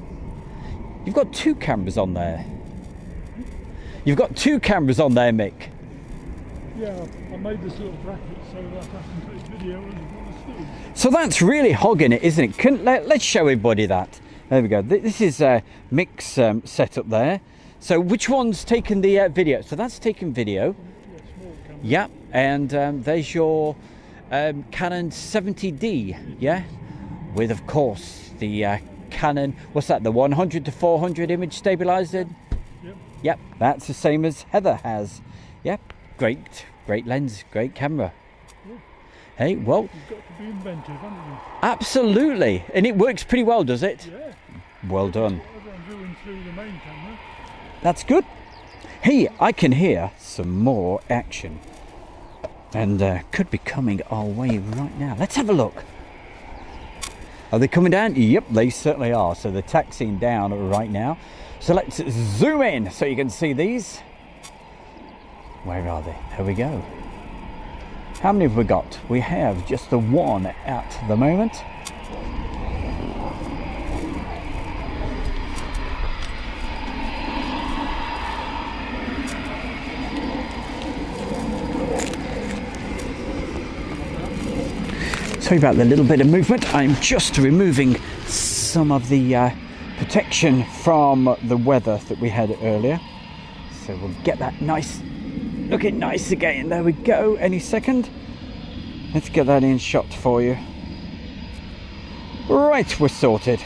You've got 2 cameras on there. You've got 2 cameras on there, Mick. Yeah, I made this little bracket so that I can take video as well as still. So that's really hogging it, isn't it? Let's show everybody that. There we go. This is Mick's setup there. So which one's taken the video? So that's taken video. Yeah, small camera. Yep, and there's your Canon 70D, yeah? With, of course, the Canon, what's that, the 100 to 400 image stabilizer? Yep. Yep, that's the same as Heather has. Yep, great lens, great camera. Yeah. Hey, well, You've got to be inventive, haven't you? absolutely. And it works pretty well, does it? Yeah. Well done. Whatever I'm doing through the main camera. That's good. Hey, I can hear some more action. And could be coming our way right now. Let's have a look. Are they coming down? Yep, they certainly are. So they're taxiing down right now. So let's zoom in so you can see these. Where are they? Here we go. How many have we got? We have just the one at the moment. Sorry about the little bit of movement. I'm just removing some of the protection from the weather that we had earlier. So we'll get that nice, looking nice again. There we go. Any second. Let's get that in shot for you. Right, we're sorted.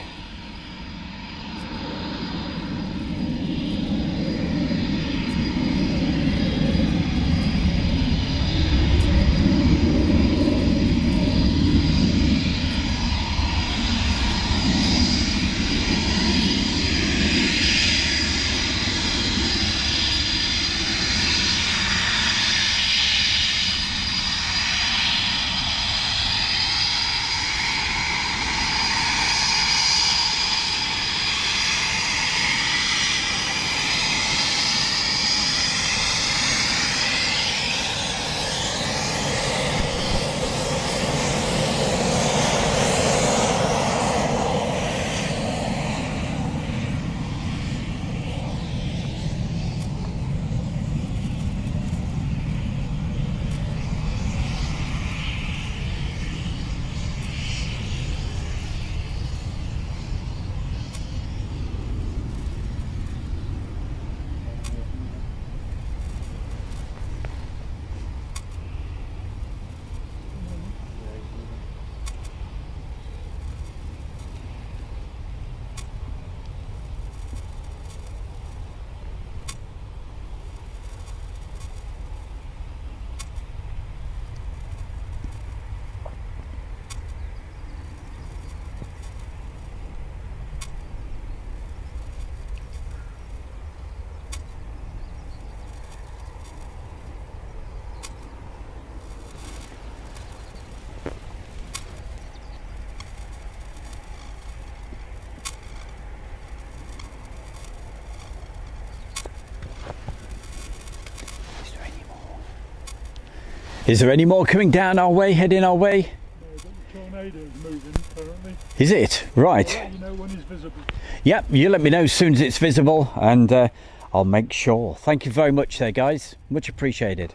Is there any more coming down our way, heading our way? No, but the tornado's moving currently. Is it? Right. I'll let you know when it's visible. Yep, you let me know as soon as it's visible and I'll make sure. Thank you very much there, guys. Much appreciated.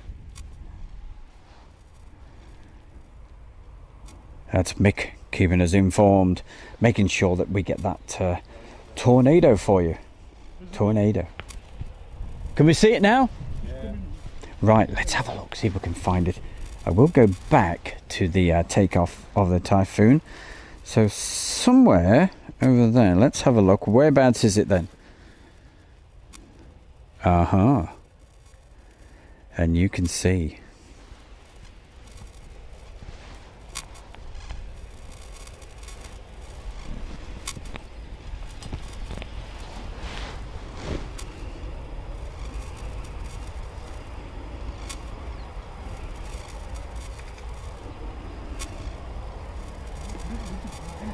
That's Mick keeping us informed, making sure that we get that tornado for you. Tornado. Can we see it now? Right, let's have a look, see if we can find it. I will go back to the takeoff of the Typhoon. So somewhere over there, let's have a look. Whereabouts is it then? And you can see.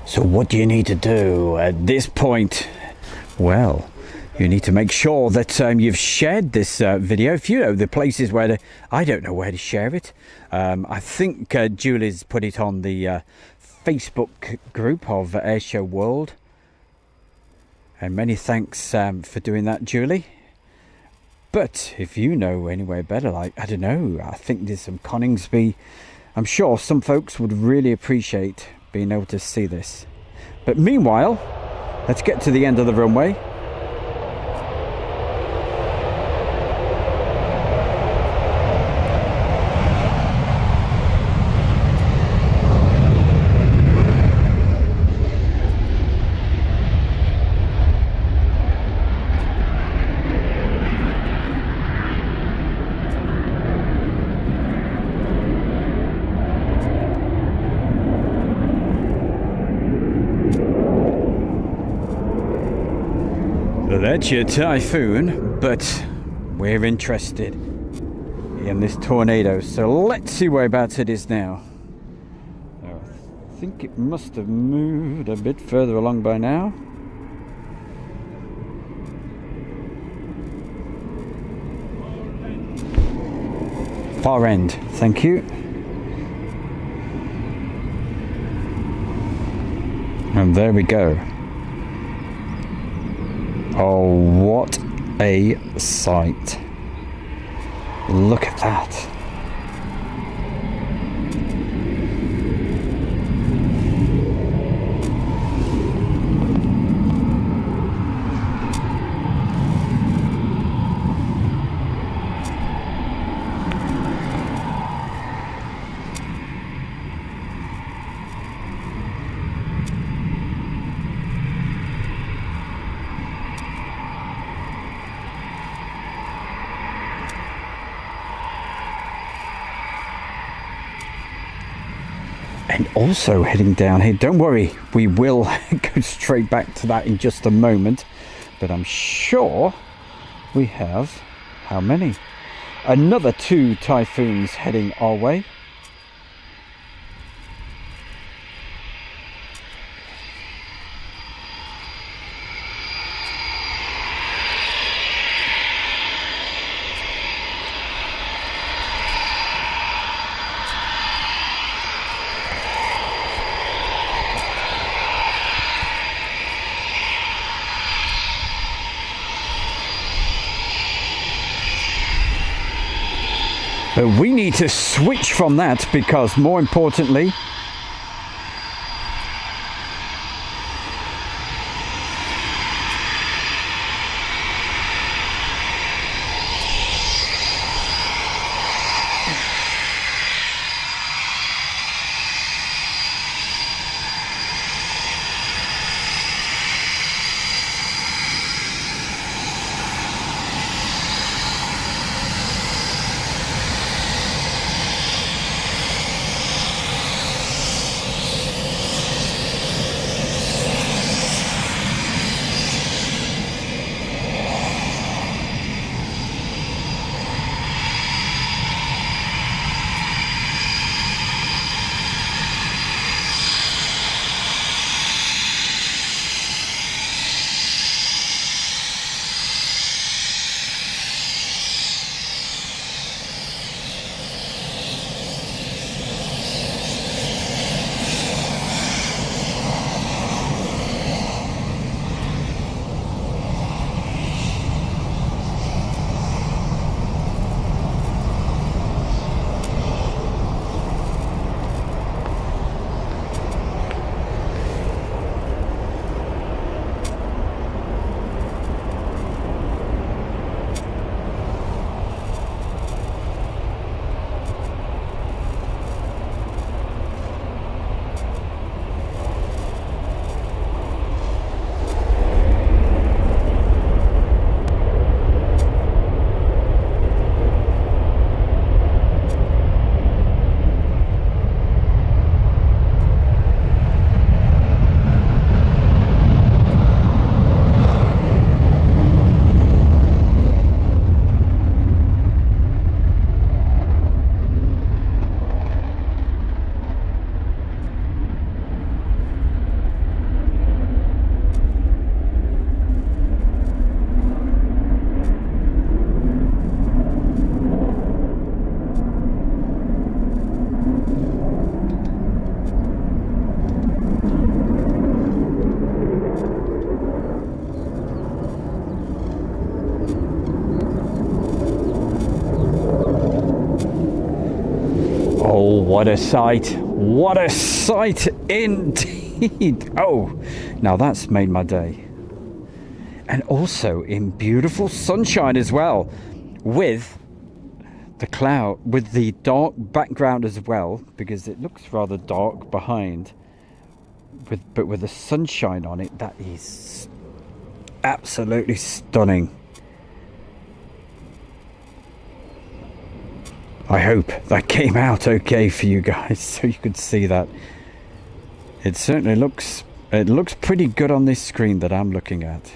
So what do you need to do at this point? Well, you need to make sure that you've shared this video. If you know the places where to, I don't know where to share it. I think Julie's put it on the Facebook group of Airshow World. And many thanks for doing that, Julie. But if you know anywhere better, like, I don't know, I think there's some Coningsby. I'm sure some folks would really appreciate being able to see this. But meanwhile, let's get to the end of the runway. That's your Typhoon, but we're interested in this tornado, so let's see whereabouts it is now. I think it must have moved a bit further along by now. far end. Thank you. And there we go. Oh, what a sight. Look at that. And also heading down here, don't worry, we will go straight back to that in just a moment, but I'm sure we have, how many? Another 2 typhoons heading our way. But we need to switch from that because, more importantly, oh, what a sight. What a sight indeed. Oh, now that's made my day. And also in beautiful sunshine as well, with the cloud, with the dark background as well, because it looks rather dark behind, but with the sunshine on it, that is absolutely stunning. I hope that came out okay for you guys, so you could see that. It certainly looks pretty good on this screen that I'm looking at.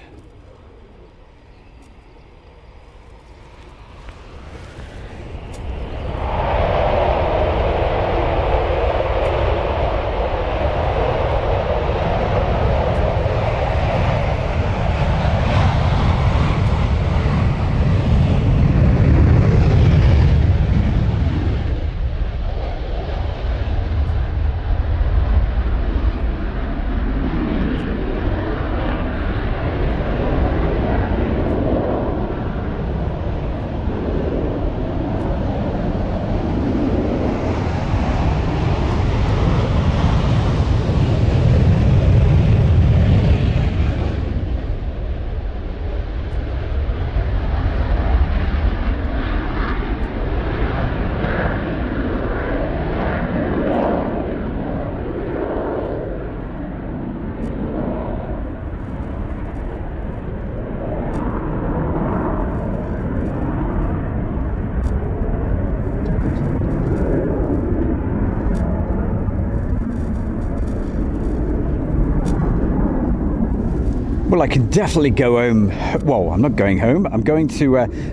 Well, I can definitely go home. Well, I'm not going home. I'm going to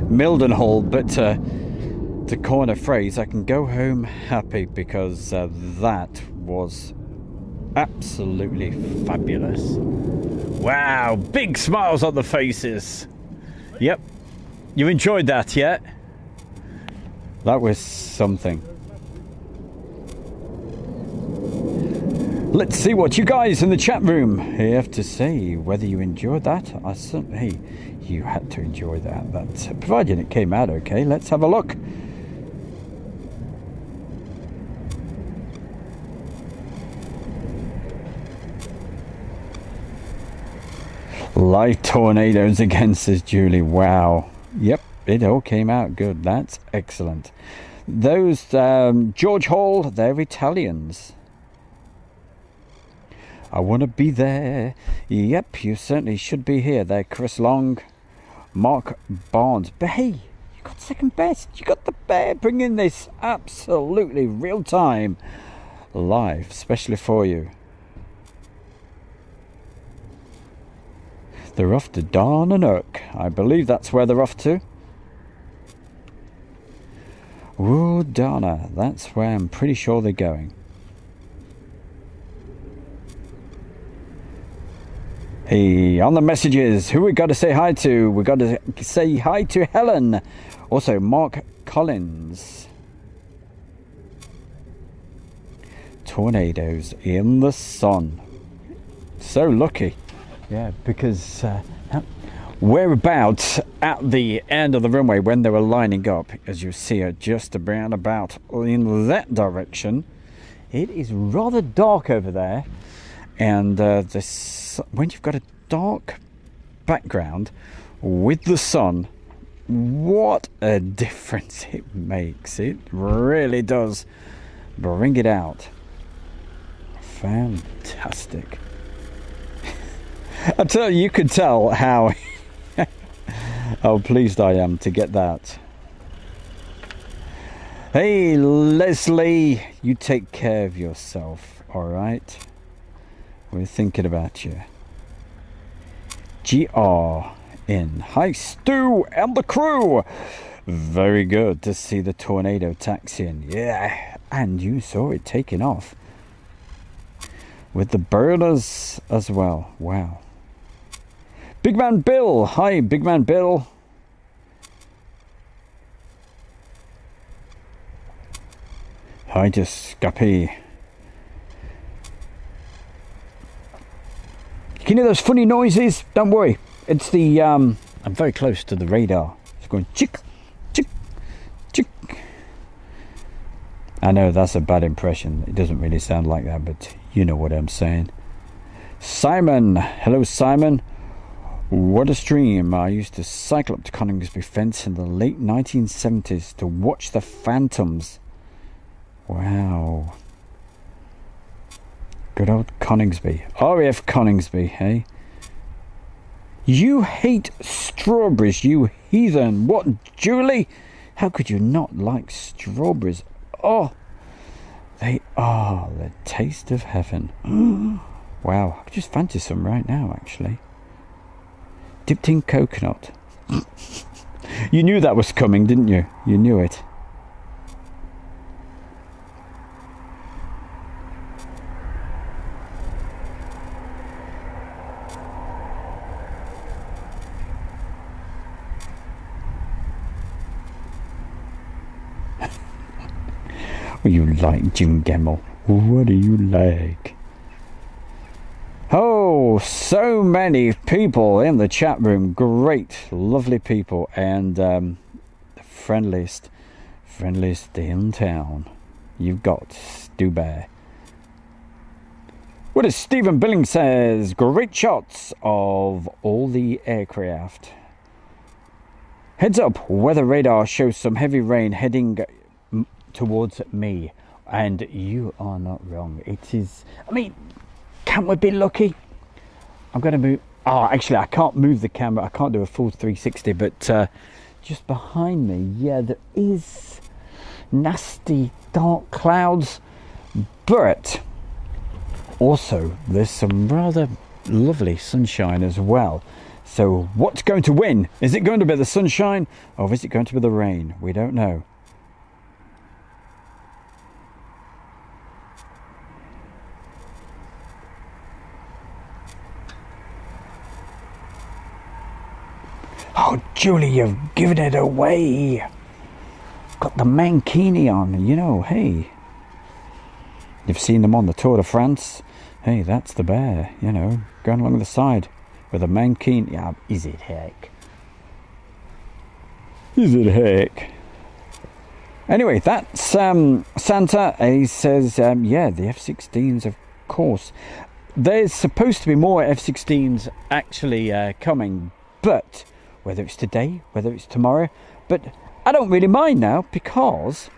Mildenhall, but to coin a phrase, I can go home happy because that was absolutely fabulous. Wow, big smiles on the faces. Yep. You enjoyed that, yeah? That was something. Let's see what you guys in the chat room have to say, whether you enjoyed that. Hey, you had to enjoy that. That's provided it came out okay. Let's have a look. Live tornadoes again, says Julie. Wow. Yep, it all came out good. That's excellent. Those George Hall, they're Italians. I want to be there. Yep, you certainly should be here. They're Chris Long, Mark Barnes. But hey, you got second best. You got the bear bringing this absolutely real time live, especially for you. They're off to Darnanook. I believe that's where they're off to. Oh, Darna. That's where I'm pretty sure they're going. Hey, on the messages, who we got to say hi to? We got to say hi to Helen. Also, Mark Collins. Tornadoes in the sun. So lucky. Yeah, because we're about at the end of the runway when they were lining up, as you see it, just around about in that direction. It is rather dark over there, and when you've got a dark background with the sun, what a difference it makes. It really does bring it out. Fantastic. I tell you, you could tell how how pleased I am to get that. Hey Leslie, you take care of yourself, alright? We're thinking about you. GRN. Hi Stu and the crew. Very good to see the tornado taxiing. Yeah, and you saw it taking off with the burners as well. Wow. Big Man Bill. Hi, Big Man Bill. Hi to Scappy. You can hear those funny noises? Don't worry. It's the, I'm very close to the radar. It's going chick, chick, chick. I know that's a bad impression. It doesn't really sound like that, but you know what I'm saying. Simon. Hello, Simon. What a stream. I used to cycle up to Coningsby fence in the late 1970s to watch the Phantoms. Wow. Good old Coningsby. RAF Coningsby, hey? You hate strawberries, you heathen. What, Julie? How could you not like strawberries? Oh, they are the taste of heaven. Wow, I could just fancy some right now, actually. Dipped in coconut. You knew that was coming, didn't you? You knew it. What do you like, Jim Gemmell? What do you like? Oh, so many people in the chat room. Great, lovely people, and the friendliest in town. You've got Stu Bear. What does Stephen Billing says? Great shots of all the aircraft. Heads up, weather radar shows some heavy rain heading towards me, and you are not wrong. It is, I mean, can't we be lucky? I'm going to move. Oh, actually, I can't move the camera. I can't do a full 360, but just behind me, yeah, there is nasty dark clouds, but also there's some rather lovely sunshine as well. So what's going to win? Is it going to be the sunshine or is it going to be the rain? We don't know. Oh, Julie, you've given it away. Got the mankini on, you know, hey. You've seen them on the Tour de France. Hey, that's the bear, you know, going along the side with a mankini. Yeah, is it heck? Is it heck? Anyway, that's Santa. He says, yeah, the F-16s, of course. There's supposed to be more F-16s actually coming, but whether it's today, whether it's tomorrow, but I don't really mind now because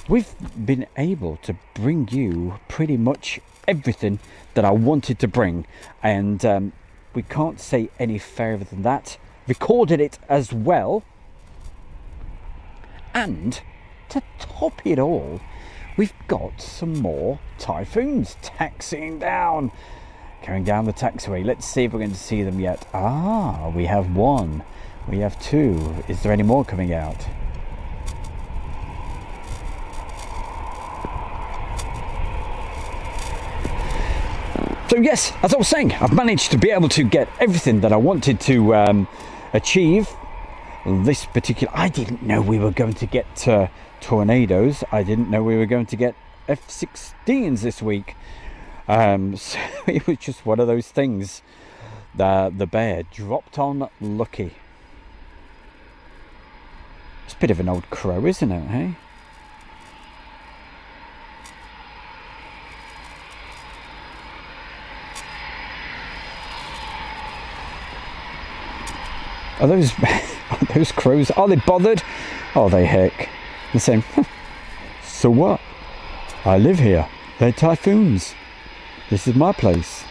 we've been able to bring you pretty much everything that I wanted to bring, and we can't say any fairer than that. Recorded it as well, and to top it all, we've got some more Typhoons taxiing down, going down the taxiway. Let's see if we're going to see them yet. Ah, we have one, we have two. Is there any more coming out? So yes, as I was saying, I've managed to be able to get everything that I wanted to achieve. This particular, I didn't know we were going to get Tornadoes. I didn't know we were going to get F-16s this week. So it was just one of those things. The bear dropped on lucky. It's a bit of an old crow, isn't it, hey? Are those crows, are they bothered? Are they heck? They're saying, so what? I live here. They're Typhoons. This is my place.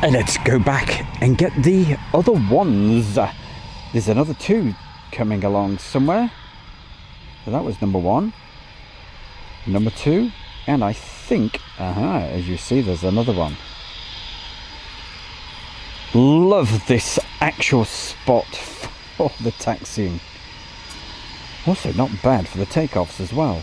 And let's go back and get the other ones. There's another two coming along somewhere. So that was number one, number two, and I think, as you see, there's another one. Love this actual spot for the taxiing. Also not bad for the takeoffs as well.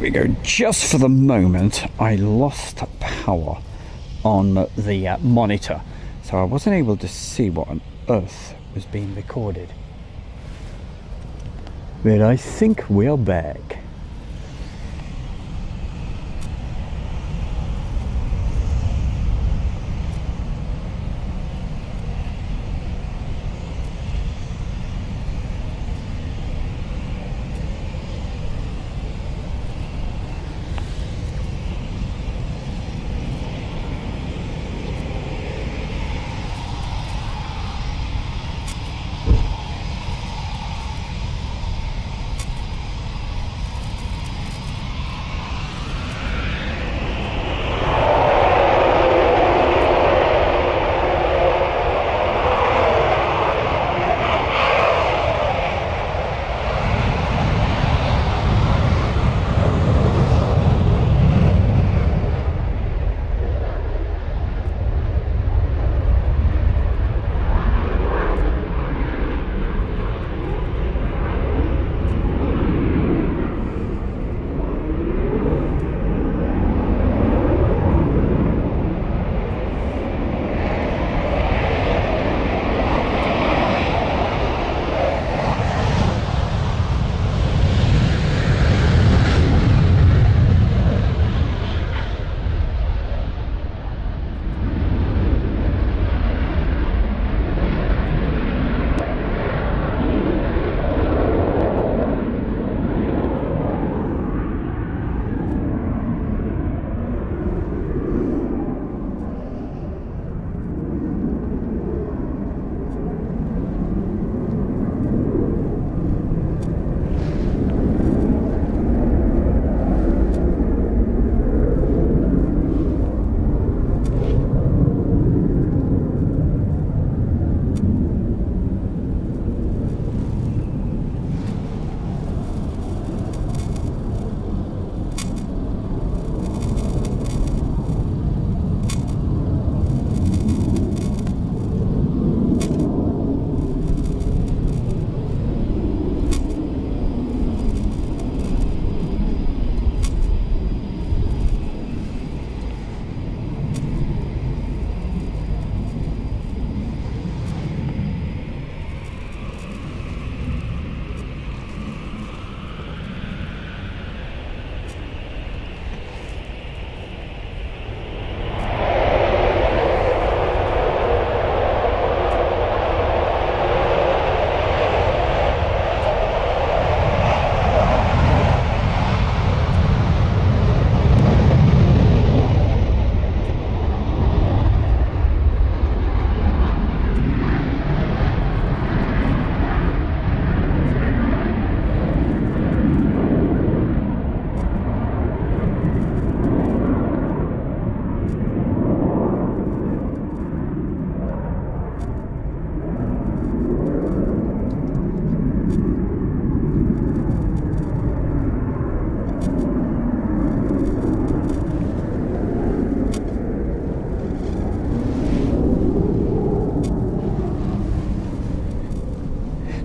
We go. Just for the moment I lost power on the monitor, so I wasn't able to see what on earth was being recorded. But I think we're back.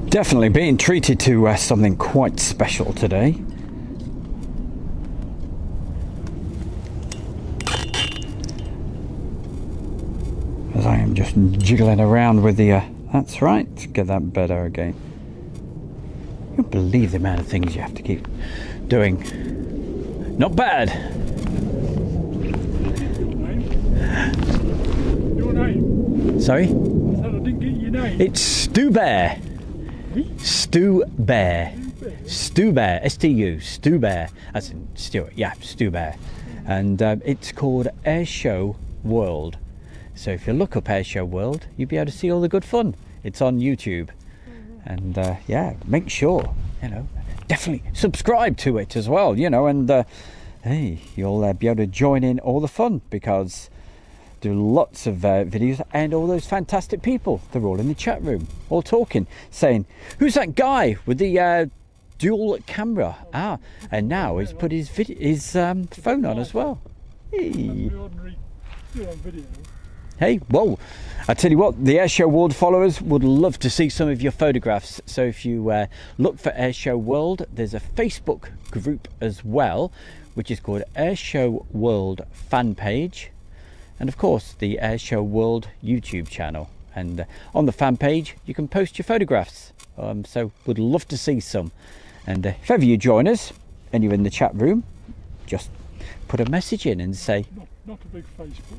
Definitely being treated to something quite special today. As I am just jiggling around with the... that's right, get that better again. You can't believe the amount of things you have to keep doing. Not bad. Your name? Sorry? I said I didn't get your name. It's Stu Bear. Stu Bear. Stu Bear. S-T-U. Stu Bear. That's in Stuart. Yeah, Stu Bear. And it's called Airshow World. So if you look up Airshow World, you'll be able to see all the good fun. It's on YouTube. And yeah, make sure, you know, definitely subscribe to it as well, you know, and hey, you'll be able to join in all the fun, because do lots of videos, and all those fantastic people, they're all in the chat room, all talking, saying, who's that guy with the dual camera? And now he's put his phone on as well. Hey. Hey, well, I tell you what, the Airshow World followers would love to see some of your photographs. So if you look for Airshow World, there's a Facebook group as well, which is called Airshow World Fan Page. And of course, the Airshow World YouTube channel. And on the fan page, you can post your photographs. So would love to see some. And if ever you join us and you're in the chat room, just put a message in and say, Not a big Facebook,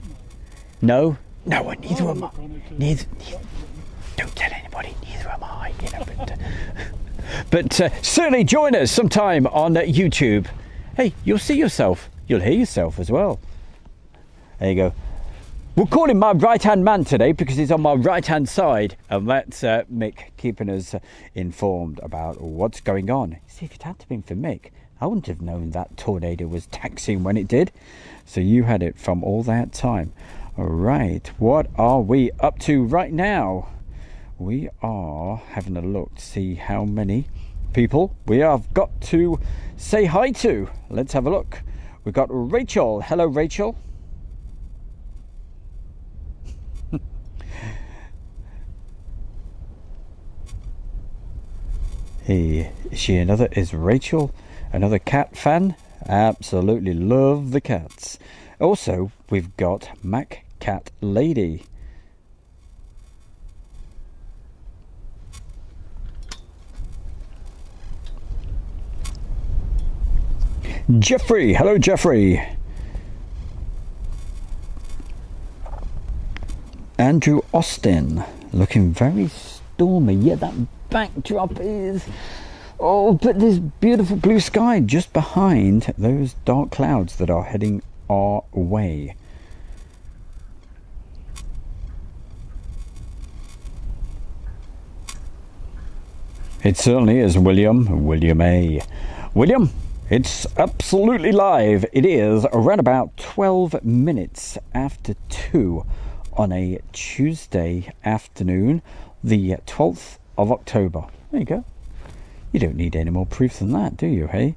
no. no, neither I'll am I. look on it, Neither, don't tell anybody, neither am I, you know. But certainly join us sometime on YouTube. Hey, you'll see yourself, you'll hear yourself as well. There you go. We'll call him my right-hand man today because he's on my right-hand side, and that's Mick keeping us informed about what's going on. See, if it hadn't been for Mick, I wouldn't have known that tornado was taxiing when it did. So you had it from all that time. All right, what are we up to right now? We are having a look to see how many people we have got to say hi to. Let's have a look. We've got Rachel. Hello, Rachel. Hey, is Rachel another cat fan? Absolutely love the cats. Also, we've got Mac Cat Lady. Jeffrey, hello Jeffrey. Andrew Austin, looking very stormy. Yeah, that backdrop is... Oh, but there's beautiful blue sky just behind those dark clouds that are heading our way. It certainly is, William. William A. William, it's absolutely live. It is around about 12 minutes after 2 on a Tuesday afternoon, the 12th of October. There you go. You don't need any more proof than that, do you, hey?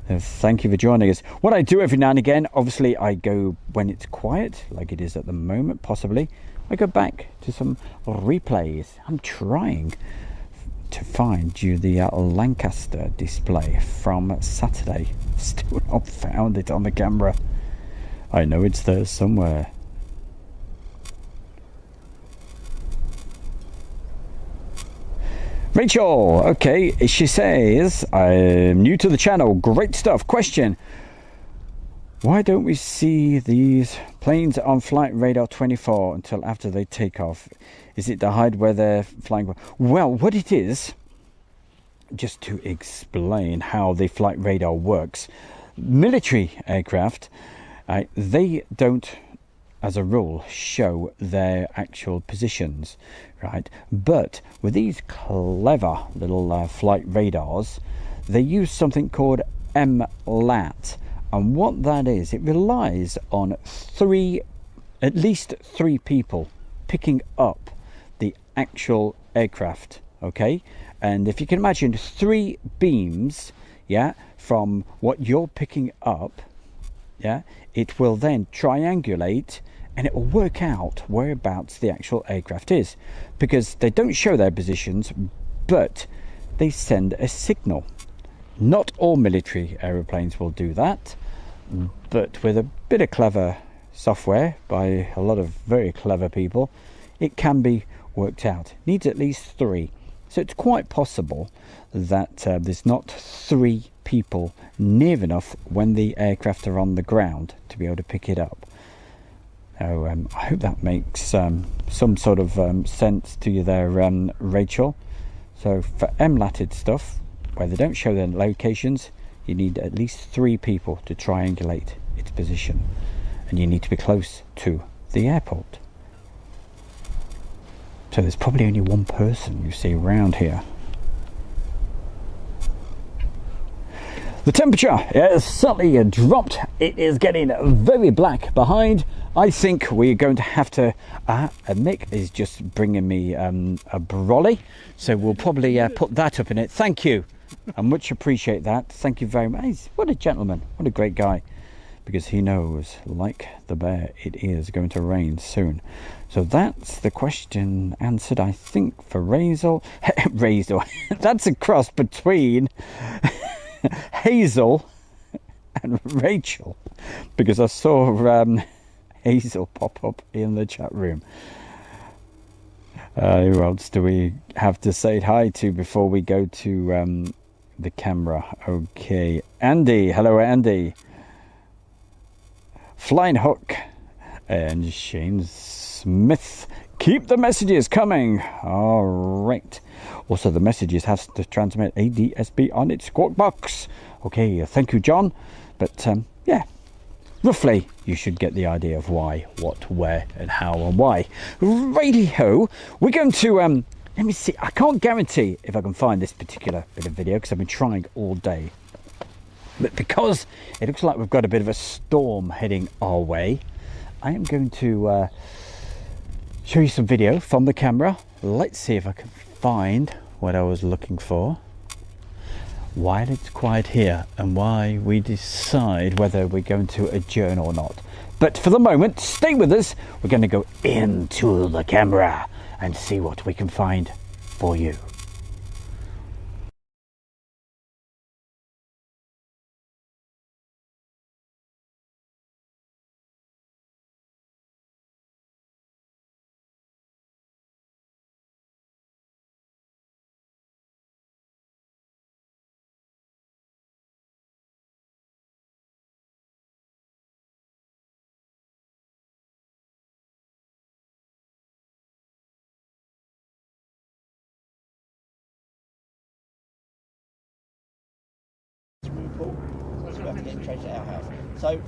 Thank you for joining us. What I do every now and again, obviously I go when it's quiet, like it is at the moment, possibly. I go back to some replays. I'm trying to find you the Lancaster display from Saturday. Still not found it on the camera. I know it's there somewhere. Rachel, okay, she says, I'm new to the channel, great stuff. Question, why don't we see these planes on flight radar 24 until after they take off? Is it to hide where they're flying? Well, what it is, just to explain how the flight radar works, military aircraft, they don't, as a rule, show their actual positions, right? But with these clever little flight radars, they use something called MLAT, and what that is, it relies on at least three people picking up the actual aircraft, okay? And if you can imagine 3 beams, yeah, from what you're picking up, yeah, it will then triangulate and it will work out whereabouts the actual aircraft is, because they don't show their positions, but they send a signal. Not all military aeroplanes will do that, but with a bit of clever software by a lot of very clever people, it can be worked out. Needs at least 3. So it's quite possible that there's not 3 people near enough when the aircraft are on the ground to be able to pick it up. So I hope that makes some sort of sense to you there, Rachel. So for MLATed stuff, where they don't show their locations, you need at least 3 people to triangulate its position, and you need to be close to the airport. So there's probably only one person you see around here. The temperature has certainly dropped. It is getting very black behind. I think we're going to have to... Mick is just bringing me a brolly, so we'll probably put that up in it. Thank you. I much appreciate that. Thank you very much. What a gentleman. What a great guy. Because he knows, like the bear, it is going to rain soon. So that's the question answered, I think, for Razel. Razel. That's a cross between Hazel and Rachel, because I saw Hazel pop up in the chat room. Who else do we have to say hi to before we go to the camera. Okay, Andy, hello Andy. Flying Hook and Shane Smith. Keep the messages coming. All right. Also, the messages has to transmit ADSB on its squawk box. Okay, thank you, John. But yeah, roughly you should get the idea of why, what, where, and how, and why. Radio. We're going to let me see. I can't guarantee if I can find this particular bit of video because I've been trying all day. But because it looks like we've got a bit of a storm heading our way, I am going to show you some video from the camera. Let's see if I can find what I was looking for while it's quiet here and why we decide whether we're going to adjourn or not. But for the moment, stay with us. We're going to go into the camera and see what we can find for you. Pool. So we have to get changed at our house. So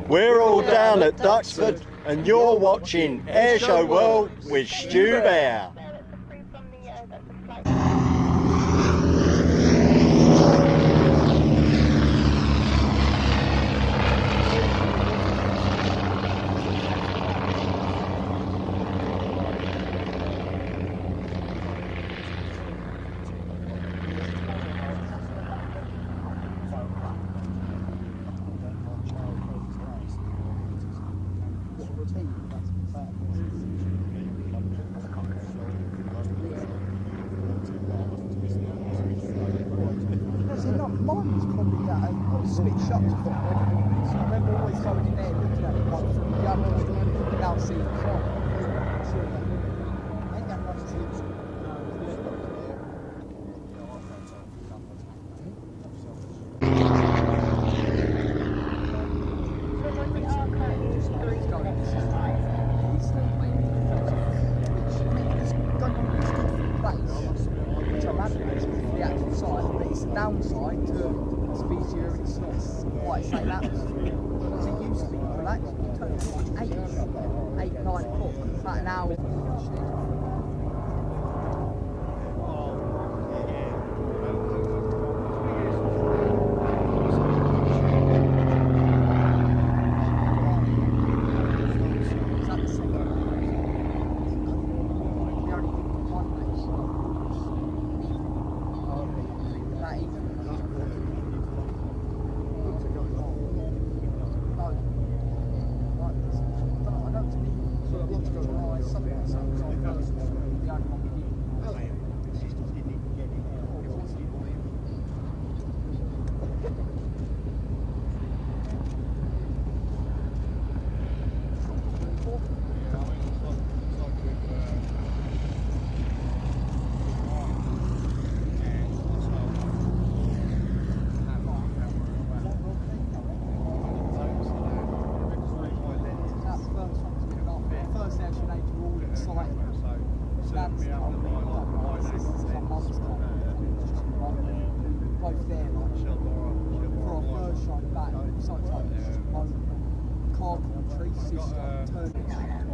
We're all down at Duxford and you're watching Airshow World with Stu Bear. Mine was probably I was a bit shocked at that. I remember always going in there looking at it like from the other end without seeing the front. Ain't that much to it. Which I'm happy with the actual site, but it's downside to speed you're in slots, like say that was. Because it used to be relaxed, you turn it like 8, 9 o'clock, about an hour.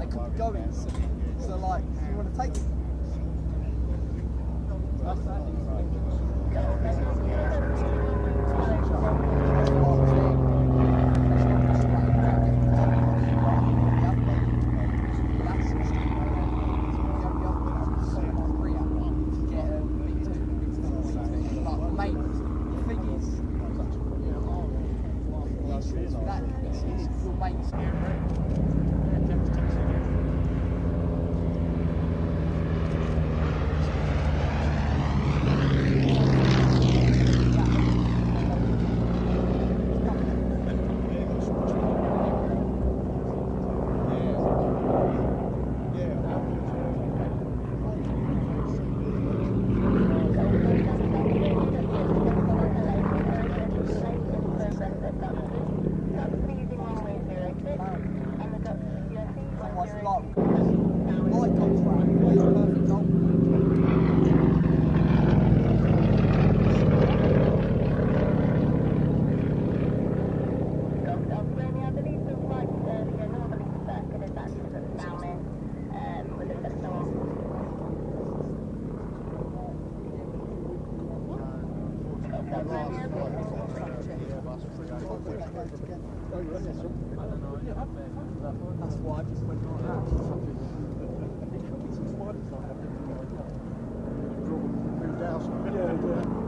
They could be going, so like, if you want to take it. That's why I just went like that. It could be some spiders like that. Yeah.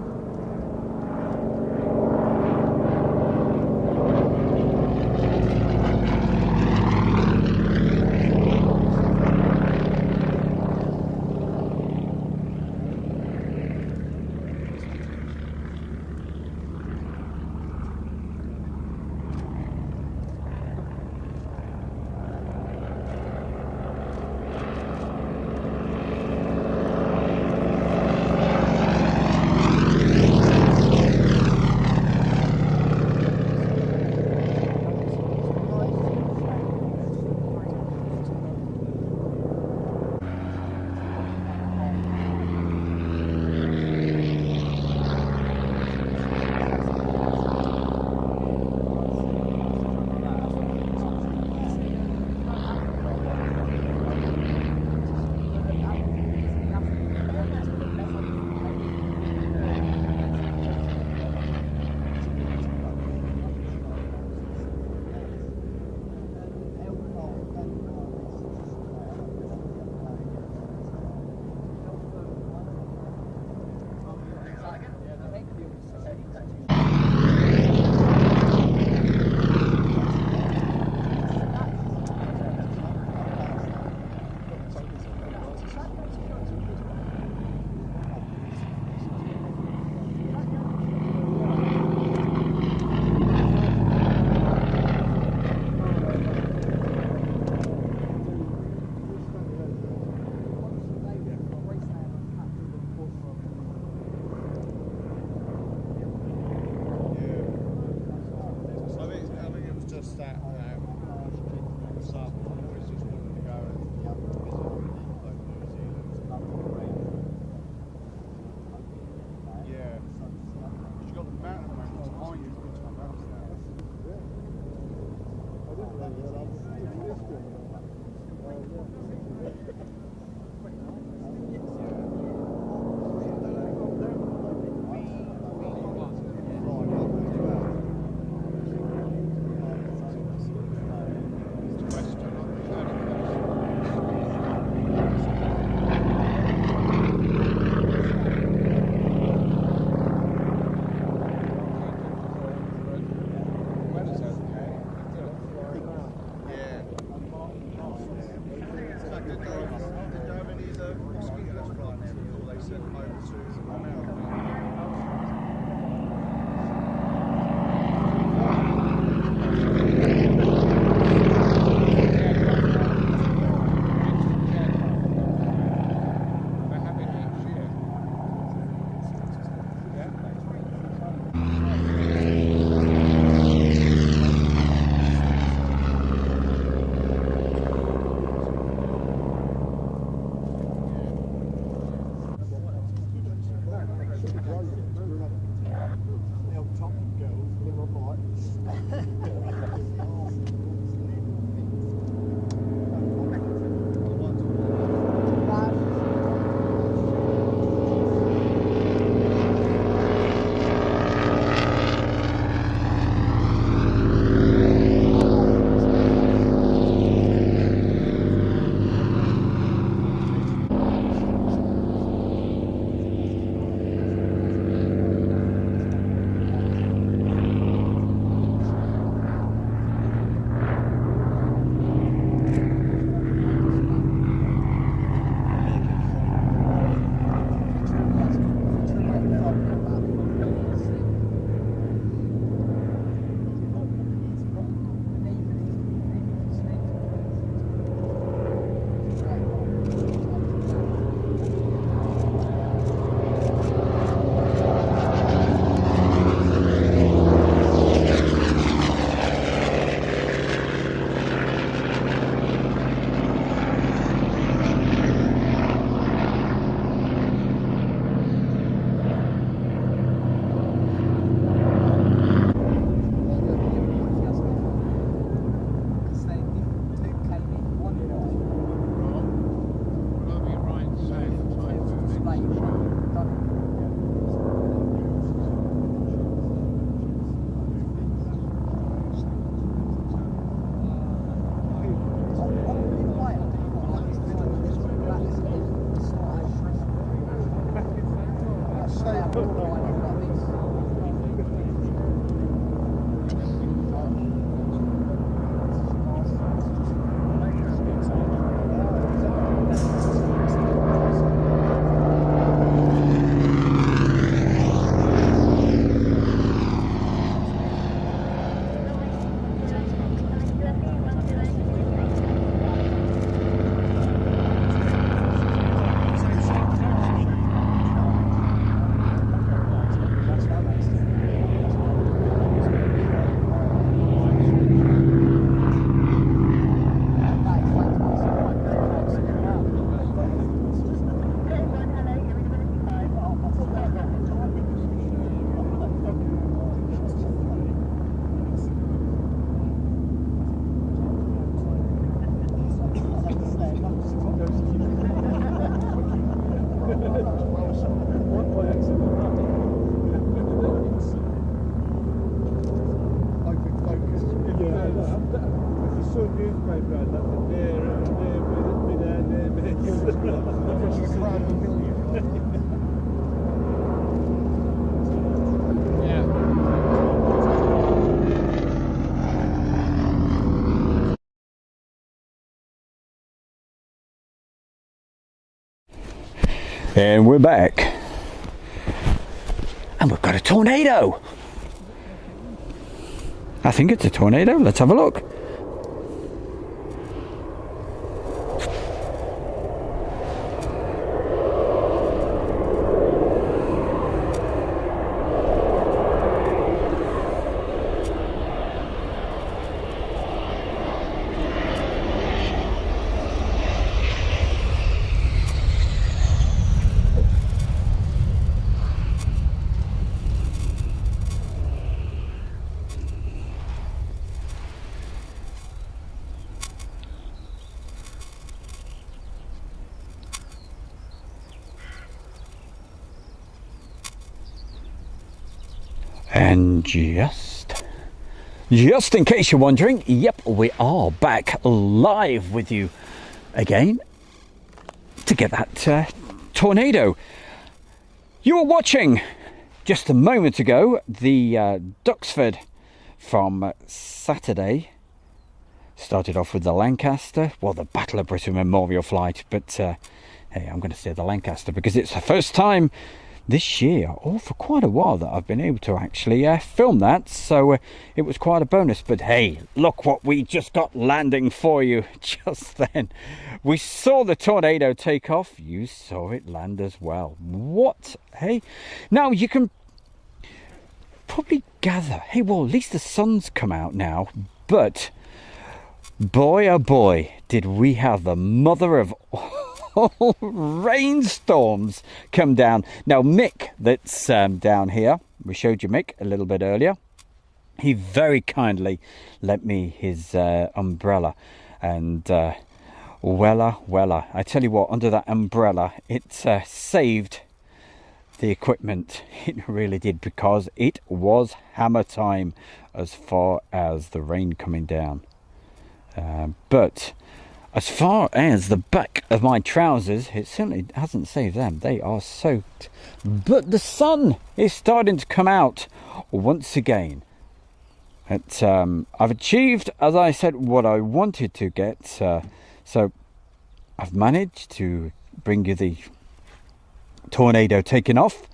And we're back. And we've got a tornado. I think it's a tornado. Let's have a look. And just in case you're wondering, yep, we are back live with you again to get that tornado. You were watching just a moment ago the Duxford from Saturday. Started off with the Lancaster, well, the Battle of Britain Memorial Flight, but hey, I'm going to say the Lancaster because it's the first time this year, or for quite a while, that I've been able to actually film that, so it was quite a bonus. But hey, look what we just got landing for you just then. We saw the tornado take off, you saw it land as well. What? Hey, now you can probably gather, hey, well, at least the sun's come out now, but boy oh boy, did we have the mother of rainstorms come down. Now Mick, that's down here, we showed you Mick a little bit earlier, he very kindly lent me his umbrella, and wella, I tell you what, under that umbrella it saved the equipment. It really did, because it was hammer time as far as the rain coming down. But as far as the back of my trousers, it certainly hasn't saved them. They are soaked. But the sun is starting to come out once again. I've achieved, as I said, what I wanted to get. So I've managed to bring you the tornado taken off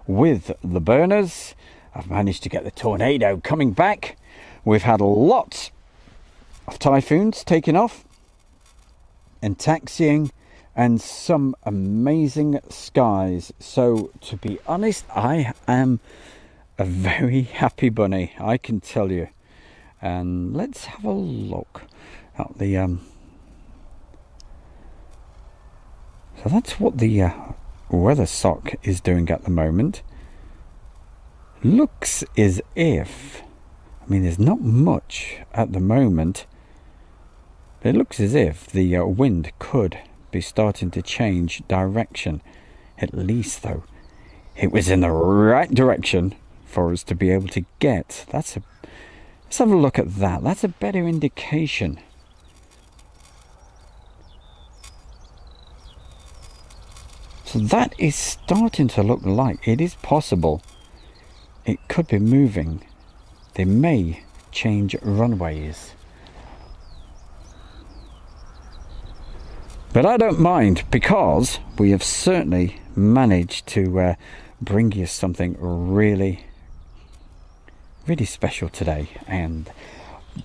with the burners. I've managed to get the tornado coming back. We've had lots of typhoons taken off and taxiing, and some amazing skies. So to be honest, I am a very happy bunny, I can tell you. And let's have a look at the so that's what the weather sock is doing at the moment. Looks as if, I mean, there's not much at the moment. It looks as if the wind could be starting to change direction. At least, though, it was in the right direction for us to be able to get. Let's have a look at that. That's a better indication. So that is starting to look like it is possible. It could be moving. They may change runways. But I don't mind, because we have certainly managed to bring you something really, really special today.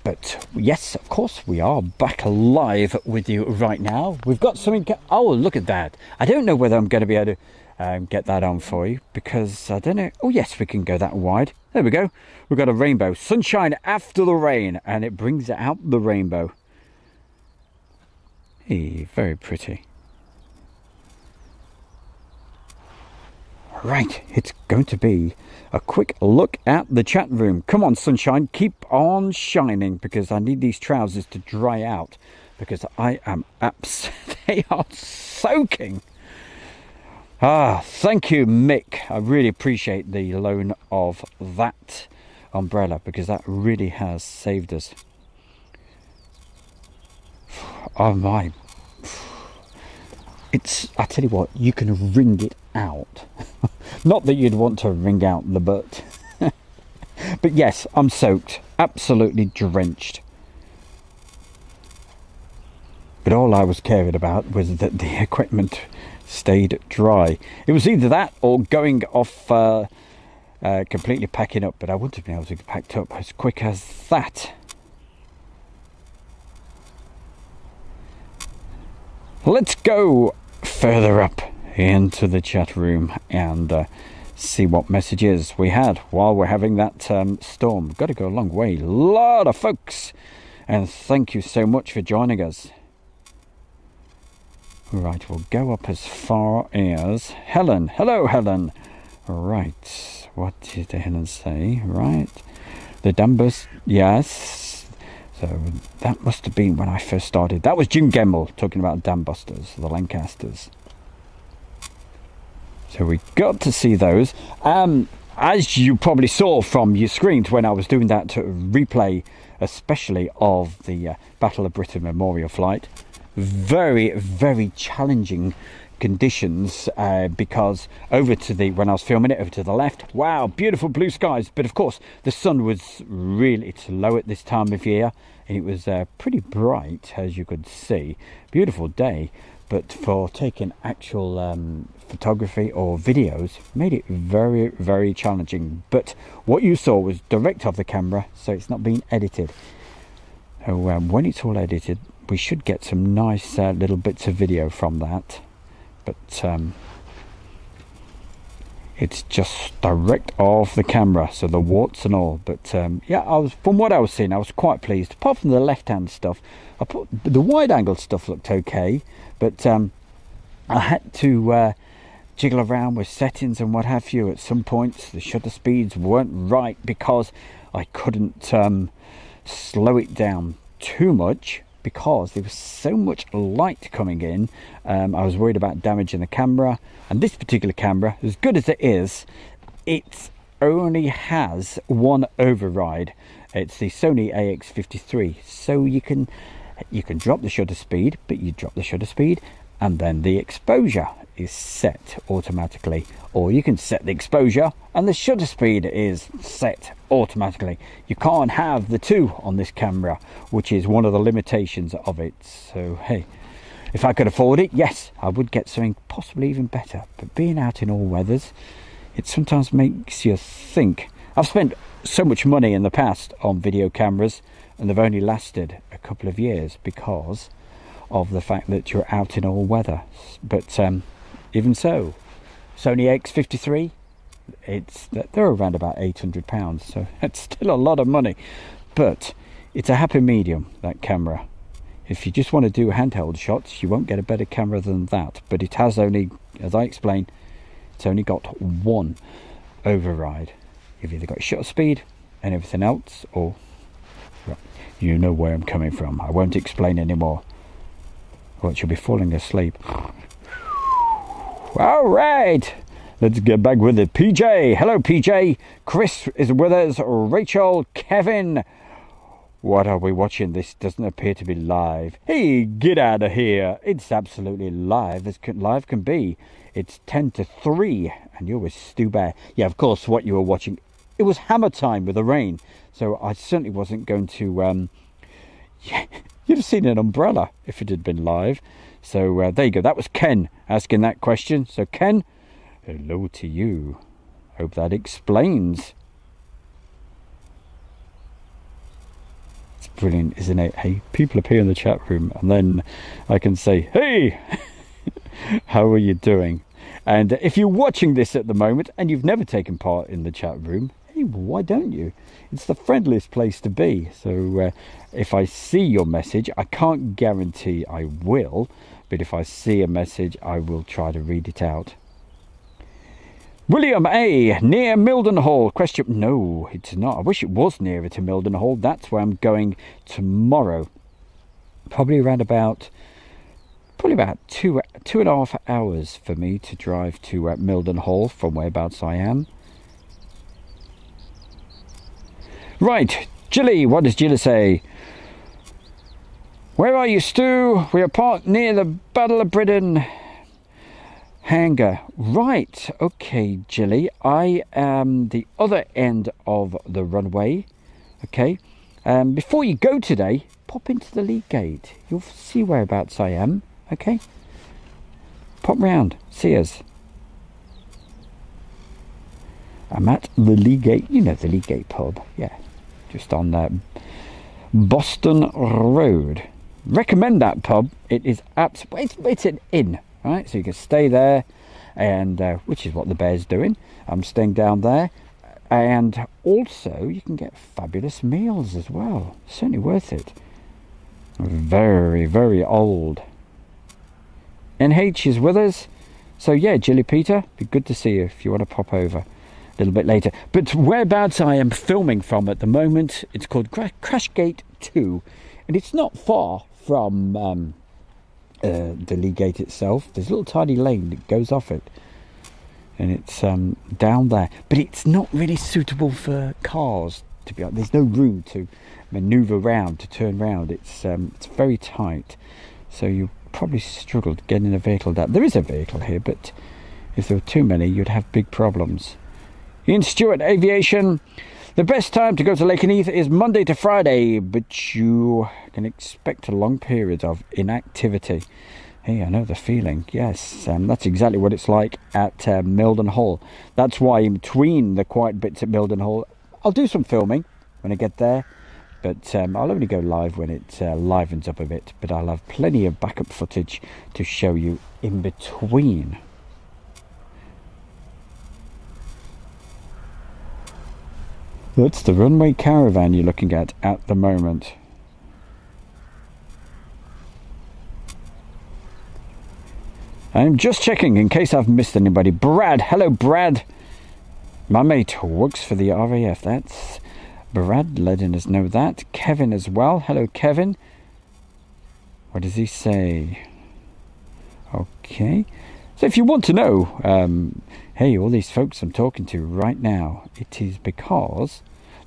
But yes, of course, we are back live with you right now. We've got something. Oh, look at that. I don't know whether I'm going to be able to get that on for you, because I don't know. Oh yes, we can go that wide. There we go. We've got a rainbow. Sunshine after the rain, and it brings out the rainbow. Hey, very pretty. Right, it's going to be a quick look at the chat room. Come on, sunshine, keep on shining, because I need these trousers to dry out, because I am they are soaking. Thank you, Mick. I really appreciate the loan of that umbrella, because that really has saved us. Oh my, I tell you what, you can wring it out. Not that you'd want to wring out the butt. But yes, I'm soaked, absolutely drenched. But all I was caring about was that the equipment stayed dry. It was either that or going off completely packing up, but I wouldn't have been able to get packed up as quick as that. Let's go further up into the chat room and see what messages we had while we're having that storm. Got to go a long way. Lot of folks, and thank you so much for joining us. Right, we'll go up as far as Helen. Hello, Helen. Right, what did Helen say? Right, the Dunbus, yes. So that must have been when I first started. That was Jim Gemmell talking about dam busters, the Lancasters. So we got to see those. As you probably saw from your screens when I was doing that replay, especially of the Battle of Britain Memorial Flight, very, very challenging conditions because over to the, when I was filming it, over to the left, wow, beautiful blue skies, but of course the sun was really, it's low at this time of year, and it was pretty bright, as you could see. Beautiful day, but for taking actual photography or videos made it very, very challenging. But what you saw was direct off the camera, so it's not being edited. So when it's all edited, we should get some nice little bits of video from that, but it's just direct off the camera, so the warts and all. But yeah, I was, from what I was seeing, I was quite pleased. Apart from the left hand stuff, the wide angle stuff looked okay, but I had to jiggle around with settings and what have you. At some points the shutter speeds weren't right because I couldn't slow it down too much, because there was so much light coming in. I was worried about damaging the camera, and this particular camera, as good as it is, it only has one override. It's the Sony AX53, so you can drop the shutter speed, but you drop the shutter speed and then the exposure is set automatically, or you can set the exposure and the shutter speed is set automatically. You can't have the two on this camera, which is one of the limitations of it. So hey, if I could afford it, yes, I would get something possibly even better. But being out in all weathers, it sometimes makes you think. I've spent so much money in the past on video cameras, and they've only lasted a couple of years because of the fact that you're out in all weather. But even so, Sony X53, they're around about £800, so it's still a lot of money. But it's a happy medium, that camera. If you just want to do handheld shots, you won't get a better camera than that. But it has only, as I explained, it's only got one override. You've either got shutter speed and everything else, or you know where I'm coming from. I won't explain anymore, or you'll be falling asleep. All right, let's get back with it. PJ, hello PJ. Chris is with us. Rachel, Kevin. What are we watching? This doesn't appear to be live. Hey, get out of here. It's absolutely live as live can be. It's 10 to 3 and you're with Stu Bear. Yeah, of course, what you were watching, it was hammer time with the rain. So I certainly wasn't going to... you'd have seen an umbrella if it had been live. So there you go. That was Ken asking that question. So Ken, hello to you. Hope that explains. It's brilliant, isn't it? Hey, people appear in the chat room and then I can say, hey, how are you doing? And if you're watching this at the moment and you've never taken part in the chat room, hey, why don't you? It's the friendliest place to be. So if I see your message, I can't guarantee I will, but if I see a message, I will try to read it out. William A, near Mildenhall? Question, no, it's not. I wish it was nearer to Mildenhall. That's where I'm going tomorrow. Probably about 2.5 hours for me to drive to Mildenhall from whereabouts I am. Right, Jilly, what does Jilly say? Where are you, Stu? We are parked near the Battle of Britain hangar. Right, okay, Jilly. I am the other end of the runway. Okay. Before you go today, pop into the lead gate. You'll see whereabouts I am. Okay. Pop round, see us. I'm at the Lee Gate, you know the Lee Gate pub, yeah, just on Boston Road. Recommend that pub. It is it's an inn, right? So you can stay there, and which is what the Bear's doing. I'm staying down there, and also you can get fabulous meals as well. Certainly worth it. Very, very old. NH is with us, so yeah, Jilly Peter, be good to see you if you want to pop over a little bit later. But whereabouts I am filming from at the moment, it's called Crashgate 2, and it's not far from the Lee Gate itself. There's a little tiny lane that goes off it, and it's down there, but it's not really suitable for cars, to be honest. There's no room to maneuver around, to turn around. It's very tight, so you probably struggle getting a vehicle down. There is a vehicle here, but if there were too many, you'd have big problems. Ian Stewart, Aviation. The best time to go to Lake and Heath is Monday to Friday, but you can expect a long period of inactivity. Hey, I know the feeling. Yes, that's exactly what it's like at Mildenhall. That's why in between the quiet bits at Mildenhall, I'll do some filming when I get there, but I'll only go live when it livens up a bit. But I'll have plenty of backup footage to show you in between. That's the runway caravan you're looking at the moment. I'm just checking in case I've missed anybody. Brad, hello Brad. My mate works for the RAF. That's Brad letting us know that. Kevin as well. Hello Kevin. What does he say? Okay. So if you want to know, hey, all these folks I'm talking to right now, it is because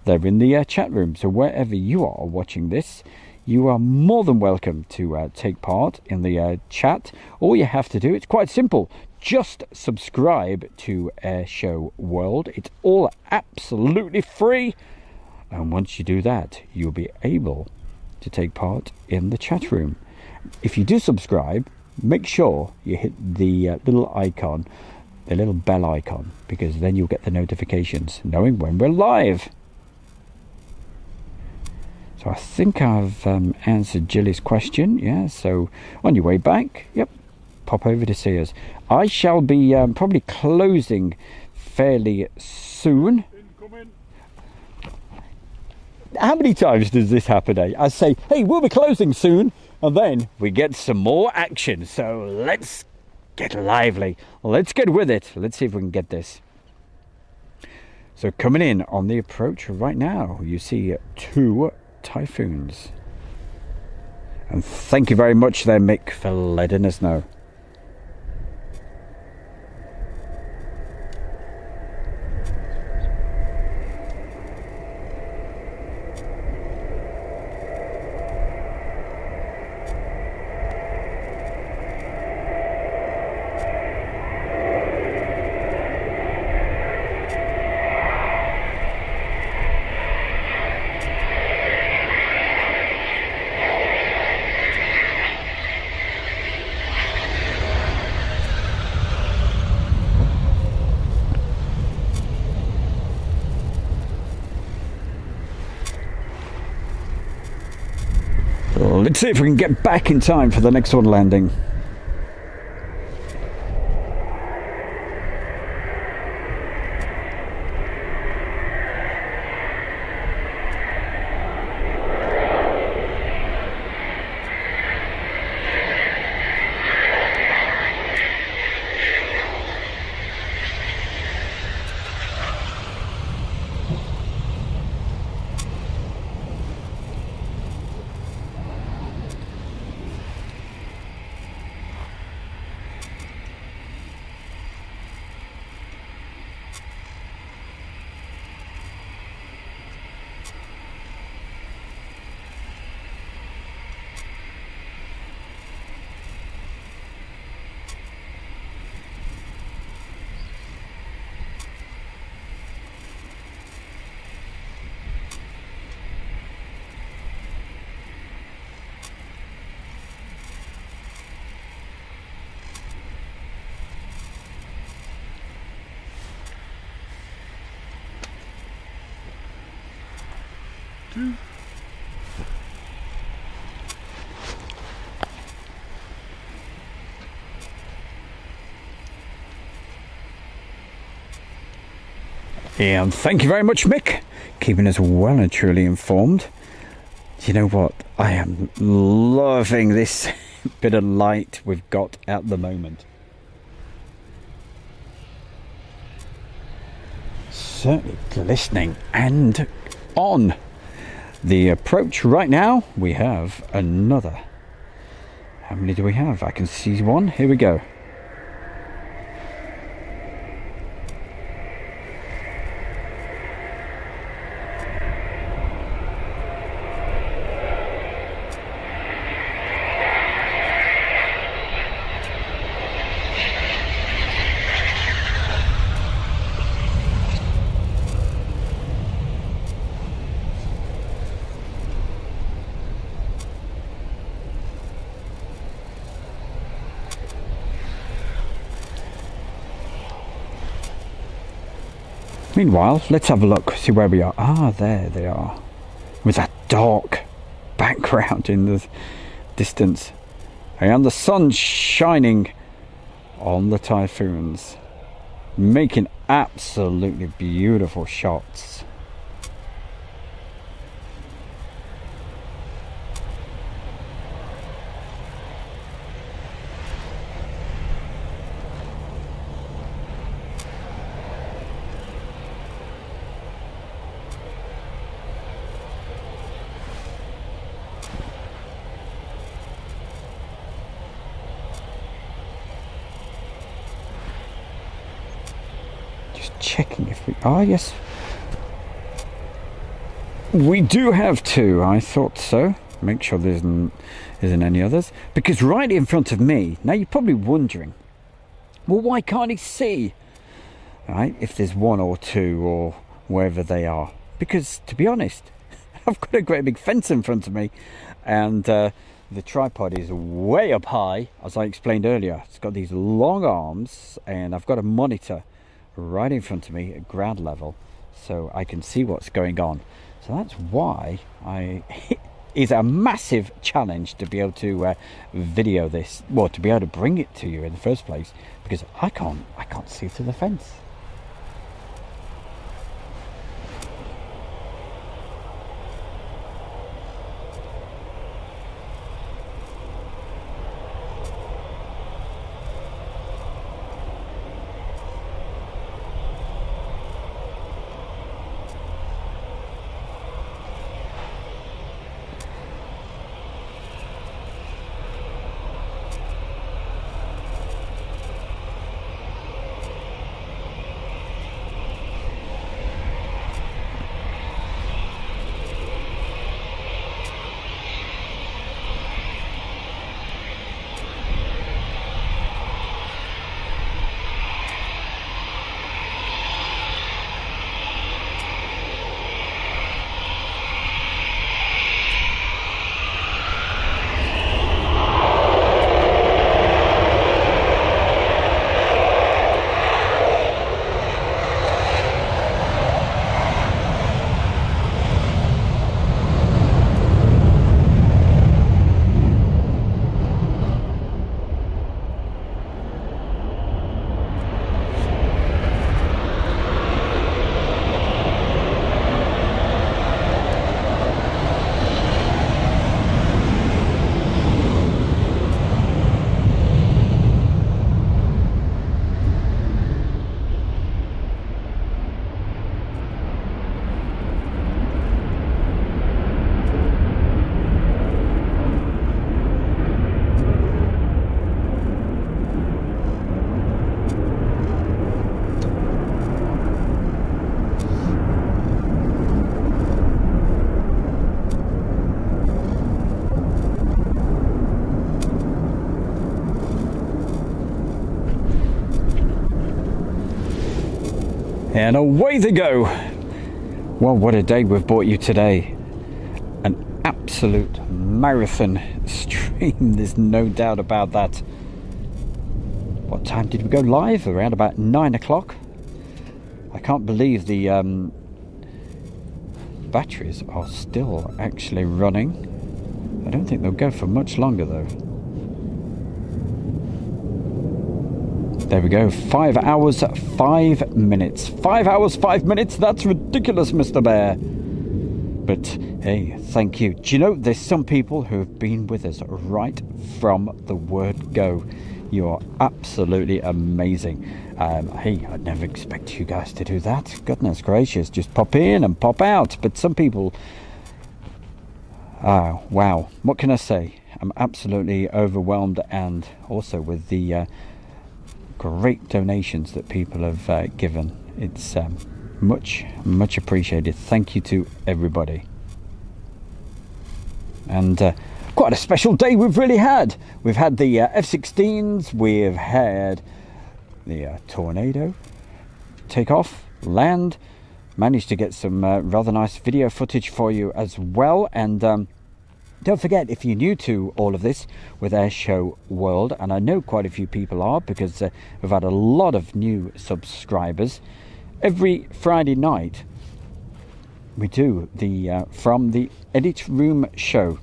they're in the chat room. So wherever you are watching this, you are more than welcome to take part in the chat. All you have to do, it's quite simple. Just subscribe to Airshow World. It's all absolutely free. And once you do that, you'll be able to take part in the chat room. If you do subscribe, make sure you hit the little icon, the little bell icon, because then you'll get the notifications knowing when we're live. So I think I've answered Jilly's question. Yeah, so on your way back, yep, pop over to see us. I shall be probably closing fairly soon. Incoming. How many times does this happen, eh? I say, hey, we'll be closing soon, and then we get some more action. So let's get lively. Let's get with it. Let's see if we can get this. So coming in on the approach right now, you see two Typhoons. And thank you very much there, Mick, for letting us know. Let's see if we can get back in time for the next one landing. Stu. Yeah, and thank you very much, Mick, keeping us well and truly informed. You know what? I am loving this bit of light we've got at the moment. Certainly glistening and on. The approach right now, we have another. How many do we have? I can see one. Here we go. Meanwhile, let's have a look, see where we are. Ah, there they are. With that dark background in the distance. And the sun shining on the typhoons. Making absolutely beautiful shots. Checking if we are, yes. We do have two, I thought so. Make sure there isn't any others. Because right in front of me, now you're probably wondering, well, why can't he see? Right, if there's one or two or wherever they are. Because, to be honest, I've got a great big fence in front of me. And the tripod is way up high, as I explained earlier. It's got these long arms and I've got a monitor right in front of me at ground level, so I can see what's going on. So that's why it's a massive challenge to be able to video this, well, to be able to bring it to you in the first place, because I can't see through the fence. And away they go. Well, what a day we've brought you today. An absolute marathon stream, there's no doubt about that. What time did we go live? Around about 9 o'clock. I can't believe the about batteries are still actually running. I don't think they'll go for much longer though. There we go, 5 hours, 5 minutes. 5 hours, 5 minutes, that's ridiculous, Mr. Bear. But hey, thank you. Do you know, there's some people who have been with us right from the word go. You are absolutely amazing. Hey, I'd never expect you guys to do that. Goodness gracious, just pop in and pop out. But some people, wow, what can I say? I'm absolutely overwhelmed, and also with the great donations that people have given. It's much appreciated. Thank you to everybody. And quite a special day we've really had. We've had the F-16s, we've had the Tornado take off, land, managed to get some rather nice video footage for you as well. And don't forget, if you're new to all of this with Airshow World, and I know quite a few people are because we've had a lot of new subscribers, every Friday night we do the From the Edit Room show.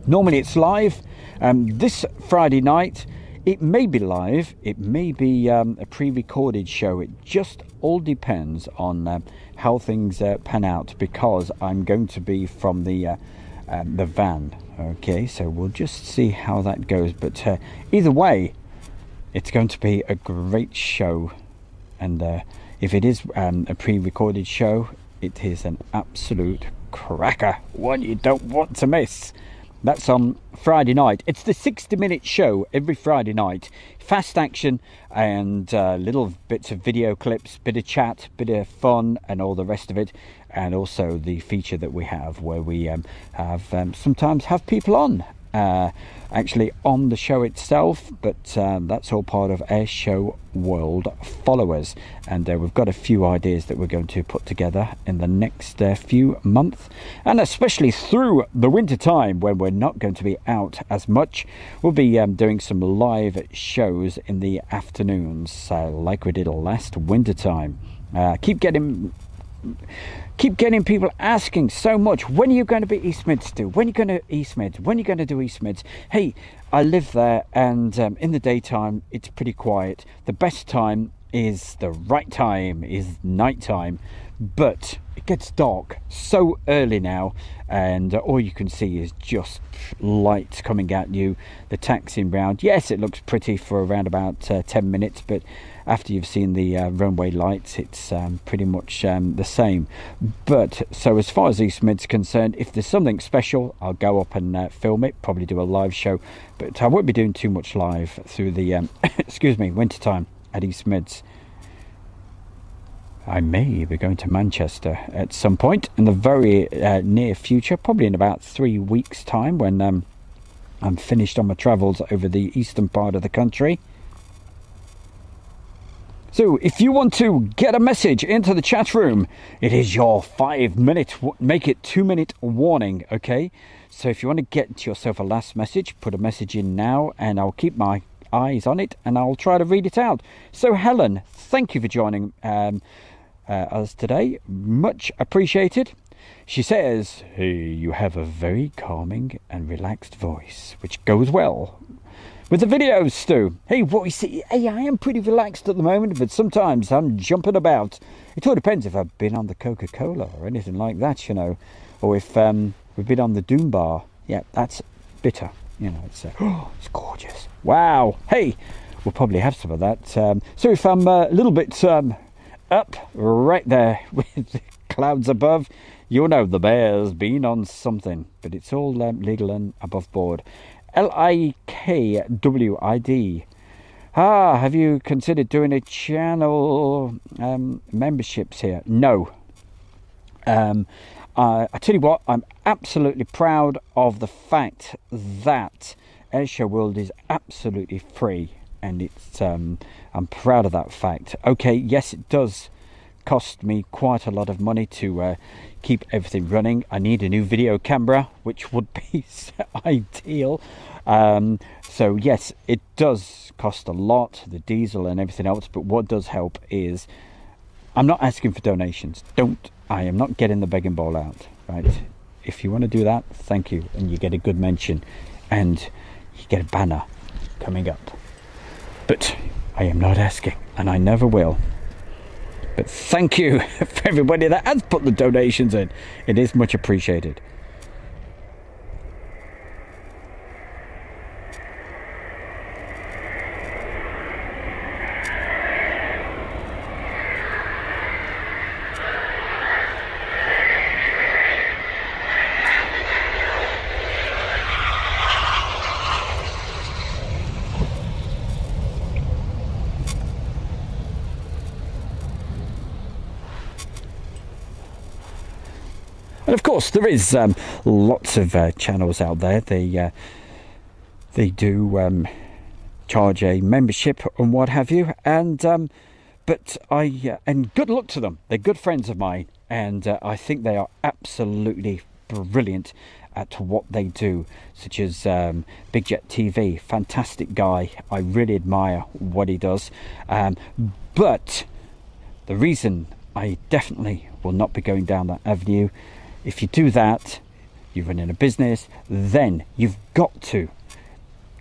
Normally it's live. This Friday night it may be live, it may be a pre-recorded show. It just all depends on how things pan out, because I'm going to be from the van. Okay, so we'll just see how that goes, but either way it's going to be a great show. And if it is a pre-recorded show, it is an absolute cracker, one you don't want to miss. That's on Friday night. It's the 60-minute show every Friday night. Fast action and little bits of video clips, bit of chat, bit of fun, and all the rest of it. And also the feature that we have where we sometimes have people on, actually on the show itself, but that's all part of Airshow World followers. And we've got a few ideas that we're going to put together in the next few months, and especially through the winter time when we're not going to be out as much. We'll be doing some live shows in the afternoons, like we did last winter time. Keep getting people asking so much, when are you going to be East Mids do? When are you going to East Mids? When are you going to do East Mids? Hey, I live there, and in the daytime it's pretty quiet. The best time is the right time, is night time, but it gets dark so early now, and all you can see is just light coming at you. The taxiing round, yes, it looks pretty for around about 10 minutes, but after you've seen the runway lights, it's pretty much the same. But so as far as East Mid's concerned, if there's something special, I'll go up and film it, probably do a live show, but I won't be doing too much live through the excuse me, winter time at East Mids. I may be going to Manchester at some point in the very near future, probably in about 3 weeks time, when I'm finished on my travels over the eastern part of the country. So if you want to get a message into the chat room, it is your 5 minute, make it 2 minute warning, okay? So if you want to get yourself a last message, put a message in now, and I'll keep my eyes on it and I'll try to read it out. So Helen, thank you for joining us today, much appreciated. She says, hey, you have a very calming and relaxed voice, which goes well with the videos, Stu. Hey, what you see, hey, I am pretty relaxed at the moment, but sometimes I'm jumping about. It all depends if I've been on the Coca-Cola or anything like that, you know, or if we've been on the Doom Bar. Yeah, that's bitter, you know. It's it's gorgeous. Wow. Hey, we'll probably have some of that. So if I'm a little bit up right there with the clouds above, you'll know the bear's been on something, but it's all legal and above board. LIKWID. Have you considered doing a channel memberships here? No. I tell you what, I'm absolutely proud of the fact that Airshow World is absolutely free, and it's I'm proud of that fact. Okay, yes, it does cost me quite a lot of money to keep everything running. I need a new video camera, which would be ideal. So yes, it does cost a lot, the diesel and everything else, but what does help is I'm not asking for donations. Don't I am not getting the begging bowl out, right? If you want to do that, thank you, and you get a good mention, and you get a banner coming up. But I am not asking, and I never will. But thank you for everybody that has put the donations in. It is much appreciated. And of course, there is lots of channels out there. They do charge a membership and what have you. And but and good luck to them. They're good friends of mine, and I think they are absolutely brilliant at what they do, such as Big Jet TV. Fantastic guy. I really admire what he does. But the reason I definitely will not be going down that avenue, if you do that, you're running a business, then you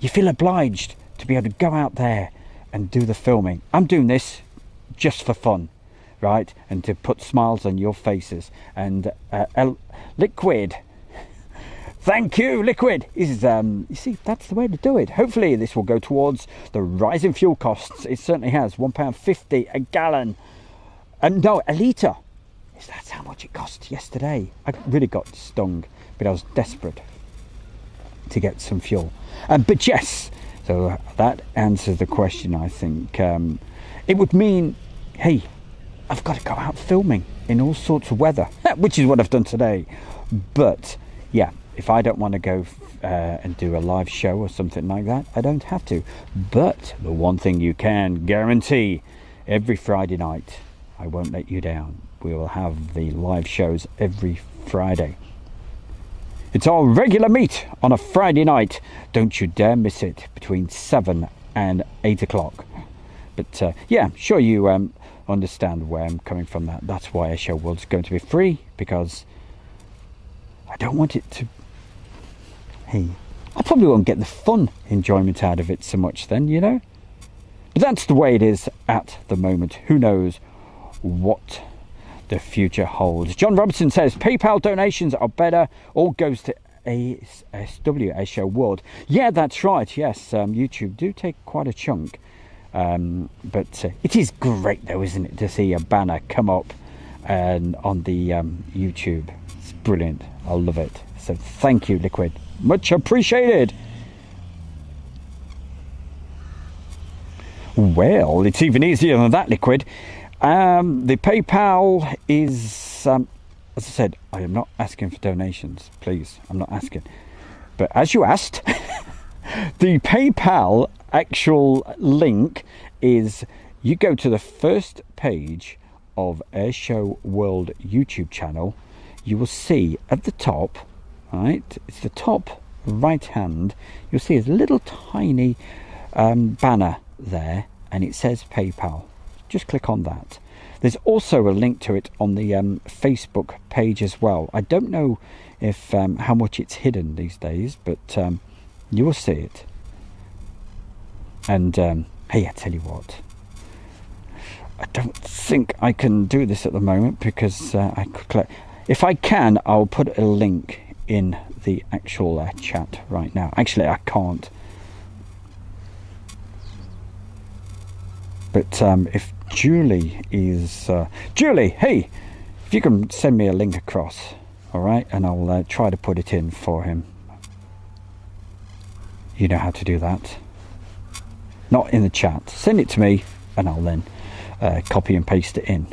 feel obliged to be able to go out there and do the filming. I'm doing this just for fun, right? And to put smiles on your faces. And Liquid, thank you, Liquid, is, you see, that's the way to do it. Hopefully this will go towards the rising fuel costs. It certainly has. £1.50 a gallon. No, a litre. That's how much it cost yesterday. I really got stung, but I was desperate to get some fuel. But yes, so that answers the question, I think. It would mean, hey, I've got to go out filming in all sorts of weather, which is what I've done today. But yeah, if I don't want to go and do a live show or something like that, I don't have to. But the one thing you can guarantee, every Friday night, I won't let you down. We will have the live shows every Friday. It's our regular meet on a Friday night. Don't you dare miss it, between 7 and 8 o'clock. But yeah, I'm sure you understand where I'm coming from. That's why Airshow World's going to be free, because I don't want it to... Hey, I probably won't get the fun enjoyment out of it so much then, you know? But that's the way it is at the moment. Who knows what the future holds. John Robertson says PayPal donations are better. All goes to ASW, Airshow World. Yeah, that's right. Yes, YouTube do take quite a chunk. But it is great though, isn't it, to see a banner come up and on the YouTube. It's brilliant. I love it. So thank you, Liquid. Much appreciated. Well, it's even easier than that, Liquid. The PayPal is, as I said, I am not asking for donations, please. I'm not asking. But as you asked, the PayPal actual link is, you go to the first page of Airshow World YouTube channel. You will see at the top, right? It's the top right hand. You'll see a little tiny banner there, and it says PayPal. Just click on that. There's also a link to it on the Facebook page as well. I don't know if how much it's hidden these days, but you will see it. And hey, I tell you what, I don't think I can do this at the moment, because I could if I can, I'll put a link in the actual chat right now. Actually, I can't. But if Julie is... Julie, hey, if you can send me a link across, all right, and I'll try to put it in for him. You know how to do that. Not in the chat. Send it to me, and I'll then copy and paste it in,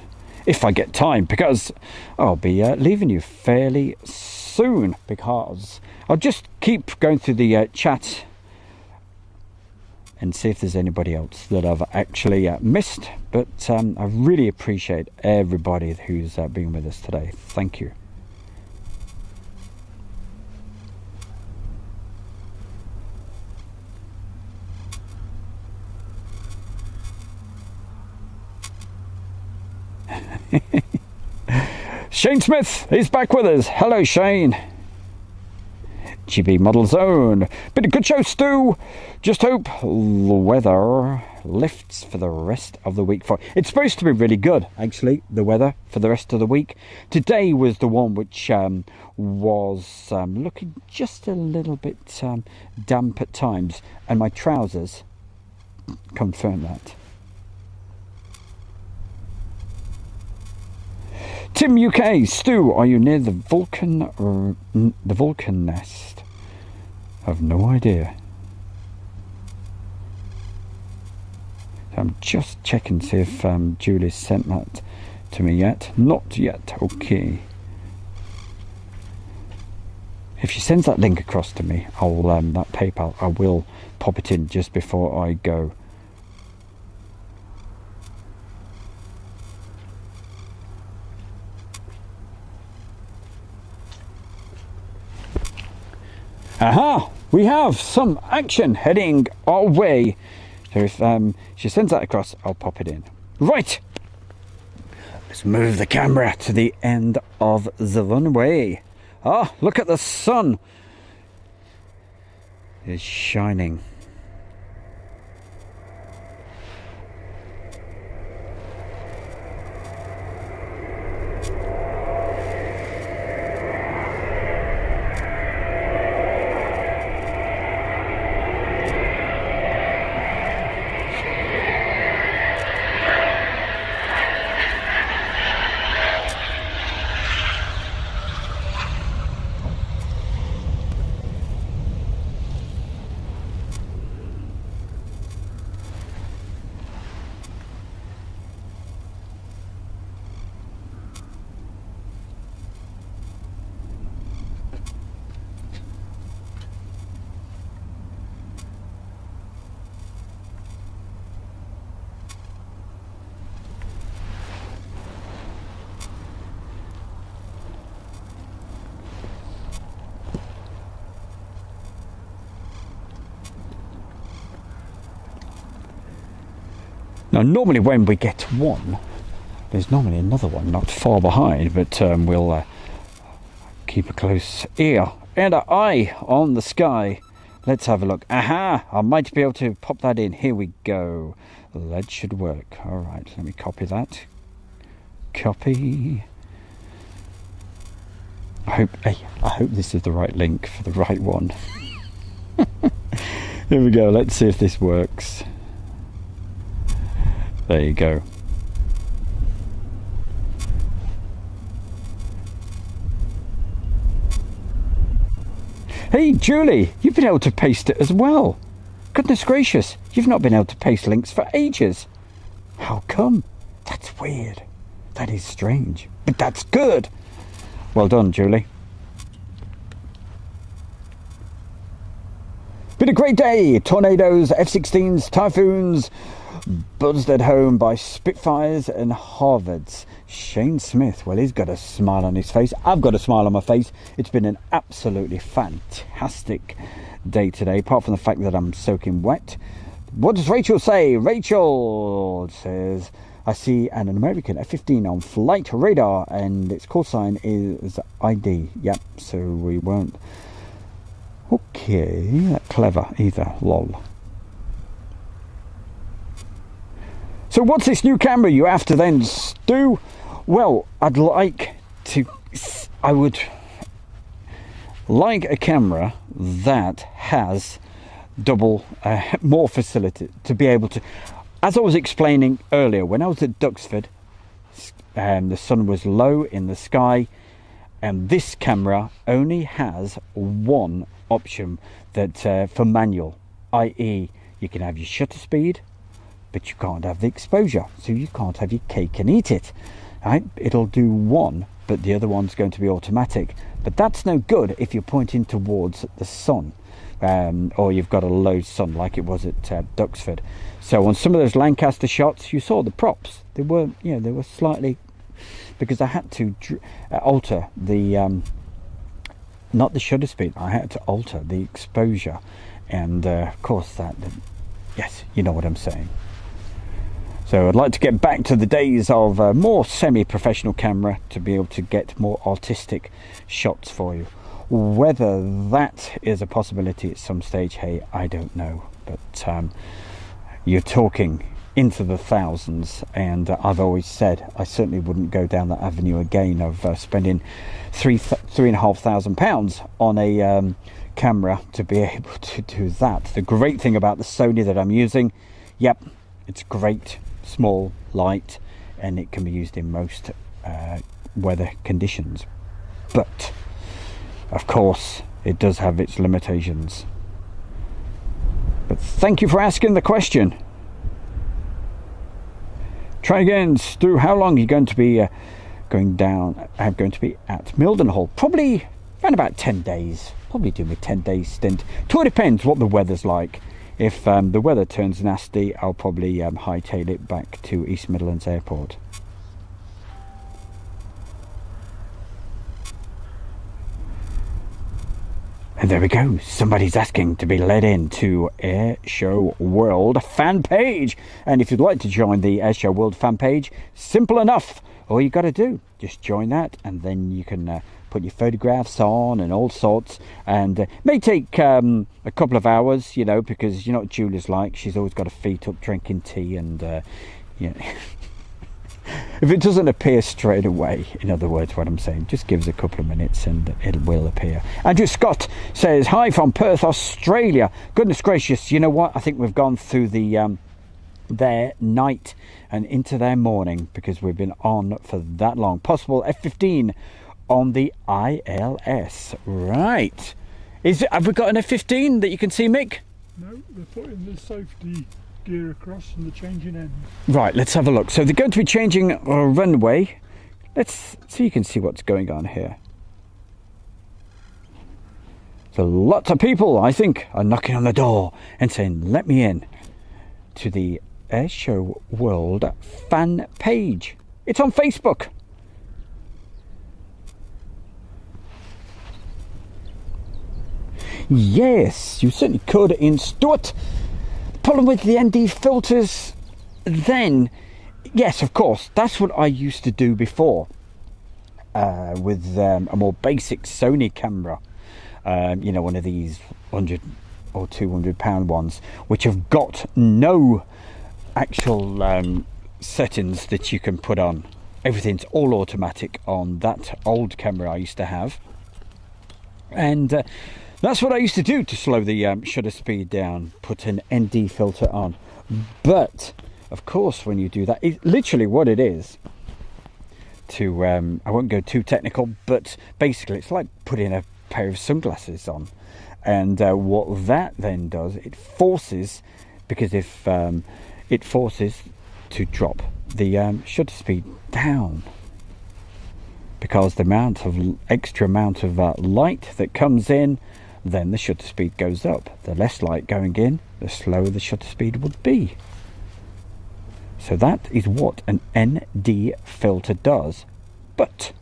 if I get time, because I'll be leaving you fairly soon, because I'll just keep going through the chat and see if there's anybody else that I've actually missed. But I really appreciate everybody who's been with us today. Thank you. Shane Smith is back with us. Hello, Shane. GB Model Zone. Been a good show, Stu. Just hope the weather lifts for the rest of the week. It's supposed to be really good, actually, the weather for the rest of the week. Today was the one which was looking just a little bit damp at times, and my trousers confirm that. Tim UK, Stu, are you near the Vulcan nest? I've no idea. I'm just checking to see if Julie's sent that to me yet. Not yet. Okay. If she sends that link across to me, I'll that PayPal, I will pop it in just before I go. Aha! We have some action heading our way. So if she sends that across, I'll pop it in. Right! Let's move the camera to the end of the runway. Ah, look at the sun. It's shining. Now, normally when we get one, there's normally another one not far behind, but we'll keep a close ear and an eye on the sky. Let's have a look. Aha! I might be able to pop that in. Here we go. That should work. All right, let me copy that. Copy. I hope this is the right link for the right one. Here we go. Let's see if this works. There you go. Hey Julie, you've been able to paste it as well. Goodness gracious, you've not been able to paste links for ages. How come? That's weird. That is strange, but that's good. Well done, Julie. Been a great day. Tornadoes, F-16s, typhoons, buzzed at home by Spitfires and Harvards. Shane Smith, well, he's got a smile on his face. I've got a smile on my face. It's been an absolutely fantastic day today, apart from the fact that I'm soaking wet. What does Rachel say? Rachel says, I see an American F-15 on flight radar and its call sign is ID. Yep, so we won't. Okay, not clever either, lol. So what's this new camera you after then, Stu? Well, I would like a camera that has double, more facility to be able to, as I was explaining earlier, when I was at Duxford, the sun was low in the sky, and this camera only has one option that for manual, i.e. you can have your shutter speed, but you can't have the exposure, so you can't have your cake and eat it. Right? It'll do one, but the other one's going to be automatic. But that's no good if you're pointing towards the sun, or you've got a low sun like it was at Duxford. So on some of those Lancaster shots, you saw the props. They were, they were slightly, because I had to alter the, not the shutter speed. I had to alter the exposure, and of course that, yes, you know what I'm saying. So I'd like to get back to the days of a more semi-professional camera to be able to get more artistic shots for you. Whether that is a possibility at some stage, hey, I don't know. But you're talking into the thousands, and I've always said I certainly wouldn't go down that avenue again of spending £3,500 on a camera to be able to do that. The great thing about the Sony that I'm using, yep, it's great, small, light, and it can be used in most weather conditions, but of course it does have its limitations. But thank you for asking the question. Try again, Stu. How long are you going to be going to be at Mildenhall? Probably around about 10 days. Probably do a 10-day stint. It all depends what the weather's like. If the weather turns nasty, I'll probably hightail it back to East Midlands Airport. And there we go. Somebody's asking to be led into Air Show World fan page. And if you'd like to join the Air Show World fan page, simple enough. All you got to do, just join that, and then you can put your photographs on and all sorts. And it may take a couple of hours, you know, because you know what Julie's like. She's always got her feet up drinking tea, and you know, if it doesn't appear straight away, in other words, what I'm saying, just give us a couple of minutes and it will appear. Andrew Scott says, hi from Perth, Australia. Goodness gracious, you know what? I think we've gone through their night and into their morning, because we've been on for that long. Possible F-15 on the ILS. Right. Have we got an F-15 that you can see, Mick? No, they're putting the safety gear across and the changing ends. Right, let's have a look. So they're going to be changing a runway. Let's so you can see what's going on here. So lots of people, I think, are knocking on the door and saying, let me in to the Air Show World fan page. It's on Facebook. Yes, you certainly could in Stuart. The problem with the ND filters then, yes, of course, that's what I used to do before with a more basic Sony camera. You know, one of these 100 or 200 pound ones, which have got no actual settings that you can put on. Everything's all automatic on that old camera I used to have, and that's what I used to do to slow the shutter speed down, put an ND filter on. But of course, when you do that, it's literally what it is. To I won't go too technical, but basically it's like putting a pair of sunglasses on, and what that then does, it forces, because if it forces to drop the shutter speed down, because the extra amount of light that comes in, then the shutter speed goes up. The less light going in, the slower the shutter speed would be. So that is what an ND filter does. But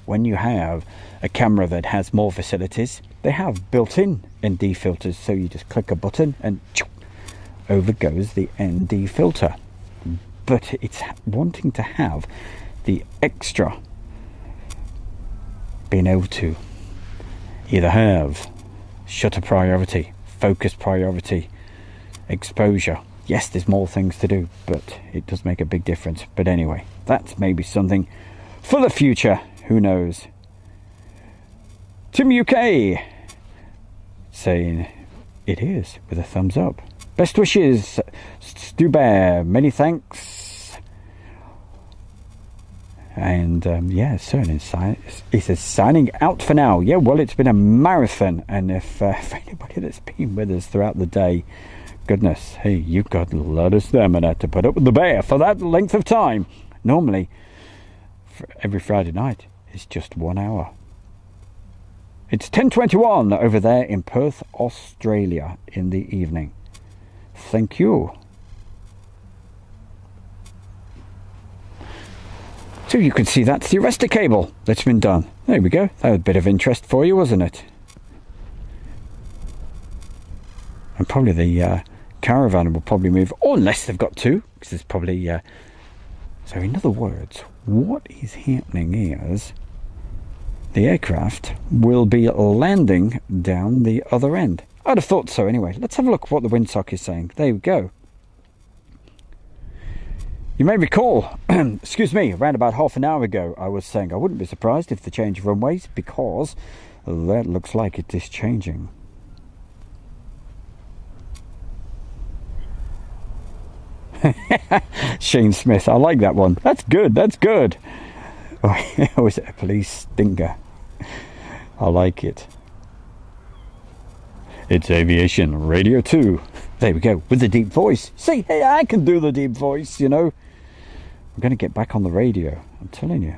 when you have a camera that has more facilities, they have built-in ND filters, so you just click a button and over goes the ND filter. But it's wanting to have the extra, being able to either have shutter priority, focus priority, exposure. Yes, there's more things to do, but it does make a big difference. But anyway, that's maybe something for the future, who knows. Tim UK saying it is with a thumbs up. Best wishes, Stu Bear, many thanks. And yeah, certainly he says signing out for now. Yeah, well, it's been a marathon, and if for anybody that's been with us throughout the day, goodness, hey, you've got a lot of stamina to put up with the bear for that length of time. Normally, for every Friday night, it's just 1 hour. It's 10:21 over there in Perth, Australia, in the evening. Thank you. So you can see that's the arrestor cable that's been done. There we go. That was a bit of interest for you, wasn't it? And probably the caravan will probably move, or unless they've got two, because there's probably so in other words, what is happening is the aircraft will be landing down the other end. I'd have thought so anyway. Let's have a look at what the windsock is saying. There we go. You may recall, excuse me, around about half an hour ago I was saying I wouldn't be surprised if they change runways, because that looks like it is changing. Shane Smith, I like that one. That's good, that's good. Oh, is it a police stinger? I like it. It's Aviation Radio 2. There we go, with the deep voice. See, hey, I can do the deep voice, you know. I'm going to get back on the radio, I'm telling you.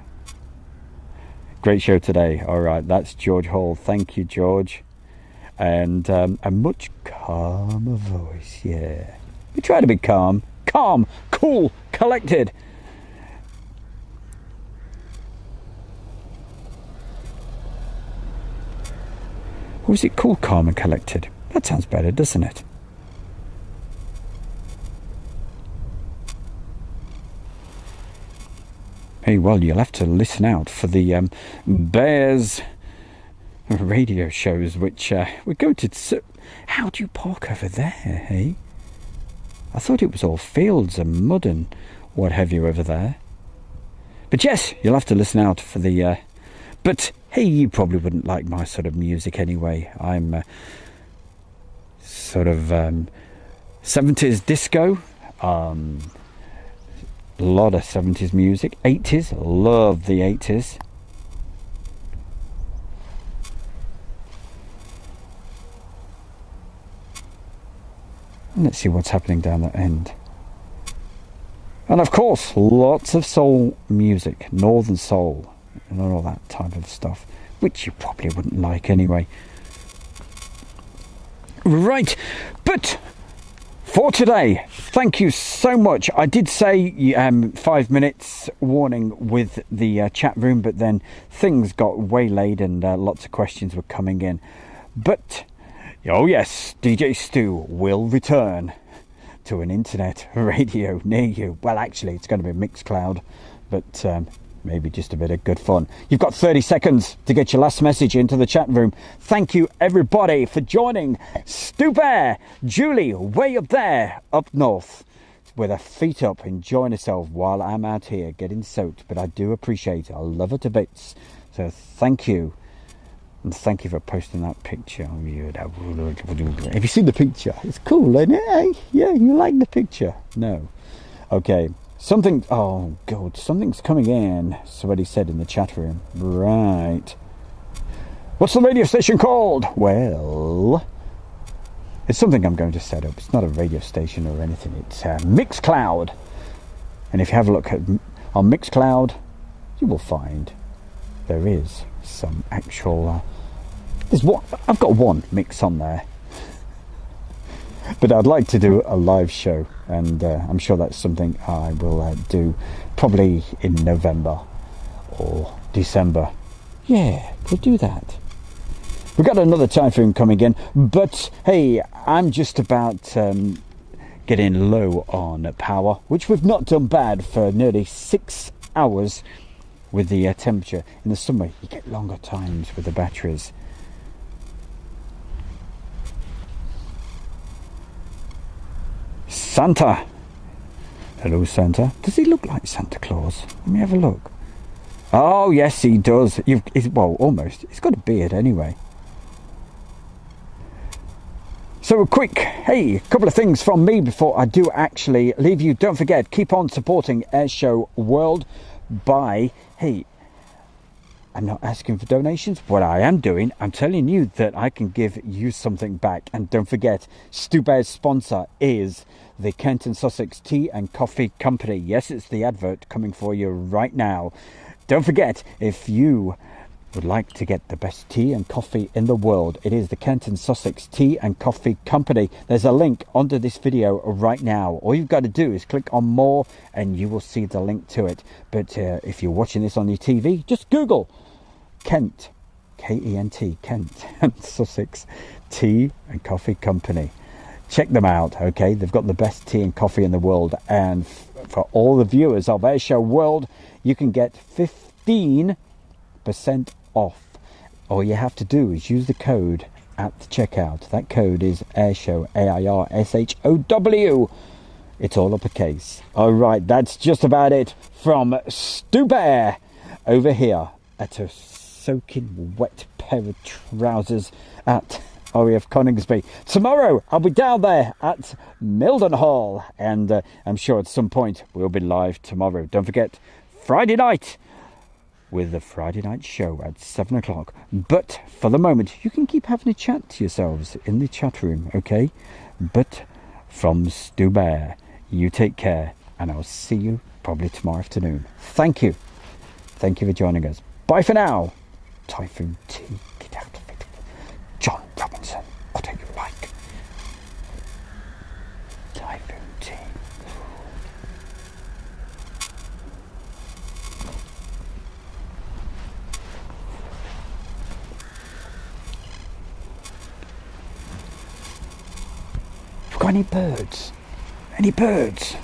Great show today. All right, that's George Hall. Thank you, George. And a much calmer voice, yeah. We try to be calm. Calm, cool, collected. Or is it cool, calm and collected? That sounds better, doesn't it? Hey, well, you'll have to listen out for the Bears radio shows, which we go to. How do you park over there, hey? I thought it was all fields and mud and what have you over there. But yes, you'll have to listen out for the... but hey, you probably wouldn't like my sort of music anyway. I'm sort of 70s disco. A lot of 70s music. 80s, love the 80s. Let's see what's happening down that end. And of course, lots of soul music, northern soul, and all that type of stuff, which you probably wouldn't like anyway. Right, but for today, thank you so much. I did say 5 minutes warning with the chat room, but then things got waylaid and lots of questions were coming in. But oh yes, DJ Stu will return to an internet radio near you. Well, actually, it's going to be Mixcloud, but maybe just a bit of good fun. You've got 30 seconds to get your last message into the chat room. Thank you, everybody, for joining. Stu Bear, Julie, way up there, up north, with her feet up, enjoying herself while I'm out here getting soaked. But I do appreciate it. I love her to bits. So thank you. And thank you for posting that picture. Have you seen the picture? It's cool, isn't it? Yeah, you like the picture? No. Okay. Something... Oh, God. Something's coming in. Somebody said in the chat room. Right. What's the radio station called? Well, it's something I'm going to set up. It's not a radio station or anything. It's Mixcloud. And if you have a look on Mixcloud, you will find there is some actual... I've got one mix on there, but I'd like to do a live show, and I'm sure that's something I will do probably in November or December. Yeah, we'll do that. We've got another typhoon coming in, but hey, I'm just about getting low on power, which we've not done bad for nearly 6 hours with the temperature. In the summer, you get longer times with the batteries. Santa. Hello, Santa. Does he look like Santa Claus? Let me have a look. Oh, yes, he does. Well, almost. He's got a beard anyway. So a quick, hey, couple of things from me before I do actually leave you. Don't forget, keep on supporting Airshow World by, hey, I'm not asking for donations. What I am doing, I'm telling you that I can give you something back. And don't forget, Stu Bear's sponsor is the Kent and Sussex Tea and Coffee Company. Yes, it's the advert coming for you right now. Don't forget, if you would like to get the best tea and coffee in the world, it is the Kent and Sussex Tea and Coffee Company. There's a link under this video right now. All you've got to do is click on more and you will see the link to it. But if you're watching this on your TV, just Google Kent, K-E-N-T, Kent and Sussex Tea and Coffee Company. check them out, okay? They've got the best tea and coffee in the world, and for all the viewers of Airshow World, you can get 15% off. All you have to do is use the code at the checkout. That code is Airshow, AIRSHOW. It's all uppercase. All right, that's just about it from Stu Bear over here at a soaking wet pair of trousers at RAF Coningsby. Tomorrow I'll be down there at Mildenhall, and I'm sure at some point we'll be live tomorrow. Don't forget, Friday night with the Friday night show at 7 o'clock. But for the moment, you can keep having a chat to yourselves in the chat room, okay? But from Stu Bear, you take care, and I'll see you probably tomorrow afternoon. Thank you. Thank you for joining us. Bye for now. Typhoon T, get out of it. John Robinson, what do you like? Typhoon T. Have you got any birds? Any birds?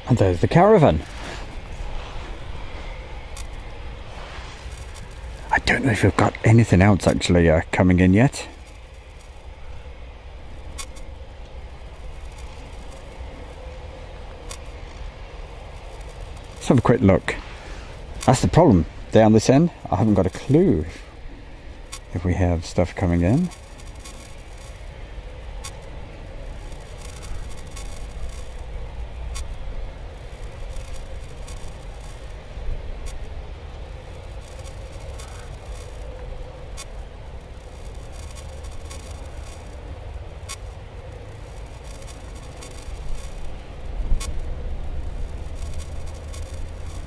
And there's the caravan. I don't know if we've got anything else actually coming in yet. Let's have a quick look. That's the problem. Down this end, I haven't got a clue if we have stuff coming in.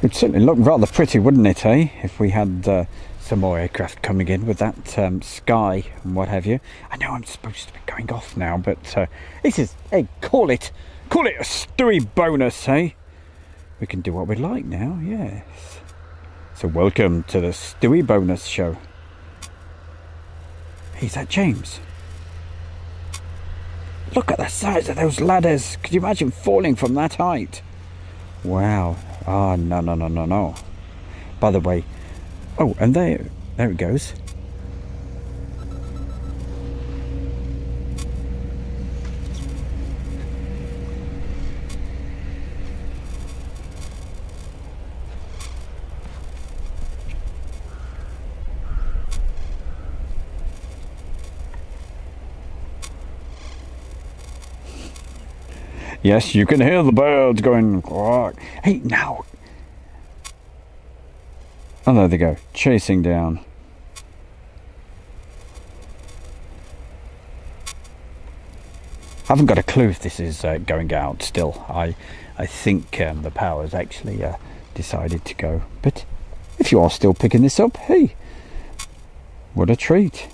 It'd certainly look rather pretty, wouldn't it, eh? If we had some more aircraft coming in with that sky and what have you. I know I'm supposed to be going off now, but this is, hey, call it a Stewie bonus, eh? We can do what we like now, yes. So welcome to the Stewie bonus show. Hey, is that James? Look at the size of those ladders. Could you imagine falling from that height? Wow. Ah, no. By the way, oh, and there it goes. Yes, you can hear the birds going quack. Hey, now. Oh, there they go, chasing down. I haven't got a clue if this is going out still. I think the power's actually decided to go. But if you are still picking this up, hey, what a treat.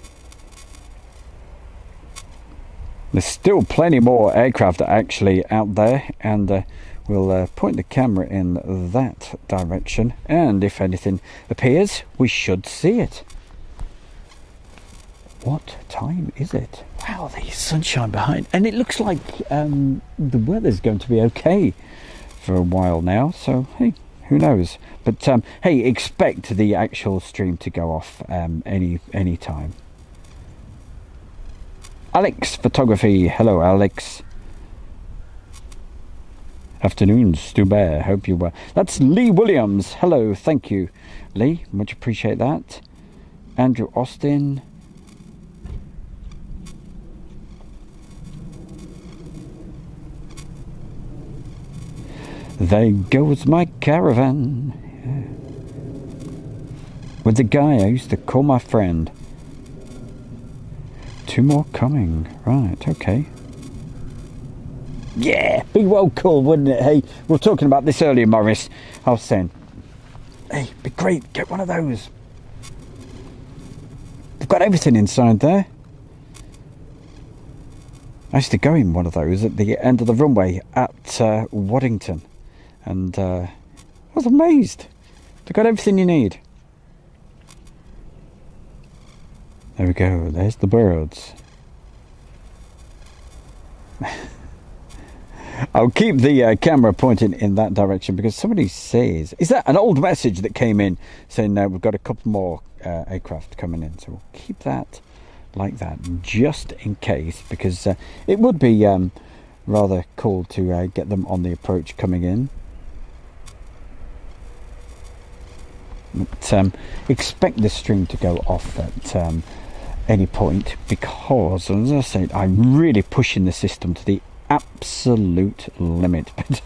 There's still plenty more aircraft actually out there, and we'll point the camera in that direction, and if anything appears, we should see it. What time is it? Wow, there's sunshine behind, and it looks like the weather's going to be okay for a while now, so hey, who knows? But hey, expect the actual stream to go off any time. Alex Photography, hello Alex. Afternoon, Stu Bear, hope you were. That's Lee Williams, hello, thank you Lee, much appreciate that. Andrew Austin. There goes my caravan. Yeah. With the guy I used to call my friend. 2 more coming. Right, okay. Yeah, be well cool, wouldn't it? Hey, we were talking about this earlier, Morris. I was saying, hey, be great, get one of those. They've got everything inside there. I used to go in one of those at the end of the runway at Waddington. And I was amazed. They've got everything you need. There we go, there's the birds. I'll keep the camera pointing in that direction because somebody says, is that an old message that came in saying we've got a couple more aircraft coming in, so we'll keep that like that just in case, because it would be rather cool to get them on the approach coming in. But expect the stream to go off at any point, because as I said, I'm really pushing the system to the absolute limit. But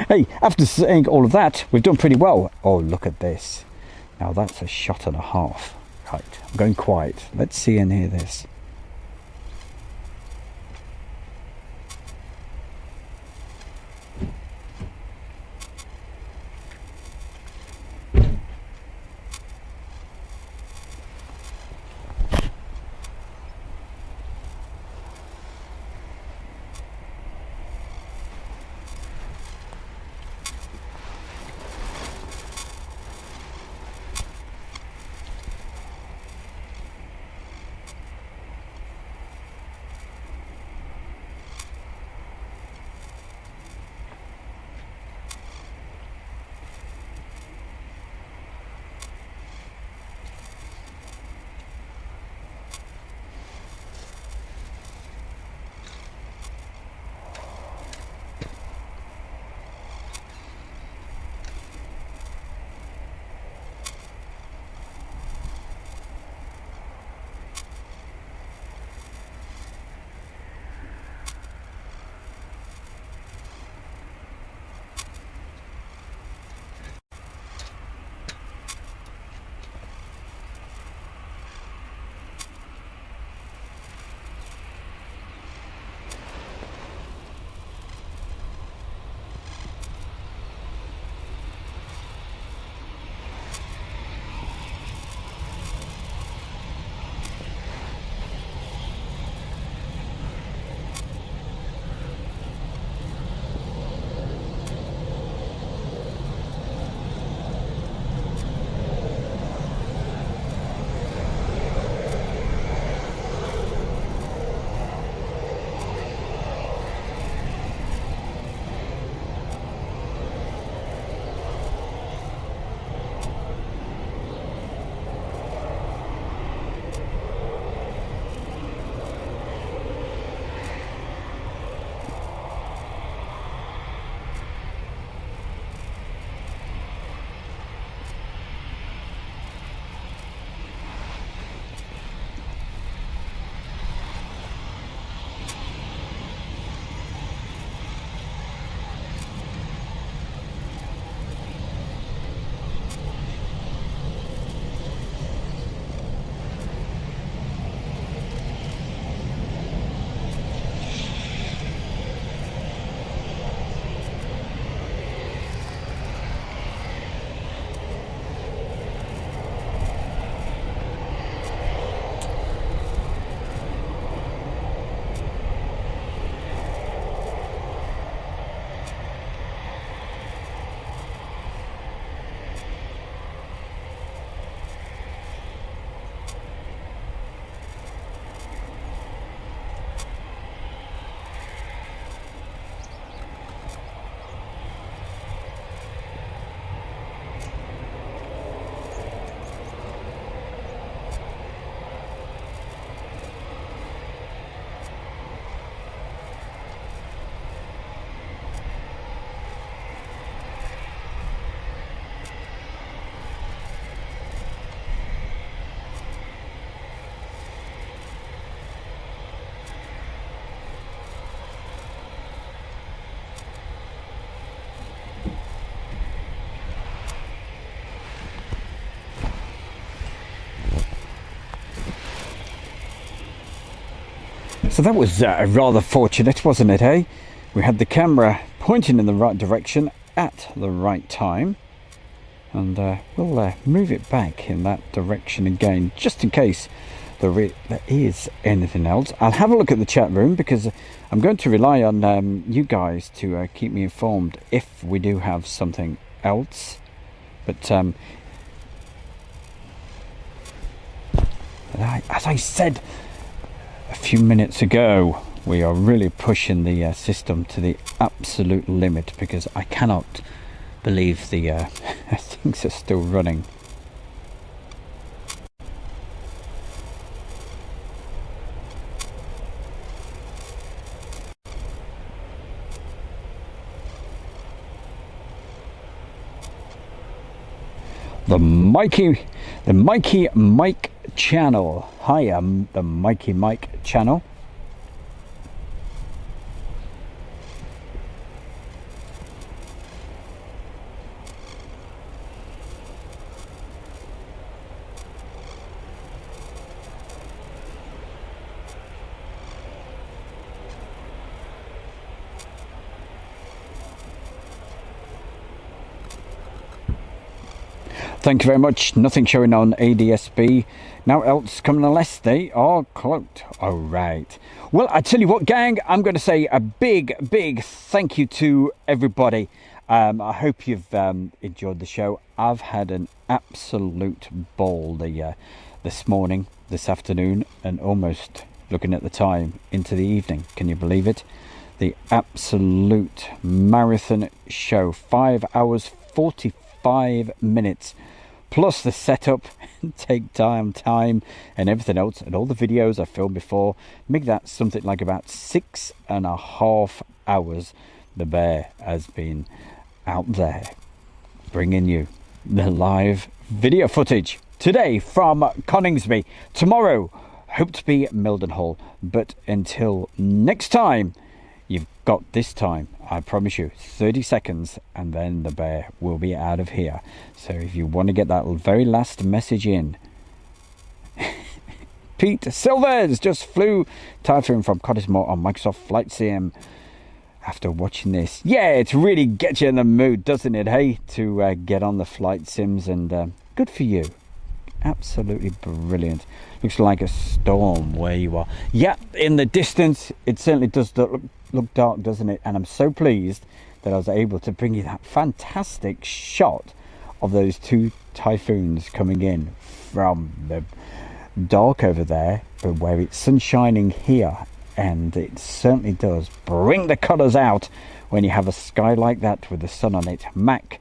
hey, after saying all of that, we've done pretty well. Oh, look at this. Now that's a shot and a half. Right, I'm going quiet. Let's see and hear this. So that was rather fortunate, wasn't it, eh? We had the camera pointing in the right direction at the right time. And we'll move it back in that direction again, just in case there is anything else. I'll have a look at the chat room, because I'm going to rely on you guys to keep me informed if we do have something else. But as I said a few minutes ago, we are really pushing the system to the absolute limit, because I cannot believe the things are still running. The Mikey Mike channel. Hi, I'm the Mikey Mike channel. Thank you very much. Nothing showing on ADSB. Now else coming unless they are cloaked. All right. Well, I tell you what, gang, I'm going to say a big thank you to everybody. I hope you've enjoyed the show. I've had an absolute ball this morning, this afternoon, and almost looking at the time into the evening. Can you believe it? The absolute marathon show. 5 hours, 45 minutes. Plus the setup, take time, and everything else, and all the videos I filmed before. Make that something like about 6.5 hours. The bear has been out there, bringing you the live video footage. Today from Coningsby. Tomorrow, hope to be Mildenhall. But until next time, you've got this time, I promise you, 30 seconds, and then the bear will be out of here. So if you want to get that very last message in. Pete Silvers just flew Typhoon from Coningsby on Microsoft Flight Sim. After watching this, yeah, it really gets you in the mood, doesn't it, hey, to get on the flight sims, and good for you. Absolutely brilliant. Looks like a storm where you are. Yeah, in the distance, it certainly does look dark, doesn't it? And I'm so pleased that I was able to bring you that fantastic shot of those two typhoons coming in from the dark over there, but where it's sun shining here. And it certainly does bring the colours out when you have a sky like that with the sun on it. Mac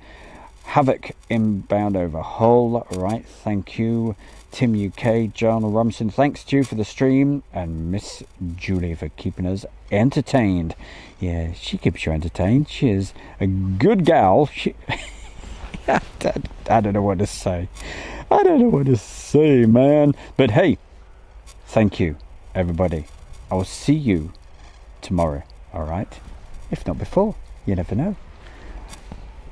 Havoc inbound over Hull. Right, thank you. Tim UK, John Robinson, thanks to you for the stream, and Miss Julie for keeping us entertained. Yeah, she keeps you entertained. She is a good gal. I don't know what to say. I don't know what to say, man. But hey, thank you, everybody. I will see you tomorrow, all right? If not before, you never know.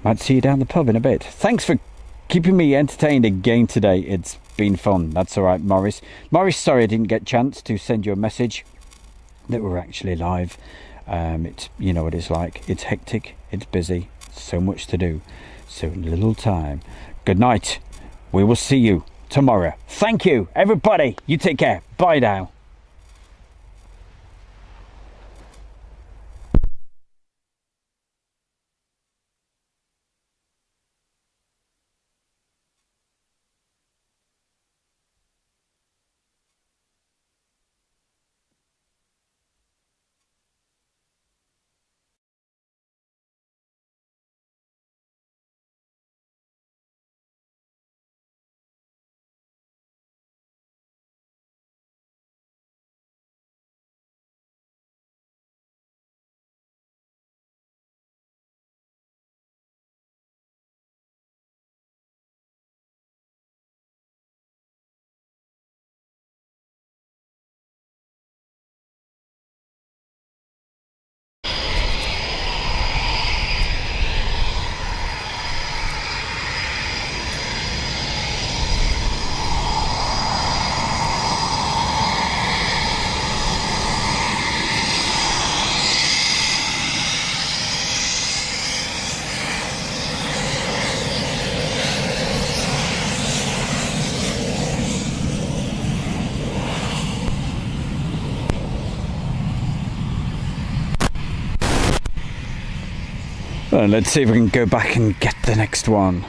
Might see you down the pub in a bit. Thanks for keeping me entertained again today. It's been fun. That's all right, Morris. Morris, sorry I didn't get a chance to send you a message that we're actually live. It's, you know what it's like. It's hectic. It's busy. So much to do. So little time. Good night. We will see you tomorrow. Thank you, everybody. You take care. Bye now. Well, let's see if we can go back and get the next one.